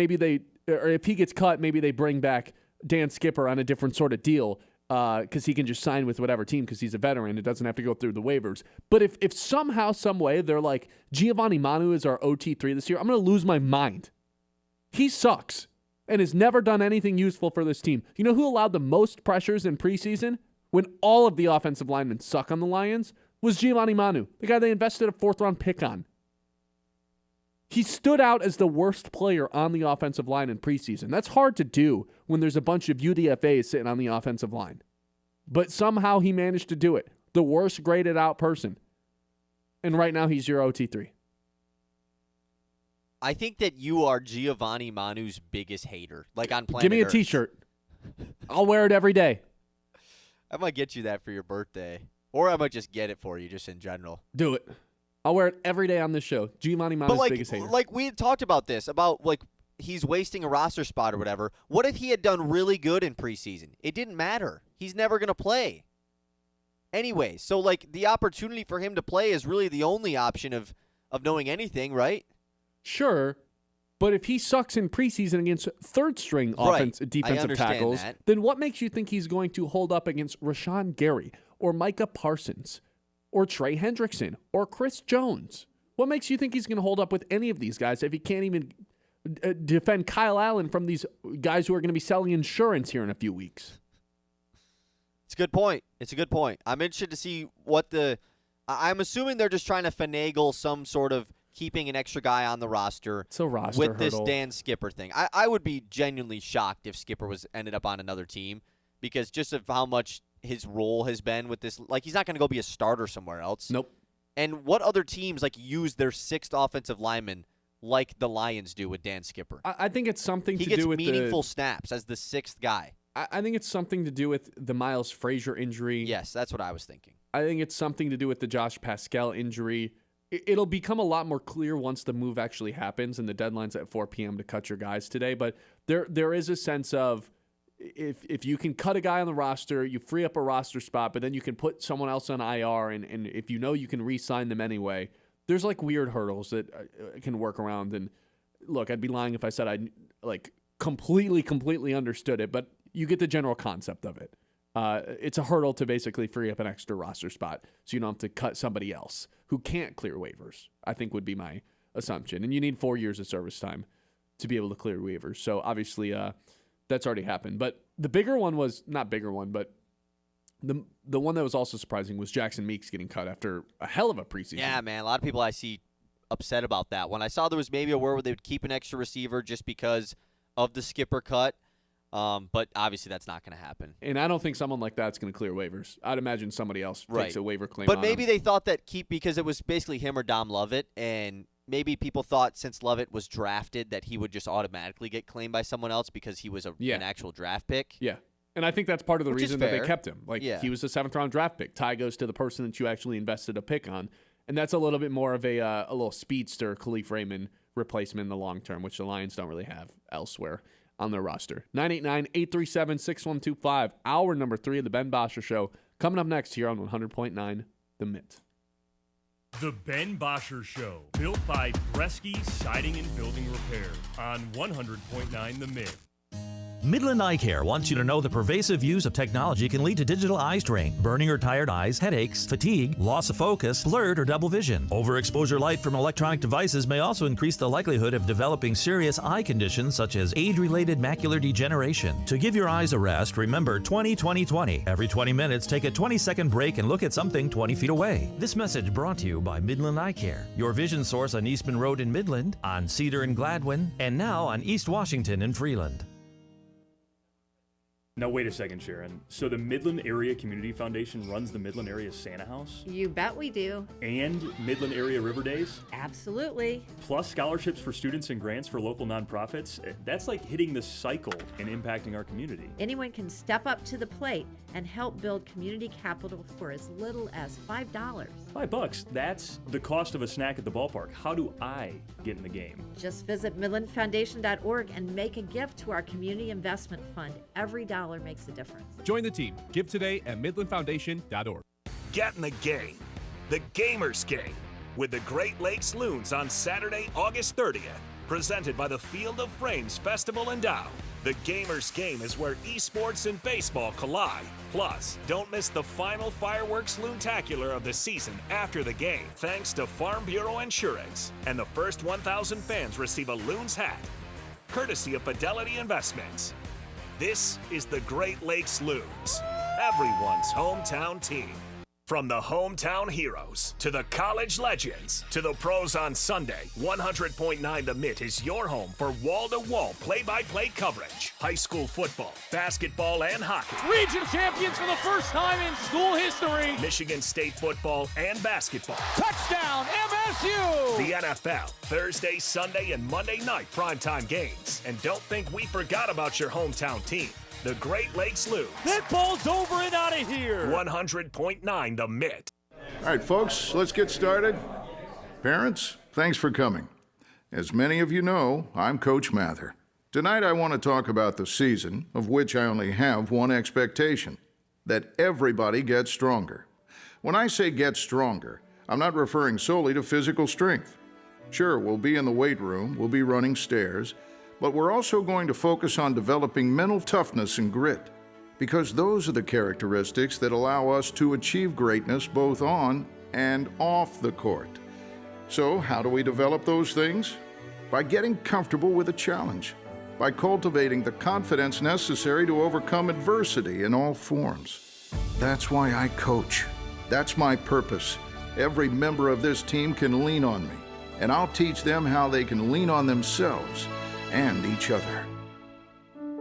or if he gets cut, maybe they bring back Dan Skipper on a different sort of deal because he can just sign with whatever team because he's a veteran. It doesn't have to go through the waivers. But if somehow, some way, they're like, Giovanni Manu is our OT3 this year, I'm going to lose my mind. He sucks and has never done anything useful for this team. You know who allowed the most pressures in preseason? When all of the offensive linemen suck on the Lions, was Giovanni Manu, the guy they invested a 4th-round pick on. He stood out as the worst player on the offensive line in preseason. That's hard to do when there's a bunch of UDFAs sitting on the offensive line. But somehow he managed to do it. The worst graded out person. And right now he's your OT3. I think that you are Giovanni Manu's biggest hater. On planet Give me a Earth. T-shirt. I'll wear it every day. I might get you that for your birthday. Or I might just get it for you just in general. Do it. I'll wear it every day on this show. Giovanni Manu's biggest hater. We had talked about this, about he's wasting a roster spot or whatever. What if he had done really good in preseason? It didn't matter. He's never going to play. Anyway, so the opportunity for him to play is really the only option of knowing anything, right? Sure. But if he sucks in preseason against third-string defensive tackles, then what makes you think he's going to hold up against Rashawn Gary or Micah Parsons or Trey Hendrickson or Chris Jones? What makes you think he's going to hold up with any of these guys if he can't even defend Kyle Allen from these guys who are going to be selling insurance here in a few weeks? It's a good point. I'm interested to see I'm assuming they're just trying to finagle some sort of keeping an extra guy on the roster, it's a roster with hurdle. This Dan Skipper thing. I would be genuinely shocked if Skipper ended up on another team because just of how much his role has been with this. He's not going to go be a starter somewhere else. Nope. And what other teams use their 6th offensive lineman like the Lions do with Dan Skipper? I think it's something to do with he gets meaningful snaps as the 6th guy. I think it's something to do with the Miles Frazier injury. Yes, that's what I was thinking. I think it's something to do with the Josh Pascal injury. It'll become a lot more clear once the move actually happens and the deadline's at 4 p.m. to cut your guys today. But there is a sense of if you can cut a guy on the roster, you free up a roster spot, but then you can put someone else on IR, and if you know you can re-sign them anyway, there's weird hurdles that can work around. And look, I'd be lying if I said I completely understood it, but you get the general concept of it. It's a hurdle to basically free up an extra roster spot so you don't have to cut somebody else who can't clear waivers, I think would be my assumption. And you need 4 years of service time to be able to clear waivers. So obviously that's already happened. But the bigger one was, not bigger one, but the one that was also surprising was Jackson Meeks getting cut after a hell of a preseason. Yeah, man. A lot of people I see upset about that. When I saw there was maybe a word where they would keep an extra receiver just because of the Skipper cut, but obviously that's not going to happen. And I don't think someone like that's going to clear waivers. I'd imagine somebody else takes a waiver claim. But maybe they thought that because it was basically him or Dom Lovett, and maybe people thought since Lovett was drafted that he would just automatically get claimed by someone else because he was an actual draft pick. Yeah. And I think that's part of the reason that they kept him. He was a 7th-round draft pick. Tie goes to the person that you actually invested a pick on. And that's a little bit more of a little speedster, Khalif Raymond, replacement in the long term, which the Lions don't really have elsewhere on their roster. 989-837-6125. Hour number 3 of the Ben Bosscher Show. Coming up next here on 100.9 The Mitt. The Ben Bosscher Show, built by Bresky Siding and Building Repair on 100.9 The Mitt. Midland Eye Care wants you to know the pervasive use of technology can lead to digital eye strain, burning or tired eyes, headaches, fatigue, loss of focus, blurred or double vision. Overexposure light from electronic devices may also increase the likelihood of developing serious eye conditions such as age-related macular degeneration. To give your eyes a rest, remember 20-20-20. Every 20 minutes, take a 20-second break and look at something 20 feet away. This message brought to you by Midland Eye Care, your vision source on Eastman Road in Midland, on Cedar and Gladwin, and now on East Washington in Freeland. Now, wait a second, Sharon. So the Midland Area Community Foundation runs the Midland Area Santa House? You bet we do. And Midland Area River Days? Absolutely. Plus scholarships for students and grants for local nonprofits? That's like hitting the cycle and impacting our community. Anyone can step up to the plate and help build community capital for as little as $5. $5? That's the cost of a snack at the ballpark. How do I get in the game? Just visit midlandfoundation.org and make a gift to our community investment fund. Every dollar makes a difference. Join the team. Give today at midlandfoundation.org. Get in the game. The Gamers Game with the Great Lakes Loons on Saturday, August 30th. Presented by the Field of Frames Festival in Dow. The Gamers Game is where esports and baseball collide. Plus, don't miss the final fireworks loontacular of the season after the game, thanks to Farm Bureau Insurance. And the first 1,000 fans receive a Loons hat, courtesy of Fidelity Investments. This is the Great Lakes Loons, everyone's hometown team. From the hometown heroes to the college legends to the pros on Sunday, 100.9 The Mitt is your home for wall-to-wall play-by-play coverage. High school football, basketball, and hockey. Region champions for the first time in school history. Michigan State football and basketball. Touchdown, MSU! The NFL, Thursday, Sunday, and Monday night primetime games. And don't think we forgot about your hometown team. The Great Lakes Loons. That ball's over and out of here. 100.9 The Mitt. All right, folks, let's get started. Parents, thanks for coming. As many of you know, I'm Coach Mather. Tonight I want to talk about the season, of which I only have one expectation, that everybody gets stronger. When I say get stronger, I'm not referring solely to physical strength. Sure, we'll be in the weight room, we'll be running stairs, but we're also going to focus on developing mental toughness and grit, because those are the characteristics that allow us to achieve greatness both on and off the court. So, how do we develop those things? By getting comfortable with a challenge, by cultivating the confidence necessary to overcome adversity in all forms. That's why I coach. That's my purpose. Every member of this team can lean on me, and I'll teach them how they can lean on themselves and each other.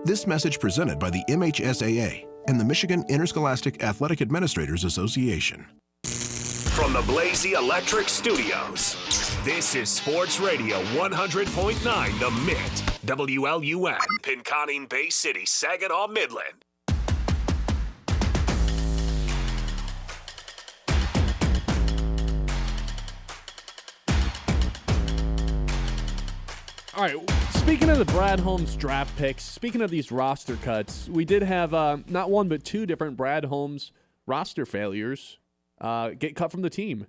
This message presented by the MHSAA and the Michigan Interscholastic Athletic Administrators Association. From the Blazy Electric Studios, this is Sports Radio 100.9 The Mitt, WLUN, Pinconning Bay City, Saginaw, Midland. All right, speaking of the Brad Holmes draft picks, speaking of these roster cuts, we did have not one but two different Brad Holmes roster failures get cut from the team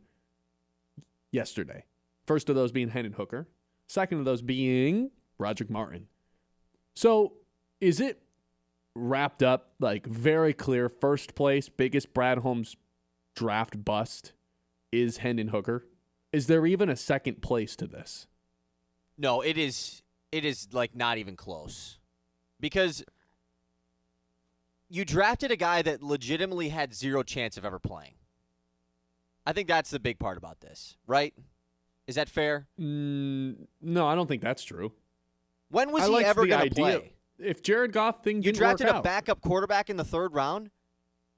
yesterday. First of those being Hendon Hooker. Second of those being Roderick Martin. So is it wrapped up, like very clear, first place, biggest Brad Holmes draft bust is Hendon Hooker? Is there even a second place to this? No, it is like not even close. Because you drafted a guy that legitimately had zero chance of ever playing. I think that's the big part about this, right? Is that fair? No, I don't think that's true. When was he ever going to play? If Jared Goff thing you didn't work drafted out. a backup quarterback in the third round?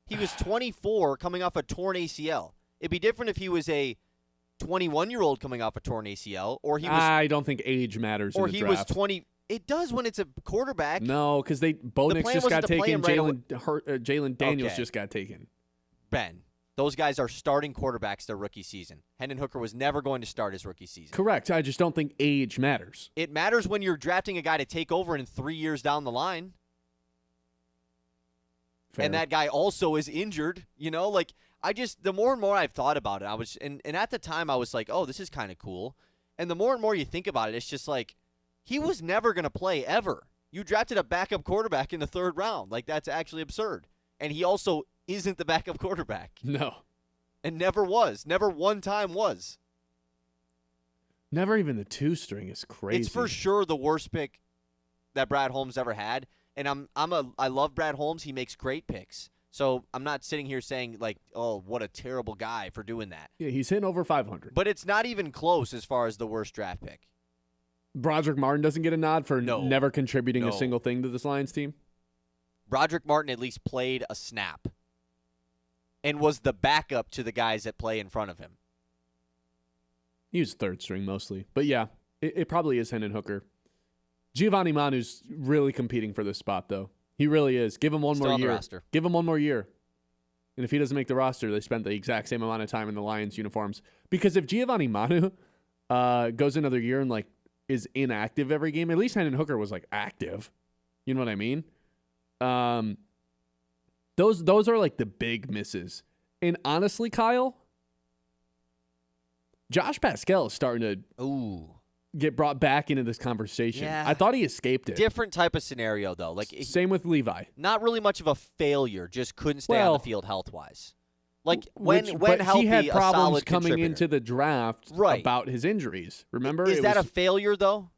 He was 24 coming off a torn ACL. It'd be different if he was a 21-year-old coming off a torn ACL, or he was. I don't think age matters. Or in the he draft. was 20. It does when it's a quarterback. No, because Bo Nix just got taken. Right Jalen Daniels Okay. just got taken. Ben, Those guys are starting quarterbacks their rookie season. Hendon Hooker was never going to start his rookie season. Correct. I just don't think age matters. It matters when you're drafting a guy to take over in 3 years down the line. Fair. And that guy also is injured. The more and more I've thought about it, and at the time I was like, oh, this is kind of cool. And the more and more you think about it, it's just like, he was never going to play ever. You drafted a backup quarterback in the 3rd round. Like, that's actually absurd. And he also isn't the backup quarterback. No. And never was. Never one time was. Never even the 2-string is crazy. It's for sure the worst pick that Brad Holmes ever had. And I love Brad Holmes. He makes great picks. So I'm not sitting here saying, like, oh, what a terrible guy for doing that. Yeah, he's hitting over 500. But it's not even close as far as the worst draft pick. Broderick Martin doesn't get a nod for never contributing a single thing to this Lions team? Broderick Martin at least played a snap and was the backup to the guys that play in front of him. He was 3rd string mostly. But, yeah, it probably is Hendon Hooker. Giovanni Manu's really competing for this spot, though. He really is. Give him one Still more on the year. roster. Give him one more year. And if he doesn't make the roster, they spent the exact same amount of time in the Lions uniforms. Because if Giovanni Manu goes another year and, like, is inactive every game, at least Hendon Hooker was, like, active. You know what I mean? Those are, like, the big misses. And honestly, Kyle, Josh Pascal is starting to get brought back into this conversation. Yeah. I thought he escaped it. Different type of scenario, though. Same with Levi. Not really much of a failure, just couldn't stay on the field health-wise. Like, when but healthy, he had a problems solid coming contributor. into the draft about his injuries. Remember? Is that a failure, though?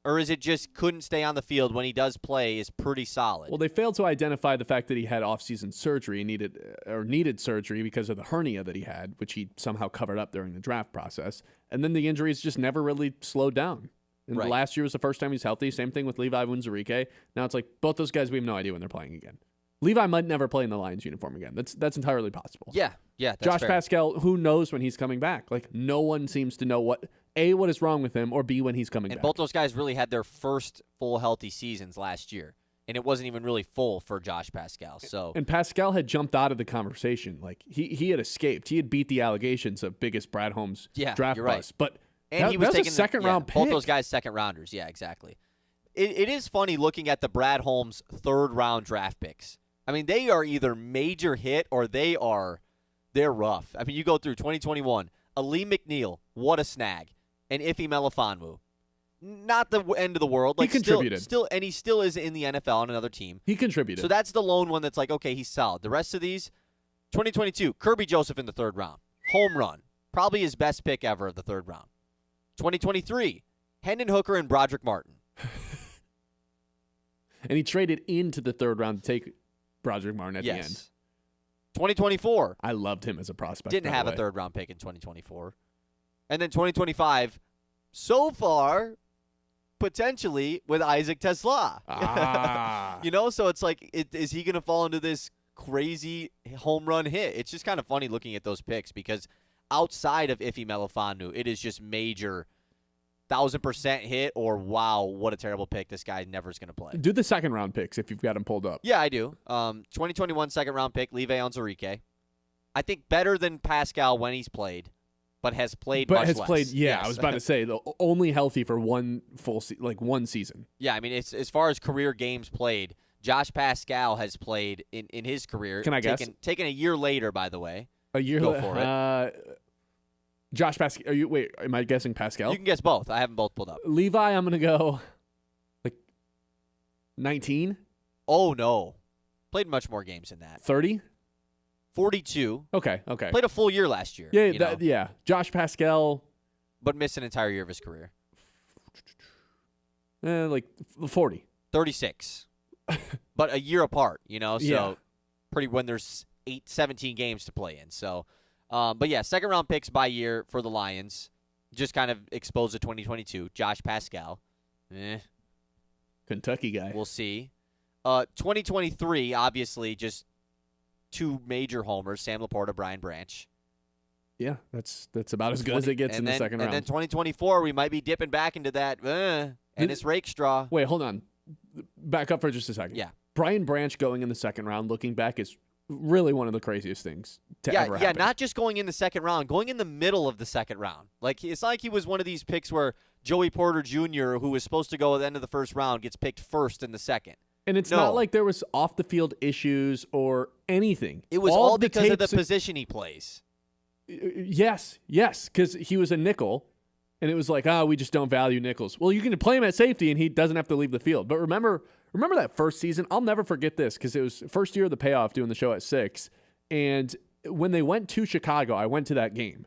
Or is it just couldn't stay on the field when he does play is pretty solid? Well, they failed to identify the fact that he had off-season surgery and needed surgery because of the hernia that he had, which he somehow covered up during the draft process. And then the injuries just never really slowed down. And Right. last year was the first time he's healthy. Same thing with Levi Wunzurike. Now it's like both those guys, we have no idea when they're playing again. Levi might never play in the Lions uniform again. That's entirely possible. Yeah, that's Josh fair. Pascal, who knows when he's coming back? Like, no one seems to know what is wrong with him, or B, when he's coming And back. both those guys really had their first full healthy seasons last year. And it wasn't even really full for Josh Pascal. So And Pascal had jumped out of the conversation. Like, he had escaped. He had beat the allegations of biggest Brad Holmes draft you're right. bust. But And he was that taking a second-round pick. Both those guys second-rounders. Yeah, exactly. It is funny looking at the Brad Holmes third-round draft picks. I mean, they are either major hit or they're rough. I mean, you go through 2021, Ali McNeil, what a snag, and Ife Melifonwu. Not the end of the world. Like, he contributed. And he still is in the NFL on another team. He contributed. So that's the lone one that's like, okay, he's solid. The rest of these, 2022, Kirby Joseph in the 3rd round. Home run. Probably his best pick ever of the 3rd round. 2023, Hendon Hooker and Broderick Martin. And he traded into the 3rd round to take Broderick Martin at the end. 2024. I loved him as a prospect. Didn't by have the a way. 3rd round pick in 2024. And then 2025, so far, potentially with Isaac Tesla. Ah. So it's like, is he going to fall into this crazy home run hit? It's just kind of funny looking at those picks because outside of Ife Melifonwu, it is just major 1,000% hit or wow, what a terrible pick. This guy never is going to play. Do the 2nd-round picks if you've got them pulled up. Yeah, I do. 2021 2nd-round pick, Livie Onwuzurike. I think better than Pascal when he's played, but has played much less. Yeah, I was about to say, only healthy for one full one season. Yeah, I mean, it's as far as career games played, Josh Pascal has played in his career. Can I guess? Taken a year later, by the way. A year Go for it. Josh Pascal. Am I guessing Pascal? You can guess both. I have them both pulled up. Levi, I'm going to go 19. Oh, no. Played much more games than that. 30? 42. Okay. Played a full year last year. Yeah. Josh Pascal. But missed an entire year of his career. 40. 36. But a year apart, so Yeah. pretty when there's 17 games to play in. So, but yeah, 2nd-round picks by year for the Lions. Just kind of exposed to 2022. Josh Pascal. Kentucky guy. We'll see. 2023, obviously, just 2 major homers, Sam Laporta, Brian Branch. Yeah, that's about as good as it gets in the 2nd round. And then 2024, we might be dipping back into that, and it's rake straw. Wait, hold on. Back up for just a second. Yeah. Brian Branch going in the 2nd round, looking back, is really one of the craziest things to ever happen. Not just going in the second round, going in the middle of the second round. Like, it's not like he was one of these picks where Joey Porter Jr., who was supposed to go at the end of the first round, gets picked first in the second. And it's not like there was off-the-field issues or anything. It was all because of the position he plays. Yes, because he was a nickel, and it was like, we just don't value nickels. Well, you can play him at safety, and he doesn't have to leave the field. But remember that first season? I'll never forget this because it was first year of the payoff doing the show at 6. And when they went to Chicago, I went to that game.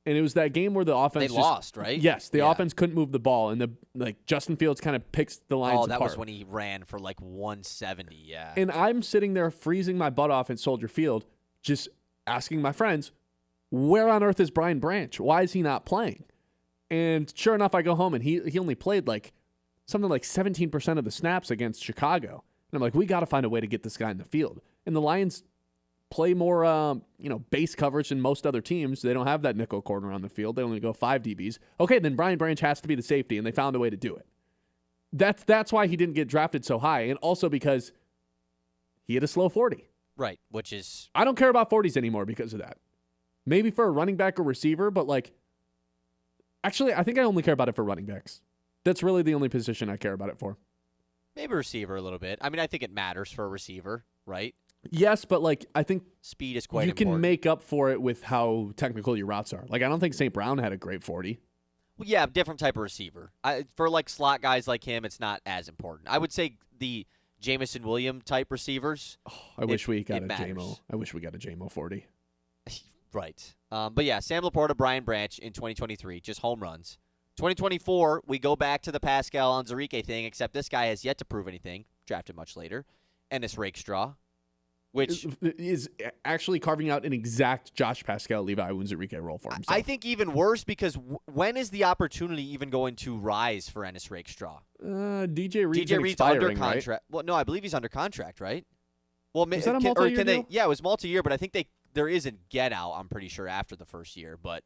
And it was that game where the offense lost, right? Yes, the offense couldn't move the ball, and Justin Fields kind of picks the lines apart. Oh, that was when he ran for like 170, yeah. And I'm sitting there freezing my butt off at Soldier Field, just asking my friends, where on earth is Brian Branch? Why is he not playing? And sure enough, I go home, and he only played something like 17% of the snaps against Chicago. And I'm like, we got to find a way to get this guy in the field. And the Lions play more, base coverage than most other teams. They don't have that nickel corner on the field. They only go 5 DBs. Okay, then Brian Branch has to be the safety, and they found a way to do it. That's why he didn't get drafted so high, and also because he had a slow 40. Right, which is... I don't care about 40s anymore because of that. Maybe for a running back or receiver, but actually, I think I only care about it for running backs. That's really the only position I care about it for. Maybe receiver a little bit. I mean, I think it matters for a receiver, right? Yes, but I think speed is quite important. You can make up for it with how technical your routes are. I don't think St. Brown had a great 40. Well, yeah, different type of receiver. For slot guys like him, it's not as important. I would say the Jameson Williams type receivers. Oh, I wish we got a JMO. I wish we got a JMO 40. Right. But yeah, Sam Laporta, Brian Branch in 2023, just home runs. 2024, we go back to the Pascal Onzarike thing, except this guy has yet to prove anything, drafted much later. Ennis Rakestraw, which is actually carving out an exact Josh Pascal, Levi Onwuzurike role for himself. I think even worse because when is the opportunity even going to rise for Ennis Rakestraw? DJ Reed's under contract. Right? Well, no, I believe he's under contract, right? Well, is that a multi-year deal? Yeah, it was multi-year, but I think there is a get out, I'm pretty sure, after the first year. But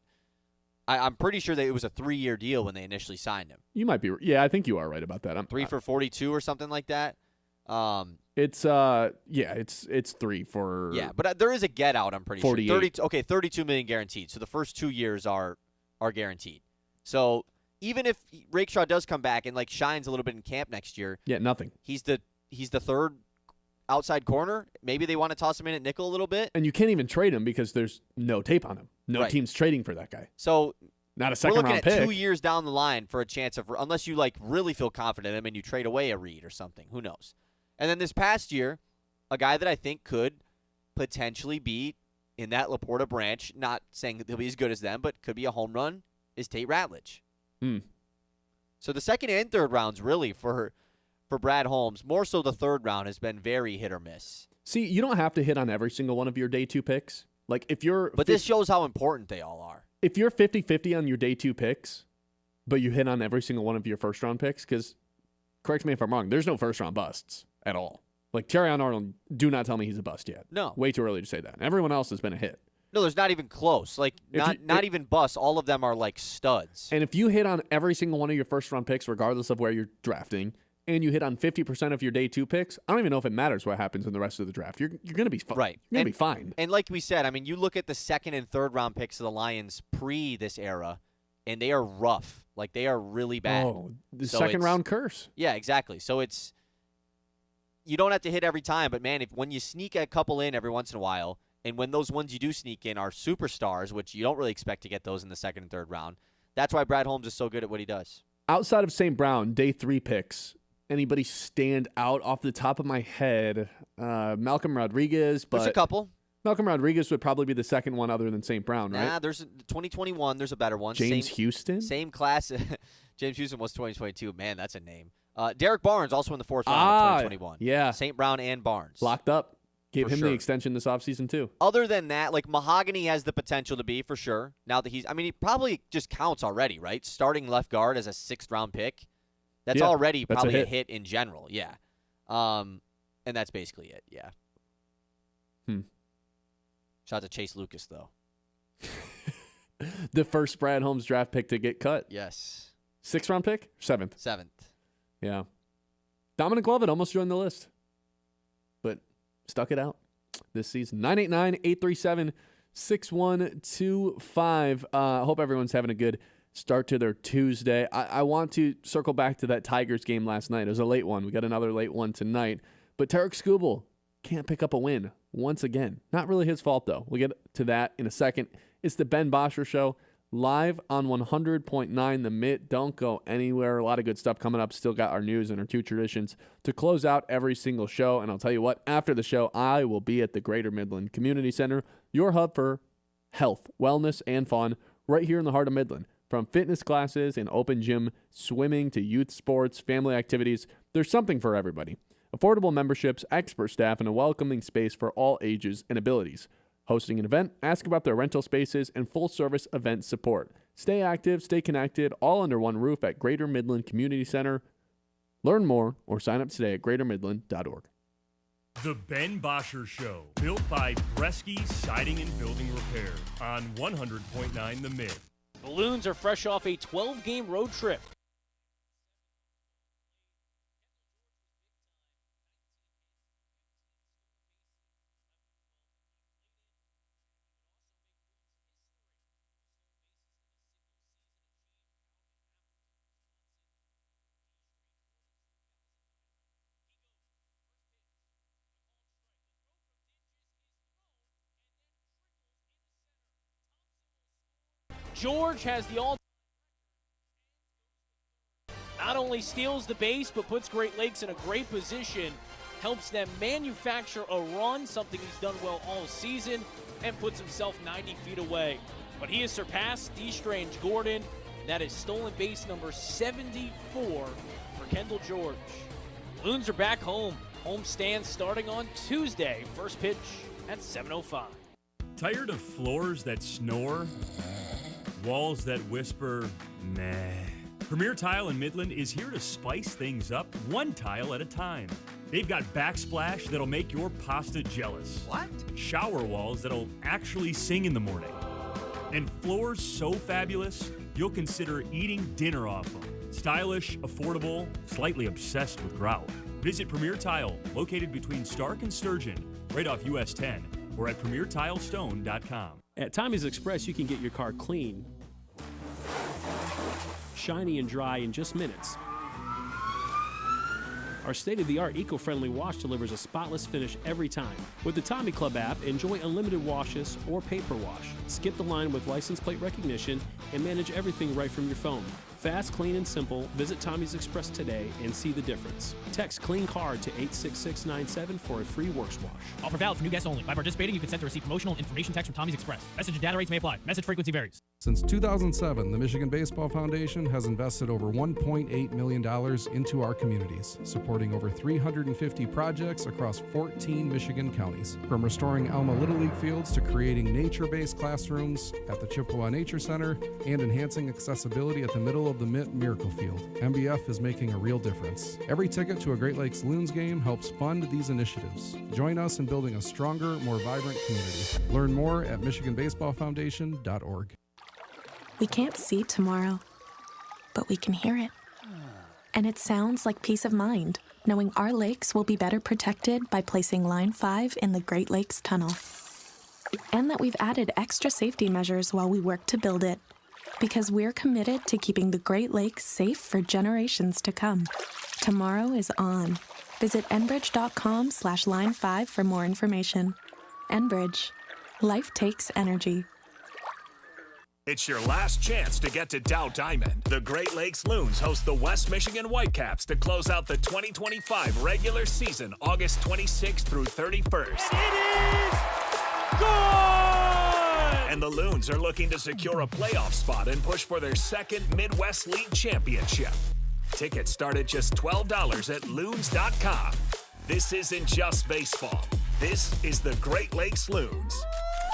I'm pretty sure that it was a 3-year deal when they initially signed him. You might be. Yeah, I think you are right about that. 3 for 42 or something like that. It's 3 for. Yeah, but there is a get out, I'm pretty 48. sure. $32 million guaranteed. So the first 2 years are guaranteed. So even if Rakestraw does come back and shines a little bit in camp next year, yeah, nothing. He's the third outside corner. Maybe they want to toss him in at nickel a little bit. And you can't even trade him because there's no tape on him. No team's trading for that guy. So not a second round pick. We're looking at 2 years down the line for a chance of, unless you really feel confident in him and you trade away a Reed or something. Who knows? And then this past year, a guy that I think could potentially be in that Laporta branch, not saying that he'll be as good as them, but could be a home run, is Tate Ratledge. So the second and third rounds really for Brad Holmes, more so the third round, has been very hit or miss. See, you don't have to hit on every single one of your day 2 picks. But this shows how important they all are. If you're 50-50 on your day 2 picks, but you hit on every single one of your first round picks, because correct me if I'm wrong, there's no first round busts at all. Terrion Arnold, do not tell me he's a bust yet. No. Way too early to say that. Everyone else has been a hit. No, there's not even close. Not even busts. All of them are studs. And if you hit on every single one of your first round picks, regardless of where you're drafting, and you hit on 50% of your day 2 picks, I don't even know if it matters what happens in the rest of the draft. You're going to be fine. Right. You're going to be fine. And like we said, I mean, you look at the second and third round picks of the Lions pre this era, and they are rough. They are really bad. Oh, the second round curse. Yeah, exactly. So you don't have to hit every time, but man, when you sneak a couple in every once in a while, and when those ones you do sneak in are superstars, which you don't really expect to get those in the second and third round, that's why Brad Holmes is so good at what he does. Outside of St. Brown, day 3 picks, anybody stand out off the top of my head? Malcolm Rodriguez. But there's a couple. Malcolm Rodriguez would probably be the second one other than St. Brown, right? Nah, there's 2021. There's a better one. James Houston? Same class. James Houston was 2022. Man, that's a name. Derek Barnes also in the 4th round of 2021. Yeah. St. Brown and Barnes. Locked up. Gave him the extension this offseason, too. Other than that, Mahogany has the potential to be, for sure. Now that he probably just counts already, right? Starting left guard as a 6th round pick. That's already probably a hit in general, yeah. And that's basically it, yeah. Shout out to Chase Lucas, though. The first Brad Holmes draft pick to get cut. Yes. 6th round pick? 7th? 7th. Yeah. Dominic Lovett almost joined the list, but stuck it out. this season. 989-837-6125. I hope everyone's having a good start to their Tuesday. I want to circle back to that Tigers game last night. It was a late one. We got another late one tonight. But Tarek Skubal can't pick up a win once again. Not really his fault, though. We'll get to that in a second. It's the Ben Bosscher Show, live on 100.9 The Mitt. Don't go anywhere. A lot of good stuff coming up. Still got our news and our two traditions to close out every single show. And I'll tell you what, after the show, I will be at the Greater Midland Community Center, your hub for health, wellness, and fun, right here in the heart of Midland. From fitness classes and open gym, swimming to youth sports, family activities, there's something for everybody. Affordable memberships, expert staff, and a welcoming space for all ages and abilities. Hosting an event, ask about their rental spaces, and full-service event support. Stay active, stay connected, all under one roof at Greater Midland Community Center. Learn more or sign up today at greatermidland.org. The Ben Bosscher Show, built by Bresky Siding and Building Repair on 100.9 The Mitt. The Loons are fresh off a 12-game road trip. George has the all. Not only steals the base, but puts Great Lakes in a great position, helps them manufacture a run, something he's done well all season, and puts himself 90 feet away. But he has surpassed D. Strange Gordon. That is stolen base number 74 for Kendall George. Loons are back home. Home stand starting on Tuesday. First pitch at 7:05. Tired of floors that snore? Walls that whisper, meh. Premier Tile in Midland is here to spice things up one tile at a time. They've got backsplash that'll make your pasta jealous. What? Shower walls that'll actually sing in the morning. And floors so fabulous, you'll consider eating dinner off them. Stylish, affordable, slightly obsessed with grout. Visit Premier Tile, located between Stark and Sturgeon, right off US 10, or at premiertilestone.com. At Tommy's Express, you can get your car clean, shiny and dry in just minutes. Our state-of-the-art eco-friendly wash delivers a spotless finish every time. With the Tommy Club app, enjoy unlimited washes or paper wash. Skip the line with license plate recognition and manage everything right from your phone. Fast, clean, and simple. Visit Tommy's Express today and see the difference. Text CLEAN CARD to 86697 for a free works wash. Offer valid for new guests only. By participating, you consent to receive promotional information text from Tommy's Express. Message and data rates may apply. Message frequency varies. Since 2007, the Michigan Baseball Foundation has invested over $1.8 million into our communities, supporting over 350 projects across 14 Michigan counties. From restoring Alma Little League fields to creating nature-based classrooms at the Chippewa Nature Center and enhancing accessibility at the middle of the Mitt Miracle Field, MBF is making a real difference. Every ticket to a Great Lakes Loons game helps fund these initiatives. Join us in building a stronger, more vibrant community. Learn more at MichiganBaseballFoundation.org. We can't see tomorrow, but we can hear it. And it sounds like peace of mind, knowing our lakes will be better protected by placing Line 5 in the Great Lakes Tunnel. And that we've added extra safety measures while we work to build it, because we're committed to keeping the Great Lakes safe for generations to come. Tomorrow is on. Visit enbridge.com/line5 for more information. Enbridge. Life takes energy. It's your last chance to get to Dow Diamond. The Great Lakes Loons host the West Michigan Whitecaps to close out the 2025 regular season, August 26th through 31st. It is good! And the Loons are looking to secure a playoff spot and push for their second Midwest League championship. Tickets start at just $12 at loons.com. This isn't just baseball. This is the Great Lakes Loons,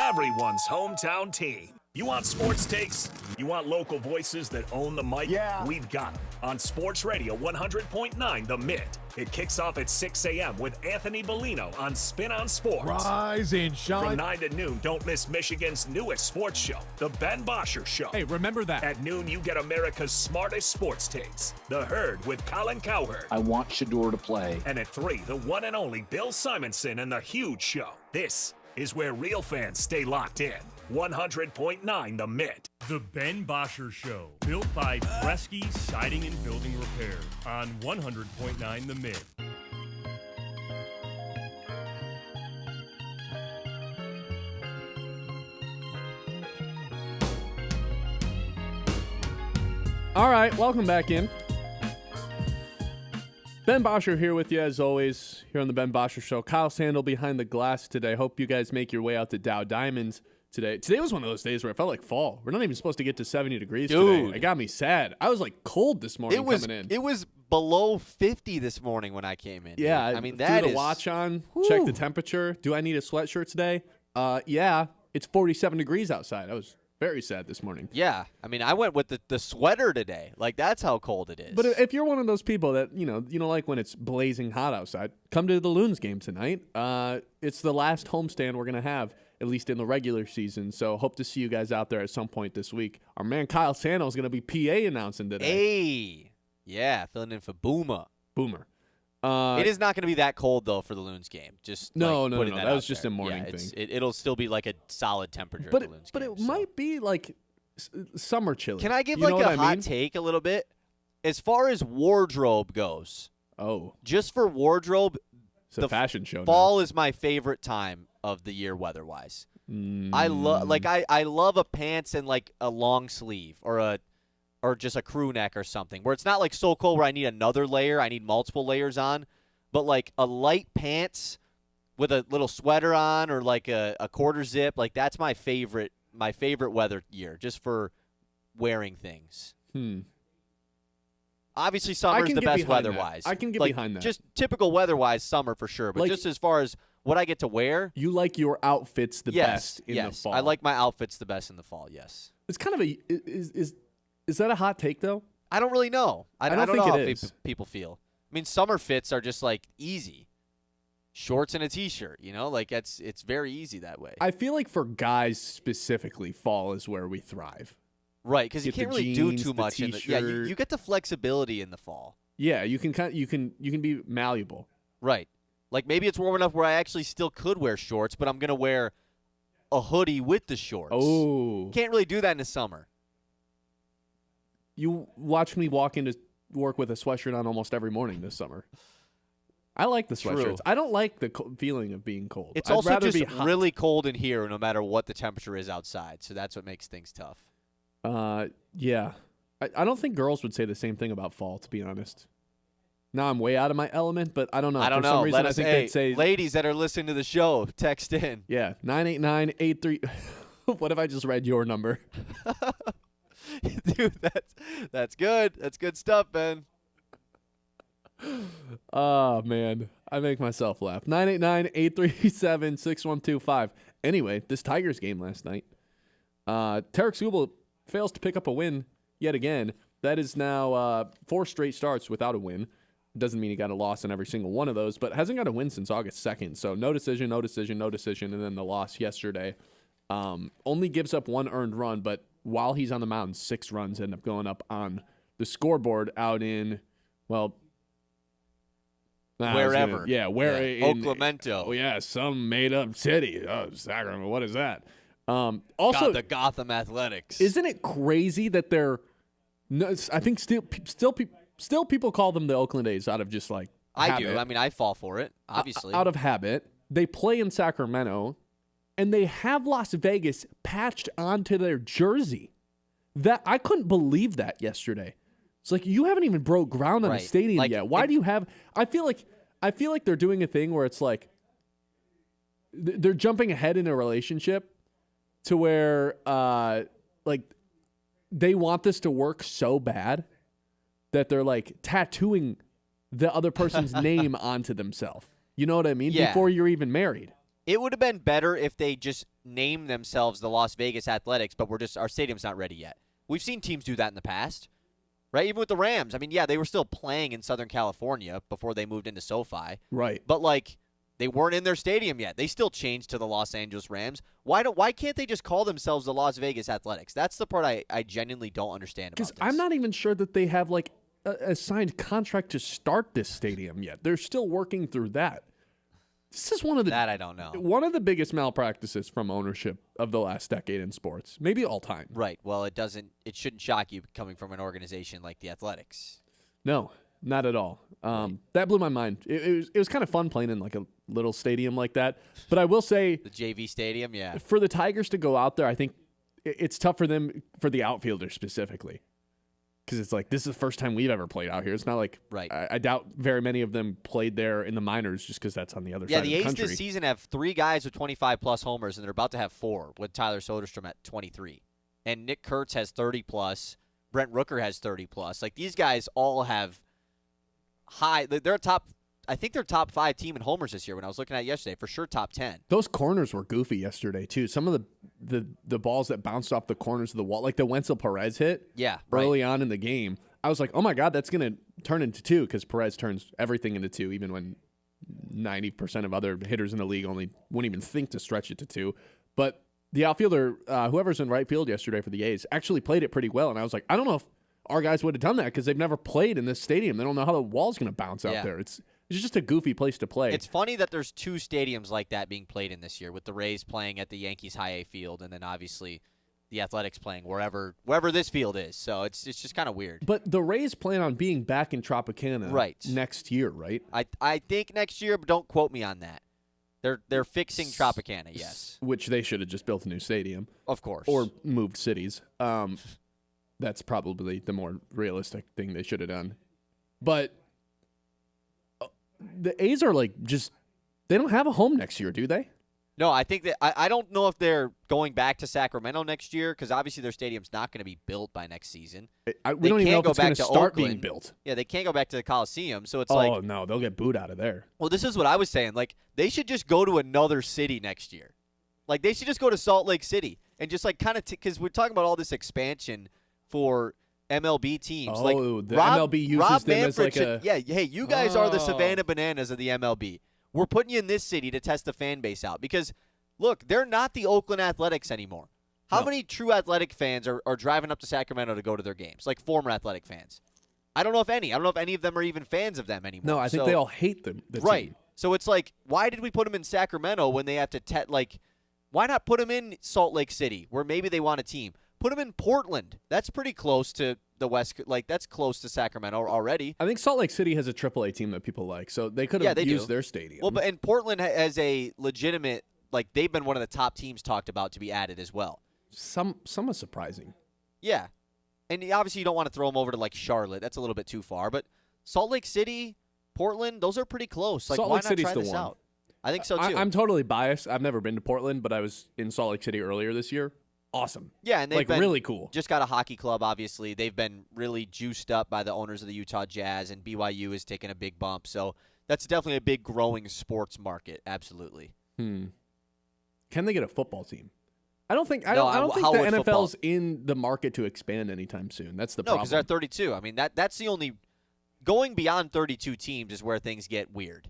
everyone's hometown team. You want sports takes? You want local voices that own the mic? Yeah. We've got them on Sports Radio 100.9 The Mitt. It kicks off at 6 a.m. with Anthony Bellino on Spin on Sports. Rise and shine. From 9 to noon, don't miss Michigan's newest sports show, The Ben Bosscher Show. Hey, remember that. At noon, you get America's smartest sports takes, The Herd with Colin Cowherd. I want Shador to play. And at 3, the one and only Bill Simonson and The Huge Show. This is where real fans stay locked in. 100.9 The Mitt. The Ben Bosscher Show, built by Bresky Siding and Building Repair on 100.9 The Mitt. All right, welcome back in. Ben Bosscher here with you as always, here on the Ben Bosscher Show. Kyle Sandel behind the glass today. Hope you guys make your way out to Dow Diamonds today. Today was one of those days where it felt like fall. We're not even supposed to get to 70 degrees today. It got me sad. I was like cold this morning coming in. It was below 50 this morning when I came in. Yeah, dude. I mean, that threw is... the watch on, check the temperature. Do I need a sweatshirt today? Yeah, it's 47 degrees outside. I was very sad this morning. Yeah, I mean, I went with the sweater today. Like, that's how cold it is. But if you're one of those people that, you don't like when it's blazing hot outside, come to the Loons game tonight. It's the last homestand we're going to have, at least in the regular season. So hope to see you guys out there at some point this week. Our man Kyle Sano is going to be PA announcing today. Hey, yeah, filling in for Boomer. It is not going to be that cold, though, for the Loons game. Just no. That was just a morning thing. It'll still be like a solid temperature but at the Loons but game. It might be like summer chilly. Can I give you know like a hot mean? take a little bit? As far as wardrobe goes, just for wardrobe, it's a fashion show. Fall is my favorite time of the year weather-wise. I love a pants and like a long sleeve or just a crew neck or something where it's not like so cold where I need another layer. I need multiple layers on, but like a light pants with a little sweater on or like a quarter zip. Like that's my favorite weather year just for wearing things. Obviously, summer's the best weather-wise. I can get behind that. Just typical weather-wise, summer for sure. But just as far as what I get to wear. You like your outfits the best in the fall. I like my outfits the best in the fall, yes. It's kind of is that a hot take, though? I don't really know. I don't think know how it is. people feel. I mean, summer fits are just like easy. Shorts and a t-shirt, like it's very easy that way. I feel like for guys specifically, fall is where we thrive. Right, because you can't really do too much in the t-shirt. you get the flexibility in the fall. Yeah, you can be malleable. Right. Like maybe it's warm enough where I actually still could wear shorts, but I'm going to wear a hoodie with the shorts. Oh. Can't really do that in the summer. You watch me walk into work with a sweatshirt on almost every morning this summer. I like the sweatshirts. True. I don't like the feeling of being cold. It's I'd also rather just be hot. really cold in here no matter what the temperature is outside, so that's what makes things tough. Yeah. I don't think girls would say the same thing about fall, to be honest. Now I'm way out of my element, but I don't know. I don't For know. some reason, Let I us, think hey, they'd say, ladies that are listening to the show, text in. Yeah, 989-83. What if I just read your number? Dude, that's good. That's good stuff, Ben. Oh, man. I make myself laugh. 989-837-6125. Anyway, this Tigers game last night. Tarek Skubal fails to pick up a win yet again. That is now 4 straight starts without a win. Doesn't mean he got a loss in every single one of those, but hasn't got a win since August 2nd. So no decision, and then the loss yesterday. Only gives up 1 earned run, but while he's on the mound, 6 runs end up going up on the scoreboard out in, wherever. In Oclamento. Oh, yeah, some made-up city. Oh, Sacramento, what is that? Also, the Gotham Athletics. Isn't it crazy that they're? No, I think still people call them the Oakland A's out of just like habit. I do. I mean, I fall for it. Obviously, out of habit. They play in Sacramento, and they have Las Vegas patched onto their jersey. That I couldn't believe that yesterday. It's like you haven't even broke ground on a stadium yet. Why do you have? I feel like they're doing a thing where it's like they're jumping ahead in a relationship. To where, they want this to work so bad that they're, tattooing the other person's name onto themselves. You know what I mean? Yeah. Before you're even married. It would have been better if they just named themselves the Las Vegas Athletics, but our stadium's not ready yet. We've seen teams do that in the past, right? Even with the Rams. I mean, yeah, they were still playing in Southern California before they moved into SoFi. Right. But, like, they weren't in their stadium yet. They still changed to the Los Angeles Rams. Why can't they just call themselves the Las Vegas Athletics? That's the part I genuinely don't understand about this. Because I'm not even sure that they have, like, a signed contract to start this stadium yet. They're still working through that. This is one of the that I don't know. One of the biggest malpractices from ownership of the last decade in sports, maybe all time. Right. Well, it shouldn't shock you coming from an organization like the Athletics. No, not at all. That blew my mind. It was kind of fun playing in like a little stadium like that. But I will say the JV stadium, yeah. For the Tigers to go out there, I think it's tough for them, for the outfielders specifically. Because it's like, this is the first time we've ever played out here. It's not like, right. I doubt very many of them played there in the minors just because that's on the other side of the country. Yeah, the A's this season have 3 guys with 25-plus homers, and they're about to have 4 with Tyler Soderstrom at 23. And Nick Kurtz has 30-plus. Brent Rooker has 30-plus. Like, these guys all have they're I think they're top 5 team in homers this year when I was looking at it yesterday. For sure, top 10. Those corners were goofy yesterday, too. Some of the balls that bounced off the corners of the wall, like the Wenzel Perez hit early on in the game, I was like, oh, my God, that's going to turn into 2 because Perez turns everything into 2, even when 90% of other hitters in the league wouldn't even think to stretch it to 2. But the outfielder, whoever's in right field yesterday for the A's, actually played it pretty well. And I was like, I don't know if our guys would have done that because they've never played in this stadium. They don't know how the wall's going to bounce out there. It's just a goofy place to play. It's funny that there's 2 stadiums like that being played in this year, with the Rays playing at the Yankees High A field, and then obviously the Athletics playing wherever this field is. So it's just kind of weird. But the Rays plan on being back in Tropicana next year, right? I think next year, but don't quote me on that. They're fixing Tropicana, yes. Which they should have just built a new stadium. Of course. Or moved cities. That's probably the more realistic thing they should have done. But the A's are like they don't have a home next year, do they? No, I think that I don't know if they're going back to Sacramento next year because obviously their stadium's not going to be built by next season. We don't even know if it's going to start being built. Yeah, they can't go back to the Coliseum, so it's oh no, they'll get booed out of there. Well, this is what I was saying. Like, they should just go to another city next year. Like, they should just go to Salt Lake City and just like kind of because we're talking about all this expansion for MLB teams. Oh, like the MLB uses them as like a... Yeah, hey, you guys are the Savannah Bananas of the MLB. We're putting you in this city to test the fan base out because, look, they're not the Oakland Athletics anymore. How many true Athletic fans are driving up to Sacramento to go to their games, like former Athletic fans? I don't know if any. I don't know if any of them are even fans of them anymore. No, I think they all hate them. Right. Team. So it's like, why did we put them in Sacramento when they have to why not put them in Salt Lake City where maybe they want a team? Put them in Portland. That's pretty close to the West. Like, that's close to Sacramento already. I think Salt Lake City has a AAA team that people like, so they could have used their stadium. Well, and Portland has a legitimate, like, they've been one of the top teams talked about to be added as well. Somewhat surprising. Yeah. And obviously you don't want to throw them over to, like, Charlotte. That's a little bit too far. But Salt Lake City, Portland, those are pretty close. Like, Salt why Lake not City's try the this one. out? I think so, too. I'm totally biased. I've never been to Portland, but I was in Salt Lake City earlier this year. Awesome. Yeah, and they've been really cool. Just got a hockey club, obviously. They've been really juiced up by the owners of the Utah Jazz, and BYU is taking a big bump. So that's definitely a big growing sports market. Absolutely. Can they get a football team? I don't think the NFL's in the market to expand anytime soon. That's the problem. No, because they're at 32. I mean, that's the only going beyond 32 teams is where things get weird.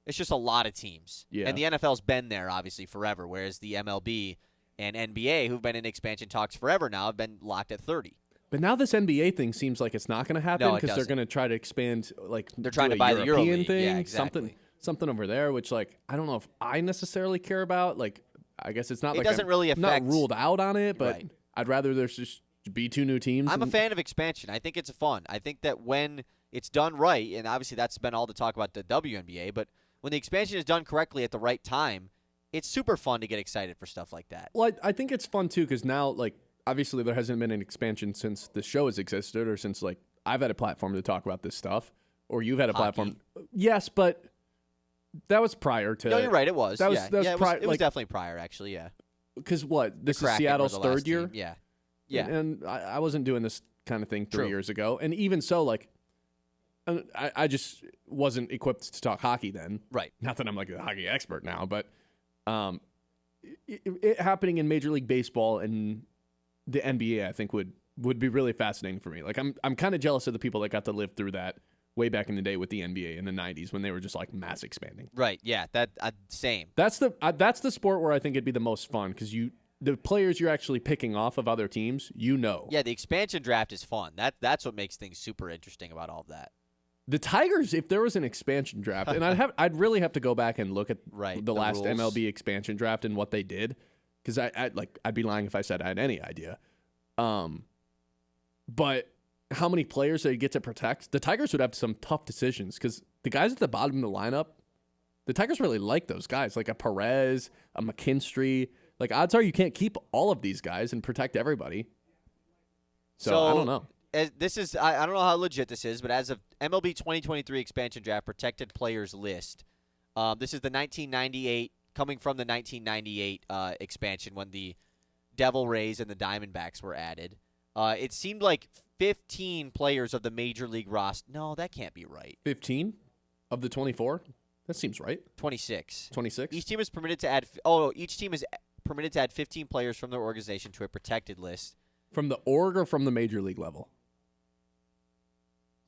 It's just a lot of teams. Yeah. And the NFL's been there, obviously, forever, whereas the MLB and NBA, who've been in expansion talks forever now, have been locked at 30. But now this NBA thing seems like it's not going to happen because they're going to try to expand, like they're trying to buy the European EuroLeague. thing, Yeah, exactly. something over there, which like I don't know if I necessarily care about. Like I guess it's not. It doesn't really affect. I'm not ruled out on it, but Right. I'd rather there's just be 2 new teams. I'm a fan of expansion. I think it's fun. I think that when it's done right, and obviously that's been all the talk about the WNBA, but when the expansion is done correctly at the right time, it's super fun to get excited for stuff like that. Well, I think it's fun too because now, like, obviously there hasn't been an expansion since the show has existed, or since like I've had a platform to talk about this stuff, or you've had a platform. Yes, but that was prior to. No, you're right. It was. That was it was definitely prior, actually. Yeah. Because what? This is Kraken Seattle's were the last third year. team. Yeah. Yeah. And I wasn't doing this kind of thing 3 True. years ago, and even so, like. I just wasn't equipped to talk hockey then. Right. Not that I'm like a hockey expert now, but It happening in Major League Baseball and the NBA, I think would be really fascinating for me. Like I'm kind of jealous of the people that got to live through that way back in the day with the NBA in the 90s when they were just like mass expanding. Right. Yeah. That same. That's the sport where I think it'd be the most fun because the players you're actually picking off of other teams, Yeah, the expansion draft is fun. That's what makes things super interesting about all of that. The Tigers, if there was an expansion draft, and I'd really have to go back and look at the last rules. MLB expansion draft and what they did, because I'd be lying if I said I had any idea. But how many players they get to protect? The Tigers would have some tough decisions because the guys at the bottom of the lineup, the Tigers really like those guys, like a Perez, a McKinstry. Like odds are you can't keep all of these guys and protect everybody. So I don't know. This is I don't know how legit this is, but as of MLB 2023 expansion draft protected players list, this is the 1998 coming from the 1998 expansion when the Devil Rays and the Diamondbacks were added. It seemed like 15 players of the Major League roster. No, that can't be right. 15 of the 24? That seems right. 26. 26. Each team is permitted to add. Each team is permitted to add 15 players from their organization to a protected list. From the org or from the Major League level?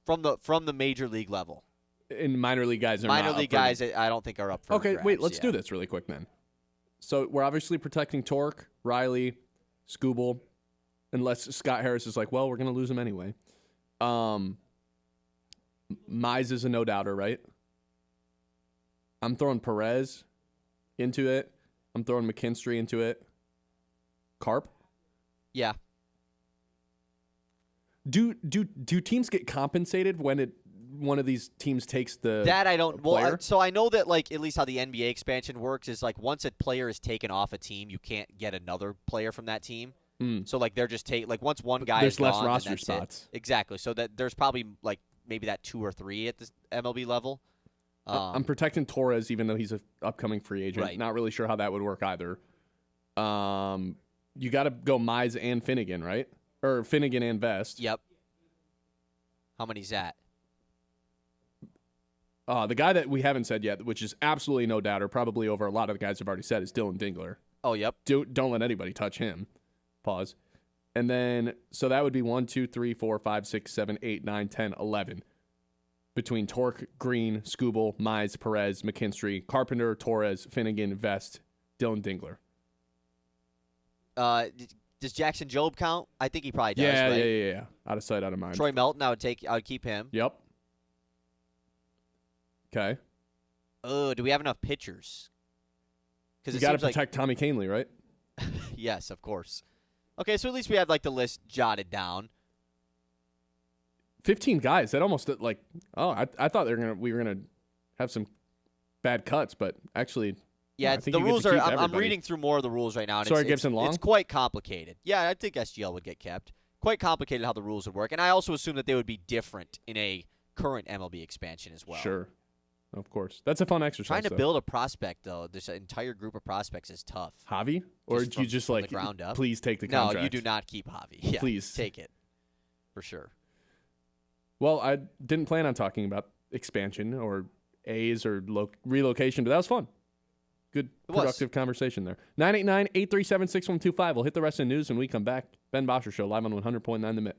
From the Major League level. And minor league guys are minor not league up for guys. I don't think are up for. Okay, grabs, wait. Let's do this really quick then. So we're obviously protecting Torque, Riley, Skubal, unless Scott Harris is like, well, we're going to lose him anyway. Mize is a no-doubter, right? I'm throwing Perez into it. I'm throwing McKinstry into it. Carp? Yeah. Do teams get compensated when one of these teams takes the that I don't player? well so I know that like at least how the NBA expansion works is like once a player is taken off a team, you can't get another player from that team. So like they're just like once one guy there's is less gone, roster then that's spots. It. Exactly. So that there's probably like maybe that 2 or 3 at the MLB level. I'm protecting Torres even though he's an upcoming free agent. Right. Not really sure how that would work either. You got to go Mize and Finnegan, right? Or Finnegan and Vest. Yep. How many's that? The guy that we haven't said yet, which is absolutely no doubter, probably over a lot of the guys I've already said, is Dylan Dingler. Oh, yep. Don't let anybody touch him. Pause. And then, so that would be 1, 2, 3, 4, 5, 6, 7, 8, 9, 10, 11. Between Torque, Green, Skubal, Mize, Perez, McKinstry, Carpenter, Torres, Finnegan, Vest, Dylan Dingler. Does Jackson Jobe count? I think he probably does. Yeah, right? yeah. Out of sight, out of mind. Troy Melton, I would keep him. Yep. Okay. Oh, do we have enough pitchers? You got to protect Tommy Kahnle, right? Yes, of course. Okay, so at least we had like the list jotted down. 15 guys. That almost like I thought we were gonna have some bad cuts, but actually, yeah. I think the rules are. I'm reading reading through more of the rules right now. And Sorry, Gibson Long. It's quite complicated. Yeah, I think SGL would get kept. Quite complicated how the rules would work, and I also assume that they would be different in a current MLB expansion as well. Sure, of course. That's a fun exercise. Trying to build a prospect though, this entire group of prospects is tough. Javi, or do you just like the ground up? Please take the contract. No, you do not keep Javi. Yeah, please take it for sure. Well, I didn't plan on talking about expansion or A's or relocation, but that was fun. Good, productive conversation there. 989-837-6125. We'll hit the rest of the news when we come back. Ben Bosscher Show, live on 100.9 The Mitt.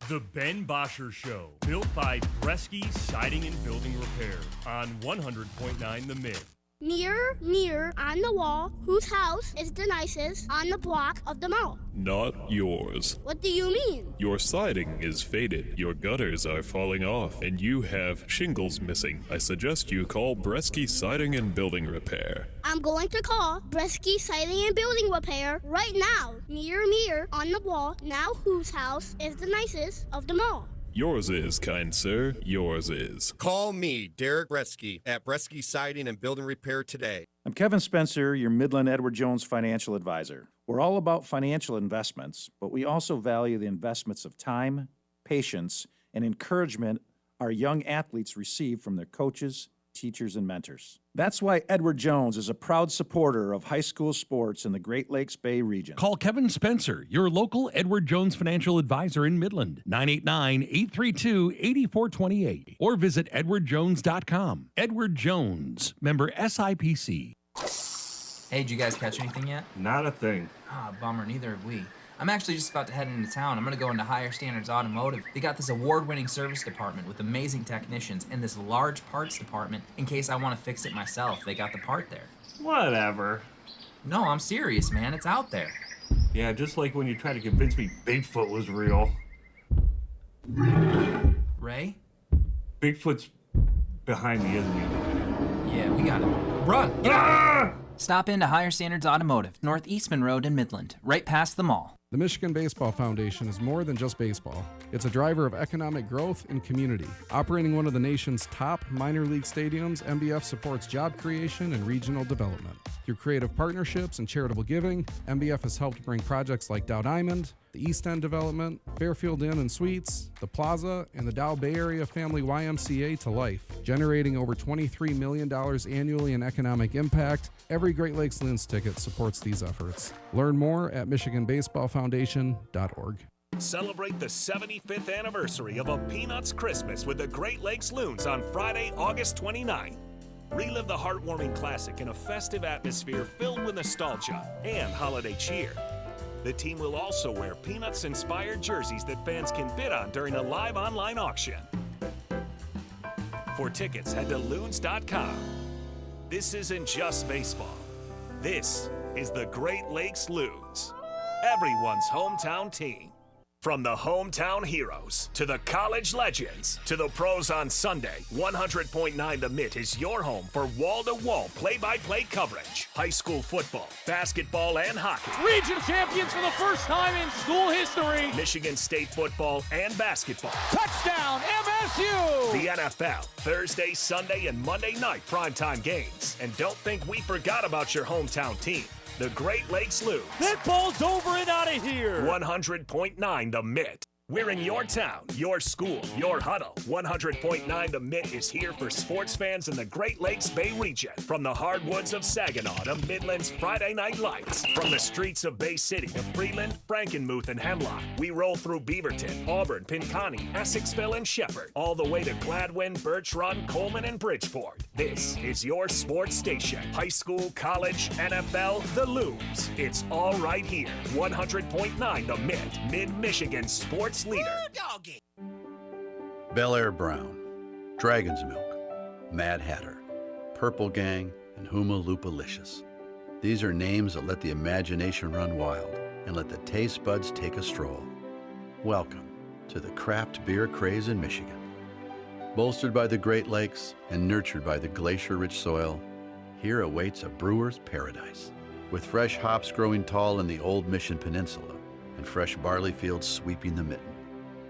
The Ben Bosscher Show, built by Bresky Siding and Building Repair on 100.9 The Mitt. Mirror on the wall, whose house is the nicest on the block of them all? Not yours. What do you mean? Your siding is faded, your gutters are falling off, and you have shingles missing. I suggest you call Bresky Siding and Building Repair. I'm going to call Bresky Siding and Building Repair right now. Mirror on the wall, now whose house is the nicest of them all? Yours is, kind sir, yours is. Call me, Derek Bresky, at Bresky Siding and Building Repair today. I'm Kevin Spencer, your Midland Edward Jones financial advisor. We're all about financial investments, but we also value the investments of time, patience, and encouragement our young athletes receive from their coaches, teachers, and mentors. That's why Edward Jones is a proud supporter of high school sports in the Great Lakes Bay region. Call Kevin Spencer, your local Edward Jones financial advisor in Midland, 989-832-8428, or visit edwardjones.com. Edward Jones, member SIPC. Hey, did you guys catch anything yet? Not a thing. Ah, bummer, neither have we. I'm actually just about to head into town. I'm going to go into Higher Standards Automotive. They got this award-winning service department with amazing technicians and this large parts department in case I want to fix it myself. They got the part there. Whatever. No, I'm serious, man. It's out there. Yeah, just like when you tried to convince me Bigfoot was real. Ray? Bigfoot's behind me, isn't he? Yeah, we got it. Run! Ah! Stop into Higher Standards Automotive, North Eastman Road in Midland, right past the mall. The Michigan Baseball Foundation is more than just baseball. It's a driver of economic growth and community. Operating one of the nation's top minor league stadiums, MBF supports job creation and regional development. Through creative partnerships and charitable giving, MBF has helped bring projects like Dow Diamond, the East End Development, Fairfield Inn and Suites, the Plaza, and the Dow Bay Area Family YMCA to life, generating over $23 million annually in economic impact. Every Great Lakes Loons ticket supports these efforts. Learn more at MichiganBaseballFoundation.org. Celebrate the 75th anniversary of a Peanuts Christmas with the Great Lakes Loons on Friday, August 29th. Relive the heartwarming classic in a festive atmosphere filled with nostalgia and holiday cheer. The team will also wear Peanuts-inspired jerseys that fans can bid on during a live online auction. For tickets, head to loons.com. This isn't just baseball. This is the Great Lakes Loons, everyone's hometown team. From the hometown heroes to the college legends to the pros on Sunday, 100.9 The Mitt is your home for wall-to-wall play-by-play coverage. High school football, basketball, and hockey. Region champions for the first time in school history. Michigan State football and basketball. Touchdown, MSU! The NFL, Thursday, Sunday, and Monday night primetime games. And don't think we forgot about your hometown team. The Great Lakes Loons. That ball's over and out of here. 100.9 The Mitt. We're in your town, your school, your huddle. 100.9 The Mitt is here for sports fans in the Great Lakes Bay region. From the hardwoods of Saginaw to Midland's Friday Night Lights. From the streets of Bay City to Freeland, Frankenmuth, and Hemlock. We roll through Beaverton, Auburn, Pinconning, Essexville, and Shepherd. All the way to Gladwin, Birch Run, Coleman, and Bridgeport. This is your sports station. High school, college, NFL, the Loons. It's all right here. 100.9 The Mitt. Mid-Michigan sports leader. Bel Air Brown, Dragon's Milk, Mad Hatter, Purple Gang, and Huma Loopalicious. These are names that let the imagination run wild and let the taste buds take a stroll. Welcome to the craft beer craze in Michigan. Bolstered by the Great Lakes and nurtured by the glacier-rich soil, here awaits a brewer's paradise. With fresh hops growing tall in the old Mission Peninsula and fresh barley fields sweeping the mitten,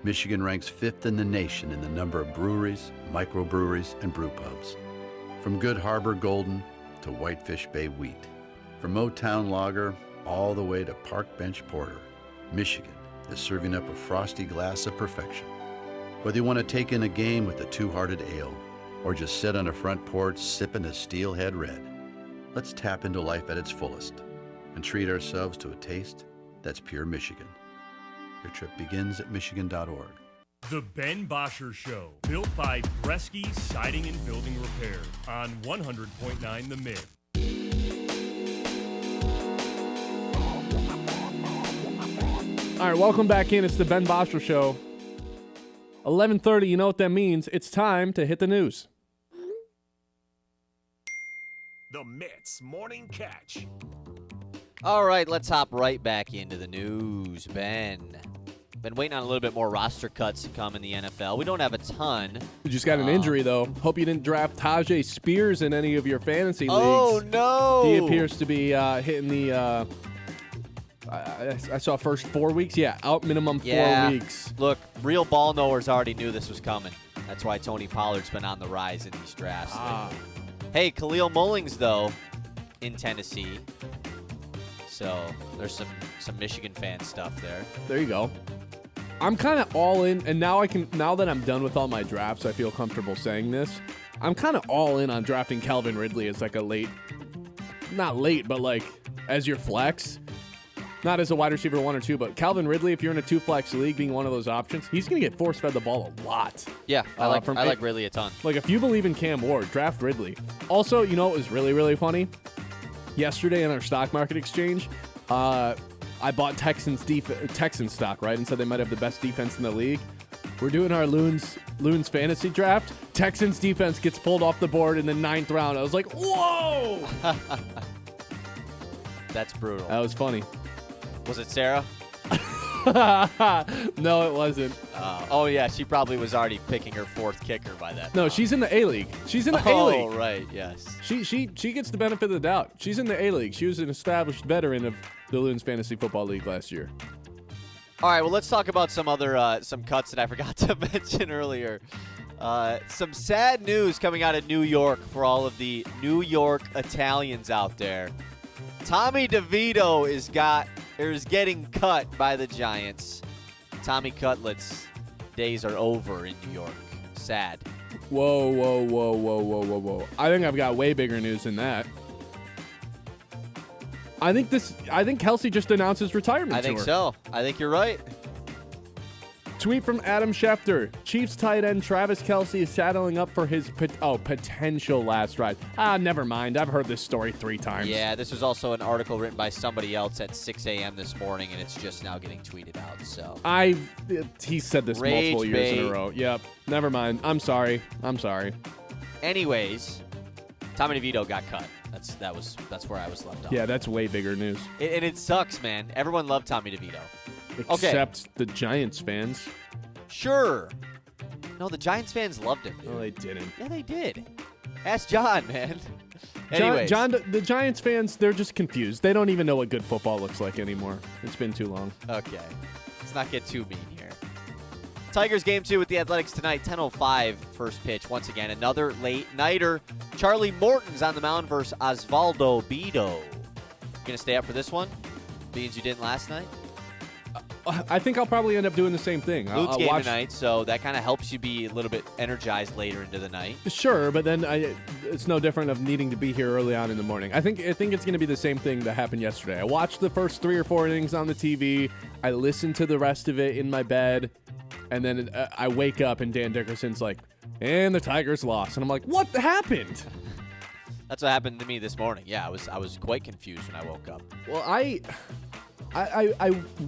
Michigan ranks 5th in the nation in the number of breweries, microbreweries, and brew pubs. From Good Harbor Golden to Whitefish Bay Wheat, from Motown Lager all the way to Park Bench Porter, Michigan is serving up a frosty glass of perfection. Whether you want to take in a game with a Two-Hearted Ale or just sit on a front porch sipping a Steelhead Red, let's tap into life at its fullest and treat ourselves to a taste that's pure Michigan. Your trip begins at Michigan.org. The Ben Bosscher Show, built by Bresky Siding and Building Repair on 100.9 The Mitt. All right, welcome back in. It's the Ben Bosscher Show. 11:30, you know what that means. It's time to hit the news. The Mitt's Morning Catch. All right, let's hop right back into the news, Ben. Been waiting on a little bit more roster cuts to come in the NFL. We don't have a ton. You just got an injury, though. Hope you didn't draft Tajay Spears in any of your fantasy leagues. Oh, no. He appears to be hitting the, I saw first 4 weeks. Yeah, out minimum 4 weeks. Look, real ball knowers already knew this was coming. That's why Tony Pollard's been on the rise in these drafts. Hey, Khalil Mullings, though, in Tennessee. So there's some Michigan fan stuff there. There you go. I'm kind of all in, and now that I'm done with all my drafts, I feel comfortable saying this. I'm kind of all in on drafting Calvin Ridley as like a not late, but like as your flex. Not as a wide receiver 1 or 2, but Calvin Ridley, if you're in a 2-flex league, being one of those options, he's going to get force-fed the ball a lot. Yeah, I like Ridley a ton. Like, if you believe in Cam Ward, draft Ridley. Also, you know what was really, really funny? yesterday in our stock market exchange, I bought Texans stock, right? And said they might have the best defense in the league. We're doing our Loons fantasy draft. Texans defense gets pulled off the board in the 9th round. I was like, whoa! That's brutal. That was funny. Was it Sarah? No, it wasn't. Oh, yeah. She probably was already picking her 4th kicker by that. No, she's in the A-League. She's in the A-League. Oh, right. Yes. She gets the benefit of the doubt. She's in the A-League. She was an established veteran of the Loons Fantasy Football League last year. All right, well, let's talk about some other some cuts that I forgot to mention earlier. Some sad news coming out of New York for all of the New York Italians out there. Tommy DeVito is getting cut by the Giants. Tommy Cutlet's days are over in New York. Sad. Whoa. I think I've got way bigger news than that. I think Kelsey just announced his retirement tour. I think so. I think you're right. Tweet from Adam Schefter. Chiefs tight end Travis Kelsey is saddling up for his potential last ride. Never mind. I've heard this story 3 times. Yeah, this was also an article written by somebody else at 6 a.m. this morning, and it's just now getting tweeted out. So he said this multiple years in a row. Yep. Never mind. I'm sorry. Anyways, Tommy DeVito got cut. That's where I was left off. Yeah, that's way bigger news. And it sucks, man. Everyone loved Tommy DeVito. Except the Giants fans. Sure. No, the Giants fans loved him. No, they didn't. Yeah, they did. Ask John, man. Anyways. John, the Giants fans, they're just confused. They don't even know what good football looks like anymore. It's been too long. Okay. Let's not get too mean here. Tigers game 2 with the Athletics tonight, 10:05 first pitch. Once again, another late-nighter. Charlie Morton's on the mound versus Osvaldo Bido. You going to stay up for this one? Means you didn't last night? I think I'll probably end up doing the same thing. Luke's game tonight, so that kind of helps you be a little bit energized later into the night. Sure, but then it's no different of needing to be here early on in the morning. I think it's going to be the same thing that happened yesterday. I watched the first 3 or 4 innings on the TV. I listened to the rest of it in my bed, and then I wake up and Dan Dickerson's like, and the Tigers lost. And I'm like, what happened? That's what happened to me this morning. Yeah, I was quite confused when I woke up. Well, I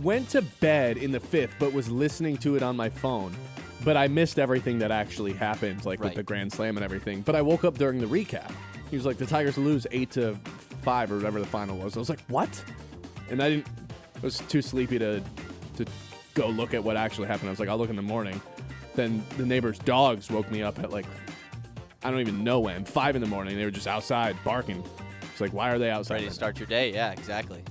went to bed in the 5th, but was listening to it on my phone. But I missed everything that actually happened, like with the Grand Slam and everything. But I woke up during the recap. He was like, the Tigers lose 8-5 or whatever the final was. I was like, what? And I was too sleepy to go look at what actually happened. I was like, I'll look in the morning. Then the neighbor's dogs woke me up at I don't even know when, 5 in the morning. They were just outside barking. It's like, why are they outside? Ready to start your day. Yeah, exactly.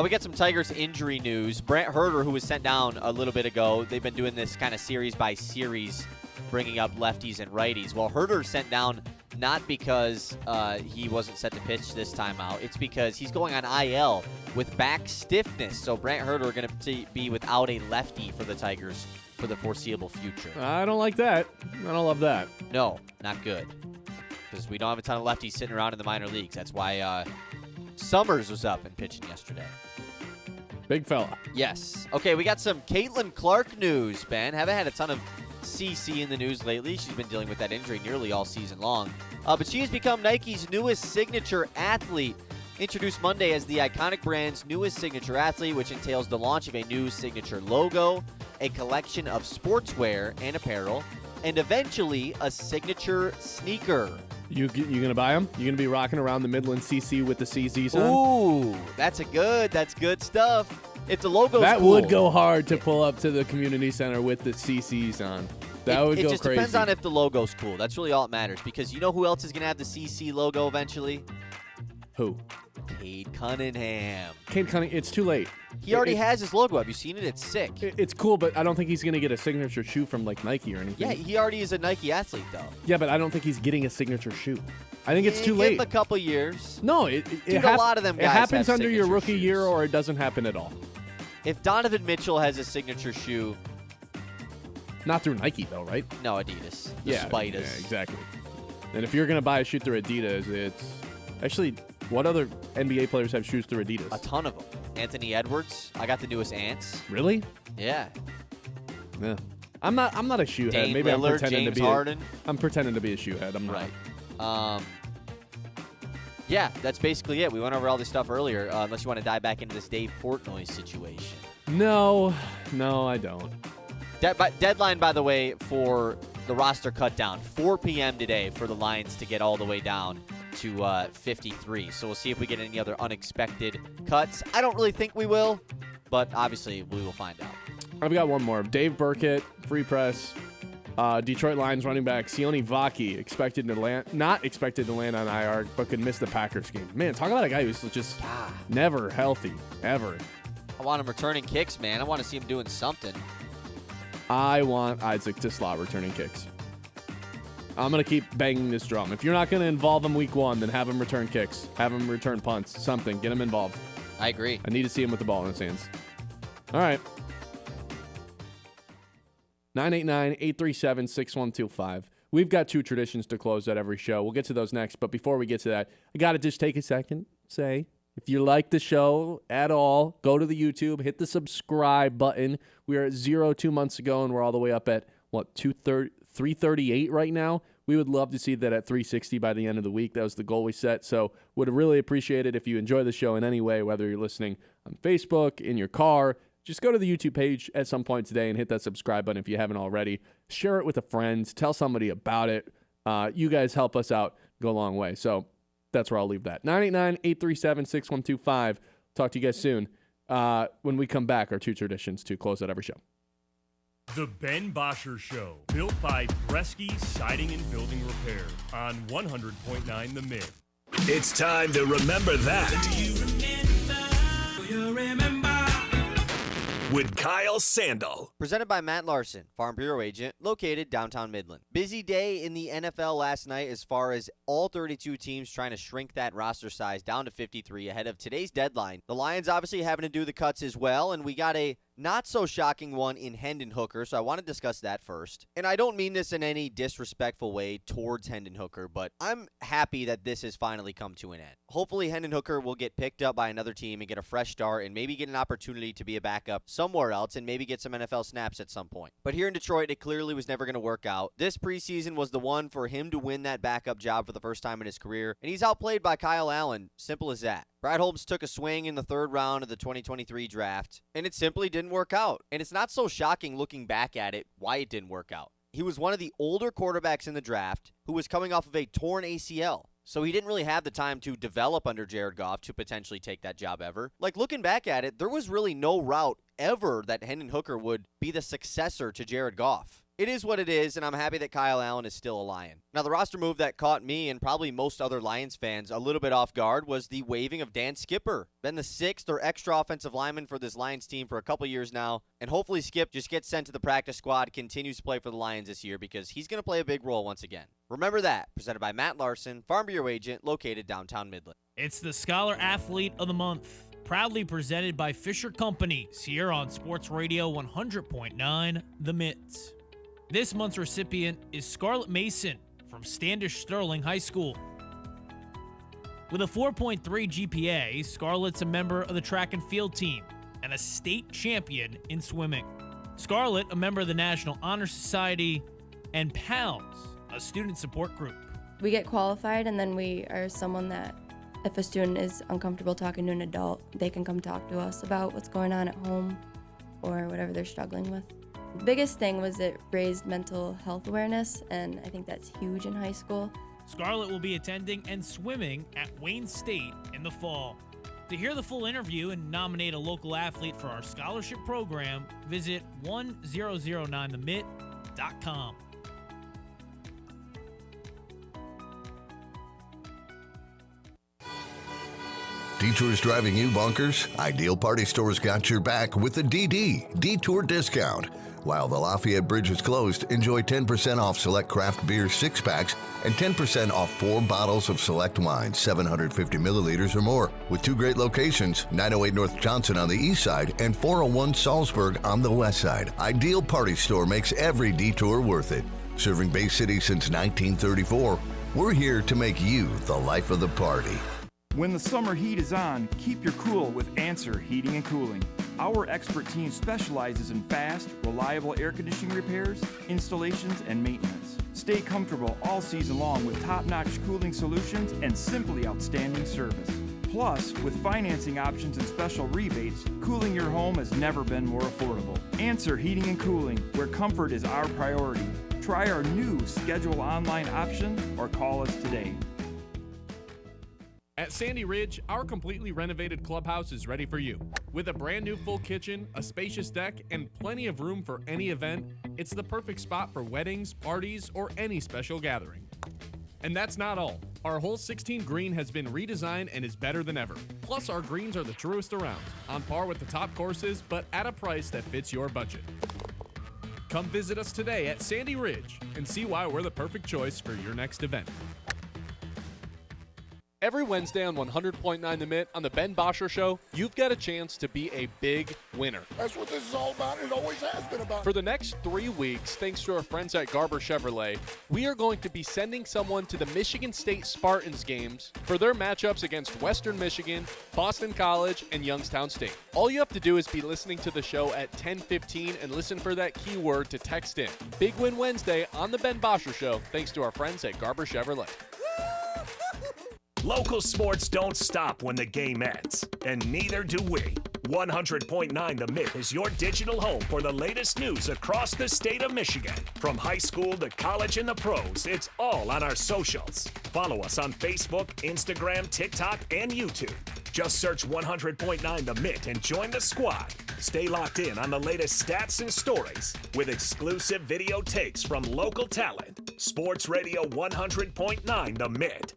We got some Tigers injury news. Brent Herter, who was sent down a little bit ago, they've been doing this kind of series by series, bringing up lefties and righties. Well, Herter sent down not because he wasn't set to pitch this time out. It's because he's going on IL with back stiffness. So Brent Herter going to be without a lefty for the Tigers for the foreseeable future. I don't like that. I don't love that. No, not good. Because we don't have a ton of lefties sitting around in the minor leagues. That's why Summers was up and pitching yesterday. Big fella. Yes. Okay, we got some Caitlin Clark news, Ben. Haven't had a ton of CC in the news lately. She's been dealing with that injury nearly all season long. But she has become Nike's newest signature athlete. Introduced Monday as the iconic brand's newest signature athlete, which entails the launch of a new signature logo, a collection of sportswear and apparel, and eventually a signature sneaker. You gonna buy them? You gonna be rocking around the Midland CC with the CZs on? Ooh, that's good stuff. If the logo's that cool, would go hard to pull up to the community center with the CCs on. That would go crazy. It just depends on if the logo's cool. That's really all that matters, because you know who else is gonna have the CC logo eventually? Who? Cade Cunningham. Cade Cunningham. It's too late. He already has his logo. Have you seen it? It's sick. It's cool, but I don't think he's going to get a signature shoe from Nike or anything. Yeah, he already is a Nike athlete, though. Yeah, but I don't think he's getting a signature shoe. I think it's too late. Give him a couple years. No, a lot of them guys it happens have under your rookie shoes. year, or it doesn't happen at all. If Donovan Mitchell has a signature shoe, not through Nike though, right? No, Adidas. The Yeah, Spiders. yeah, exactly. And if you're going to buy a shoe through Adidas, it's actually. What other NBA players have shoes through Adidas? A ton of them. Anthony Edwards. I got the newest Ants. Really? Yeah. Yeah. I'm not a shoe head. Dame Maybe Lillard, I'm pretending James to be. Harden. I'm pretending to be a shoe head. I'm not. Right. Yeah, that's basically it. We went over all this stuff earlier, unless you want to dive back into this Dave Portnoy situation. No, I don't. Deadline, by the way, for the roster cut down, 4 p.m. today for the Lions to get all the way down to 53. So we'll see if we get any other unexpected cuts. I don't really think we will, but obviously we will find out. I've got one more. Dave Burkett, Free Press. Detroit Lions running back Sione Vaki not expected to land on IR, but could miss the Packers game. Man, talk about a guy who's just never healthy, ever. I want him returning kicks, man. I want to see him doing something. I want Isaac to slot returning kicks. I'm going to keep banging this drum. If you're not going to involve him week 1, then have him return kicks. Have him return punts. Something. Get him involved. I agree. I need to see him with the ball in his hands. All right. 989-837-6125. We've got 2 traditions to close out every show. We'll get to those next. But before we get to that, I got to just take a second, say, if you like the show at all, go to the YouTube, hit the subscribe button. We were at 0 2 months ago, and we're all the way up at, 338 right now. We would love to see that at 360 by the end of the week. That was the goal we set. So would really appreciate it if you enjoy the show in any way, whether you're listening on Facebook, in your car. Just go to the YouTube page at some point today and hit that subscribe button if you haven't already. Share it with a friend. Tell somebody about it. You guys help us out. Go a long way. So that's where I'll leave that. 989-837-6125. Talk to you guys soon. When we come back, our 2 traditions to close out every show. The Ben Bosscher Show, built by Bresky Siding and Building Repair on 100.9 The Mitt. It's time to remember that. With Kyle Sandel. Presented by Matt Larson, Farm Bureau Agent, located downtown Midland. Busy day in the NFL last night as far as all 32 teams trying to shrink that roster size down to 53 ahead of today's deadline. The Lions obviously having to do the cuts as well, and we got a not-so-shocking one in Hendon Hooker, so I want to discuss that first. And I don't mean this in any disrespectful way towards Hendon Hooker, but I'm happy that this has finally come to an end. Hopefully, Hendon Hooker will get picked up by another team and get a fresh start and maybe get an opportunity to be a backup somewhere else and maybe get some NFL snaps at some point. But here in Detroit, it clearly was never going to work out. This preseason was the one for him to win that backup job for the first time in his career, and he's outplayed by Kyle Allen. Simple as that. Brad Holmes took a swing in the 3rd round of the 2023 draft, and it simply didn't work out. And it's not so shocking looking back at it why it didn't work out. He was one of the older quarterbacks in the draft who was coming off of a torn ACL. So he didn't really have the time to develop under Jared Goff to potentially take that job ever. Like, looking back at it, there was really no route ever that Hendon Hooker would be the successor to Jared Goff. It is what it is, and I'm happy that Kyle Allen is still a Lion. Now, the roster move that caught me and probably most other Lions fans a little bit off guard was the waiving of Dan Skipper. Been the 6th or extra offensive lineman for this Lions team for a couple years now, and hopefully Skip just gets sent to the practice squad, continues to play for the Lions this year because he's going to play a big role once again. Remember that. Presented by Matt Larson, Farm Bureau Agent, located downtown Midland. It's the Scholar Athlete of the Month, proudly presented by Fisher Companies here on Sports Radio 100.9 The Mitt. This month's recipient is Scarlett Mason from Standish Sterling High School. With a 4.3 GPA, Scarlett's a member of the track and field team and a state champion in swimming. Scarlett, a member of the National Honor Society, and PALS, a student support group. We get qualified, and then we are someone that if a student is uncomfortable talking to an adult, they can come talk to us about what's going on at home or whatever they're struggling with. The biggest thing was it raised mental health awareness, and I think that's huge in high school. Scarlett will be attending and swimming at Wayne State in the fall. To hear the full interview and nominate a local athlete for our scholarship program, visit 1009themitt.com. Detours driving you bonkers? Ideal Party Store's got your back with the Detour discount. While the Lafayette Bridge is closed, enjoy 10% off select craft beer 6-packs and 10% off 4 bottles of select wine, 750 milliliters or more, with 2 great locations, 908 North Johnson on the east side and 401 Salzburg on the west side. Ideal Party Store makes every detour worth it. Serving Bay City since 1934, we're here to make you the life of the party. When the summer heat is on, keep your cool with Answer Heating and Cooling. Our expert team specializes in fast, reliable air conditioning repairs, installations, and maintenance. Stay comfortable all season long with top-notch cooling solutions and simply outstanding service. Plus, with financing options and special rebates, cooling your home has never been more affordable. Answer Heating and Cooling, where comfort is our priority. Try our new schedule online option or call us today. At Sandy Ridge, our completely renovated clubhouse is ready for you. With a brand new full kitchen, a spacious deck, and plenty of room for any event, it's the perfect spot for weddings, parties, or any special gathering. And that's not all. Our whole 16 green has been redesigned and is better than ever. Plus, our greens are the truest around, on par with the top courses, but at a price that fits your budget. Come visit us today at Sandy Ridge and see why we're the perfect choice for your next event. Every Wednesday on 100.9 The Mitt on the Ben Bosscher Show, you've got a chance to be a big winner. That's what this is all about. It always has been about. For the next 3 weeks, thanks to our friends at Garber Chevrolet, we are going to be sending someone to the Michigan State Spartans games for their matchups against Western Michigan, Boston College, and Youngstown State. All you have to do is be listening to the show at 10:15 and listen for that keyword to text in. Big Win Wednesday on the Ben Bosscher Show, thanks to our friends at Garber Chevrolet. Local sports don't stop when the game ends, and neither do we. 100.9 The Mitt is your digital home for the latest news across the state of Michigan. From high school to college and the pros, it's all on our socials. Follow us on Facebook, Instagram, TikTok, and YouTube. Just search 100.9 The Mitt and join the squad. Stay locked in on the latest stats and stories with exclusive video takes from local talent. Sports Radio 100.9 The Mitt.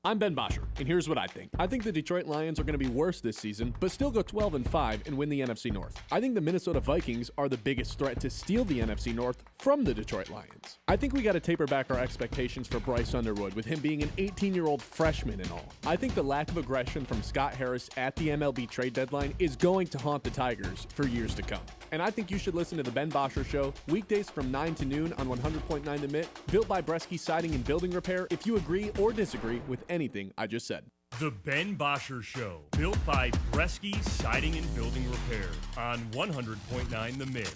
I'm Ben Bosscher, and here's what I think. I think the Detroit Lions are going to be worse this season, but still go 12-5 and win the NFC North. I think the Minnesota Vikings are the biggest threat to steal the NFC North from the Detroit Lions. I think we got to taper back our expectations for Bryce Underwood, with him being an 18-year-old freshman and all. I think the lack of aggression from Scott Harris at the MLB trade deadline is going to haunt the Tigers for years to come. And I think you should listen to the Ben Bosscher Show weekdays from 9 to noon on 100.9 The Mitt, built by Bresky Siding and Building Repair, if you agree or disagree with anything I just said. The Ben Bosscher Show, built by Bresky Siding and Building Repair on 100.9 The Mitt.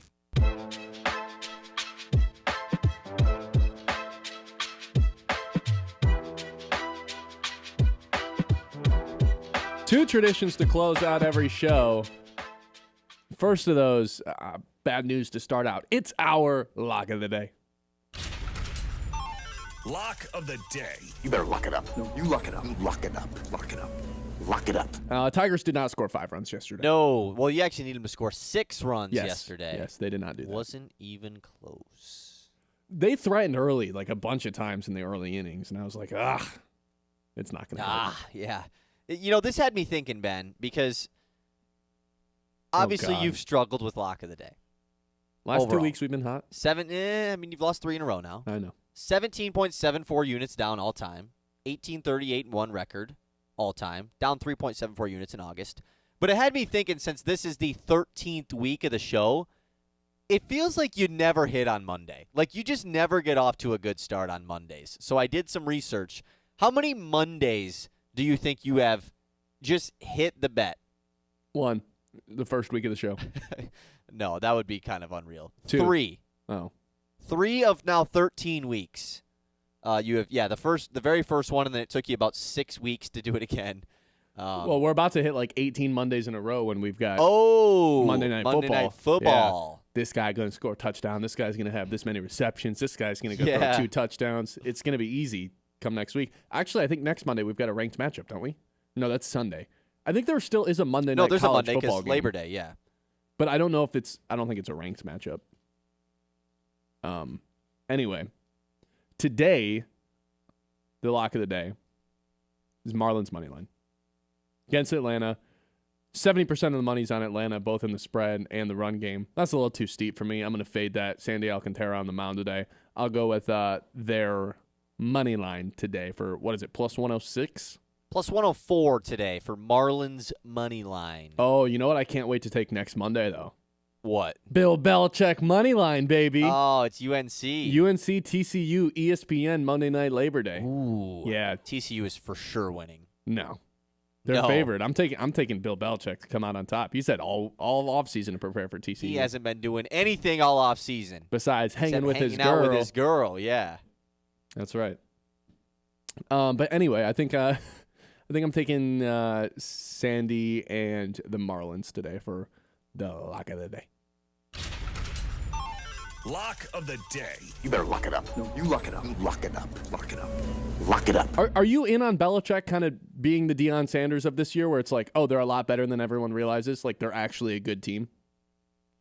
Two traditions to close out every show. First of those, bad news to start out. It's our lock of the day. Lock of the day. You better lock it up. No, you lock it up. Lock it up. Lock it up. Lock it up. Tigers did not score 5 runs yesterday. No. Well, you actually need them to score 6 runs yesterday. Yes, they did not do that. Wasn't even close. They threatened early, like a bunch of times in the early innings, and I was like, it's not going to happen. Yeah. You know, this had me thinking, Ben, because obviously you've struggled with lock of the day. Last overall. 2 weeks we've been hot. You've lost 3 in a row now. I know. 17.74 units down all time. 1838-1 record all time. Down 3.74 units in August. But it had me thinking, since this is the 13th week of the show, it feels like you never hit on Monday. Like you just never get off to a good start on Mondays. So I did some research. How many Mondays do you think you have just hit the bet? 1. The first week of the show. No, that would be kind of unreal. 2. 3. Oh. 3 of now 13 weeks. You have the very first one, and then it took you about 6 weeks to do it again. Well, we're about to hit like 18 Mondays in a row when we've got Monday Night Football. Yeah. This guy going to score a touchdown. This guy's going to have this many receptions. This guy's going to go throw 2 touchdowns. It's going to be easy come next week. Actually, I think next Monday we've got a ranked matchup, don't we? No, that's Sunday. I think there still is a Monday night there's college a Monday football game. Labor Day, yeah. But I don't know if I don't think it's a ranked matchup. Anyway, today, the lock of the day is Marlins money line against Atlanta. 70% of the money's on Atlanta, both in the spread and the run game. That's a little too steep for me. I'm going to fade that. Sandy Alcantara on the mound today. I'll go with their money line today for, what is it, plus 106? Plus 104 today for Marlins money line. Oh, you know what? I can't wait to take next Monday, though. What? Bill Belichick money line, baby. Oh, it's UNC. UNC, TCU, ESPN, Monday Night Labor Day. Ooh. Yeah. TCU is for sure winning. No. They're favored. I'm taking Bill Belichick to come out on top. He said all offseason to prepare for TCU. He hasn't been doing anything all offseason. Besides hanging hanging out with his girl, yeah. That's right. But anyway, I think I'm taking Sandy and the Marlins today for the lock of the day. Lock of the day. You better lock it up. No, you lock it up. Lock it up. Lock it up. Lock it up. Are you in on Belichick kind of being the Deion Sanders of this year, where it's like, oh, they're a lot better than everyone realizes? Like, they're actually a good team?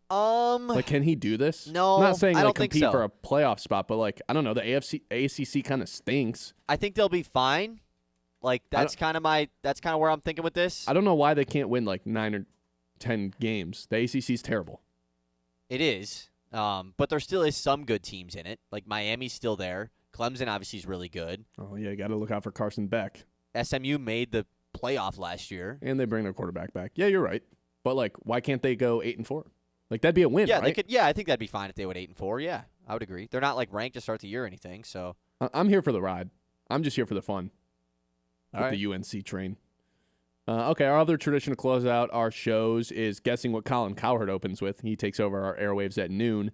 Like, can he do this? No, I'm not saying I like don't think compete so. for a playoff spot, but like, I don't know, the ACC kind of stinks. I think they'll be fine. Like, that's kind of where I'm thinking with this. I don't know why they can't win like 9 or 10 games. The ACC's terrible. It is. But there still is some good teams in it. Like, Miami's still there. Clemson obviously is really good. Oh, yeah, you got to look out for Carson Beck. SMU made the playoff last year. And they bring their quarterback back. Yeah, you're right. But, like, why can't they go 8-4? Like, that'd be a win, yeah, right? They could. Yeah, I think that'd be fine if they went 8-4. Yeah, I would agree. They're not, like, ranked to start the year or anything, so. I'm here for the ride. I'm just here for the fun. All with right. the UNC train. Okay, our other tradition to close out our shows is guessing what Colin Cowherd opens with. He takes over our airwaves at noon.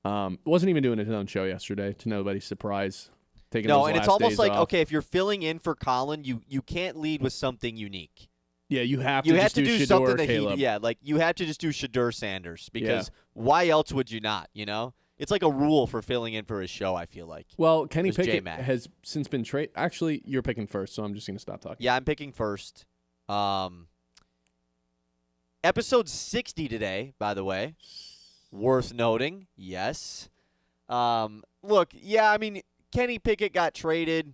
Wasn't even doing his own show yesterday, to nobody's surprise. Taking No, those and it's last almost days like, off. okay, if you're filling in for Colin, you can't lead with something unique. Yeah, you have to just do Shedeur something or that Caleb. like you have to just do Shedeur Sanders because why else would you not, you know? It's like a rule for filling in for his show, I feel like. Well, Kenny There's Pickett J-Mac. has since been traded. Actually, you're picking first, so I'm just going to stop talking. Yeah, I'm picking first. Episode 60 today, by the way. Worth noting, yes. Look, yeah, I mean, Kenny Pickett got traded.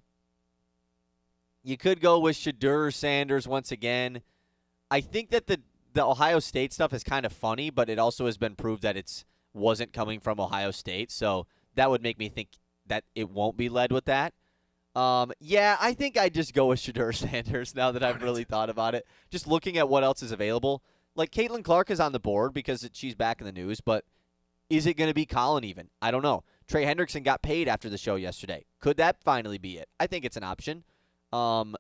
You could go with Shedeur Sanders once again. I think that the Ohio State stuff is kind of funny, but it also has been proved that it wasn't coming from Ohio State, so that would make me think that it won't be led with that. Yeah, I think I'd just go with Shedeur Sanders now that I've really thought about it. Just looking at what else is available. Like, Caitlin Clark is on the board because she's back in the news, but is it going to be Colin even? I don't know. Trey Hendrickson got paid after the show yesterday. Could that finally be it? I think it's an option. But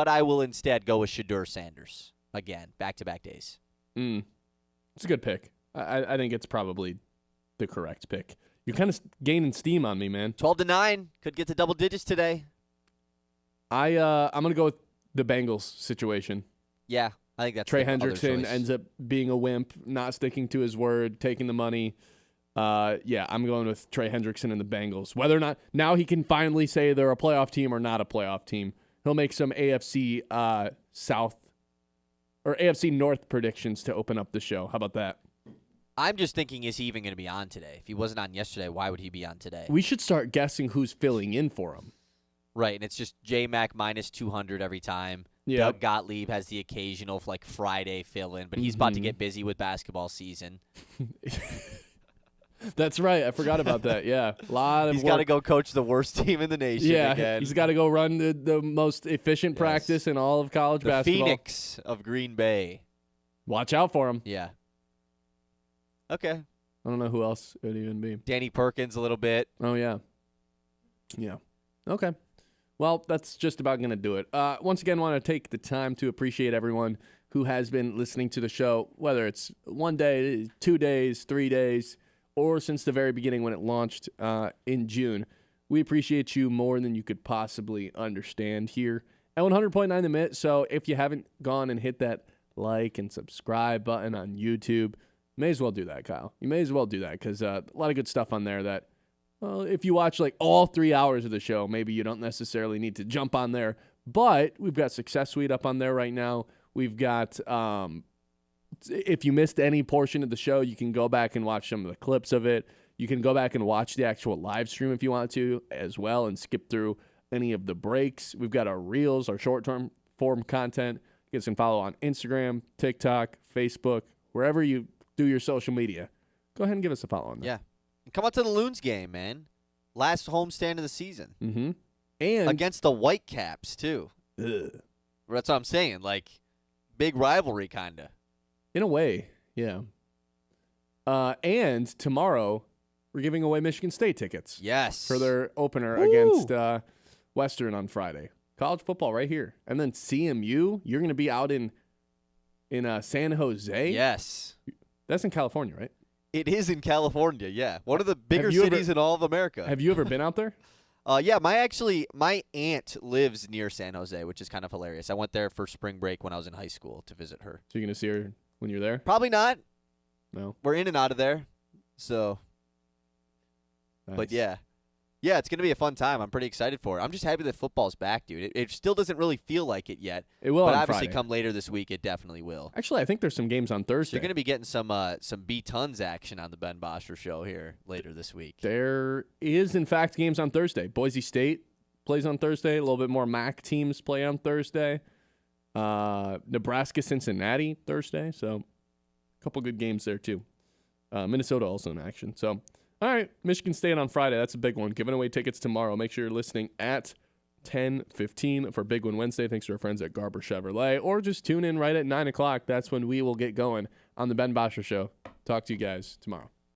I will instead go with Shedeur Sanders again, back-to-back days. It's a good pick. I think it's probably the correct pick. You're kind of gaining steam on me, man. 12-9. Could get to double digits today. I'm going to go with the Bengals situation. Yeah, I think that's Trey the other Hendrickson choice. ends up being a wimp, not sticking to his word, taking the money. Yeah, I'm going with Trey Hendrickson and the Bengals. Whether or not now he can finally say they're a playoff team or not a playoff team. He'll make some AFC South or AFC North predictions to open up the show. How about that? I'm just thinking, is he even going to be on today? If he wasn't on yesterday, why would he be on today? We should start guessing who's filling in for him. Right, and it's just J-Mac minus 200 every time. Yeah. Doug Gottlieb has the occasional like Friday fill-in, but he's about to get busy with basketball season. That's right. I forgot about that. Yeah. A lot of He's work. got to go coach the worst team in the nation Yeah, again. he's got to go run the most efficient practice in all of college the basketball. Phoenix of Green Bay. Watch out for him. Yeah. Okay. I don't know who else it would even be. Danny Perkins a little bit. Oh, yeah. Yeah. Okay. Well, that's just about going to do it. Once again, want to take the time to appreciate everyone who has been listening to the show, whether it's 1 day, 2 days, 3 days, or since the very beginning when it launched in June. We appreciate you more than you could possibly understand here at 100.9 The Mitt. So if you haven't gone and hit that like and subscribe button on YouTube, may as well do that, Kyle. You may as well do that because a lot of good stuff on there that, well, if you watch like all 3 hours of the show, maybe you don't necessarily need to jump on there. But we've got Success Suite up on there right now. We've got, if you missed any portion of the show, you can go back and watch some of the clips of it. You can go back and watch the actual live stream if you want to as well and skip through any of the breaks. We've got our reels, our short-term form content. You guys can follow on Instagram, TikTok, Facebook, wherever you do your social media. Go ahead and give us a follow on that. Yeah. And come out to the Loons game, man. Last homestand of the season. Mm-hmm. And against the Whitecaps, too. Ugh. That's what I'm saying. Like, big rivalry, kind of. In a way, yeah. And tomorrow, we're giving away Michigan State tickets. Yes. For their opener Woo. against Western on Friday. College football right here. And then CMU, you're going to be out in San Jose? Yes. That's in California, right? It is in California, yeah. One of the bigger cities in all of America. Have you ever been out there? Yeah, my aunt lives near San Jose, which is kind of hilarious. I went there for spring break when I was in high school to visit her. So you're going to see her when you're there? Probably not. No. We're in and out of there. So, Nice. But yeah. Yeah, it's going to be a fun time. I'm pretty excited for it. I'm just happy that football's back, dude. It still doesn't really feel like it yet. It will But on obviously Friday. come later this week, it definitely will. Actually, I think there's some games on So Thursday. you're going to be getting some B-Tons action on the Ben Bosscher Show here later this week. There is, in fact, games on Thursday. Boise State plays on Thursday. A little bit more MAC teams play on Thursday. Nebraska-Cincinnati Thursday. So a couple good games there, too. Minnesota also in action. So, all right, Michigan State on Friday. That's a big one. Giving away tickets tomorrow. Make sure you're listening at 10:15 for Big Win Wednesday. Thanks to our friends at Garber Chevrolet. Or just tune in right at 9 o'clock. That's when we will get going on the Ben Bosscher Show. Talk to you guys tomorrow.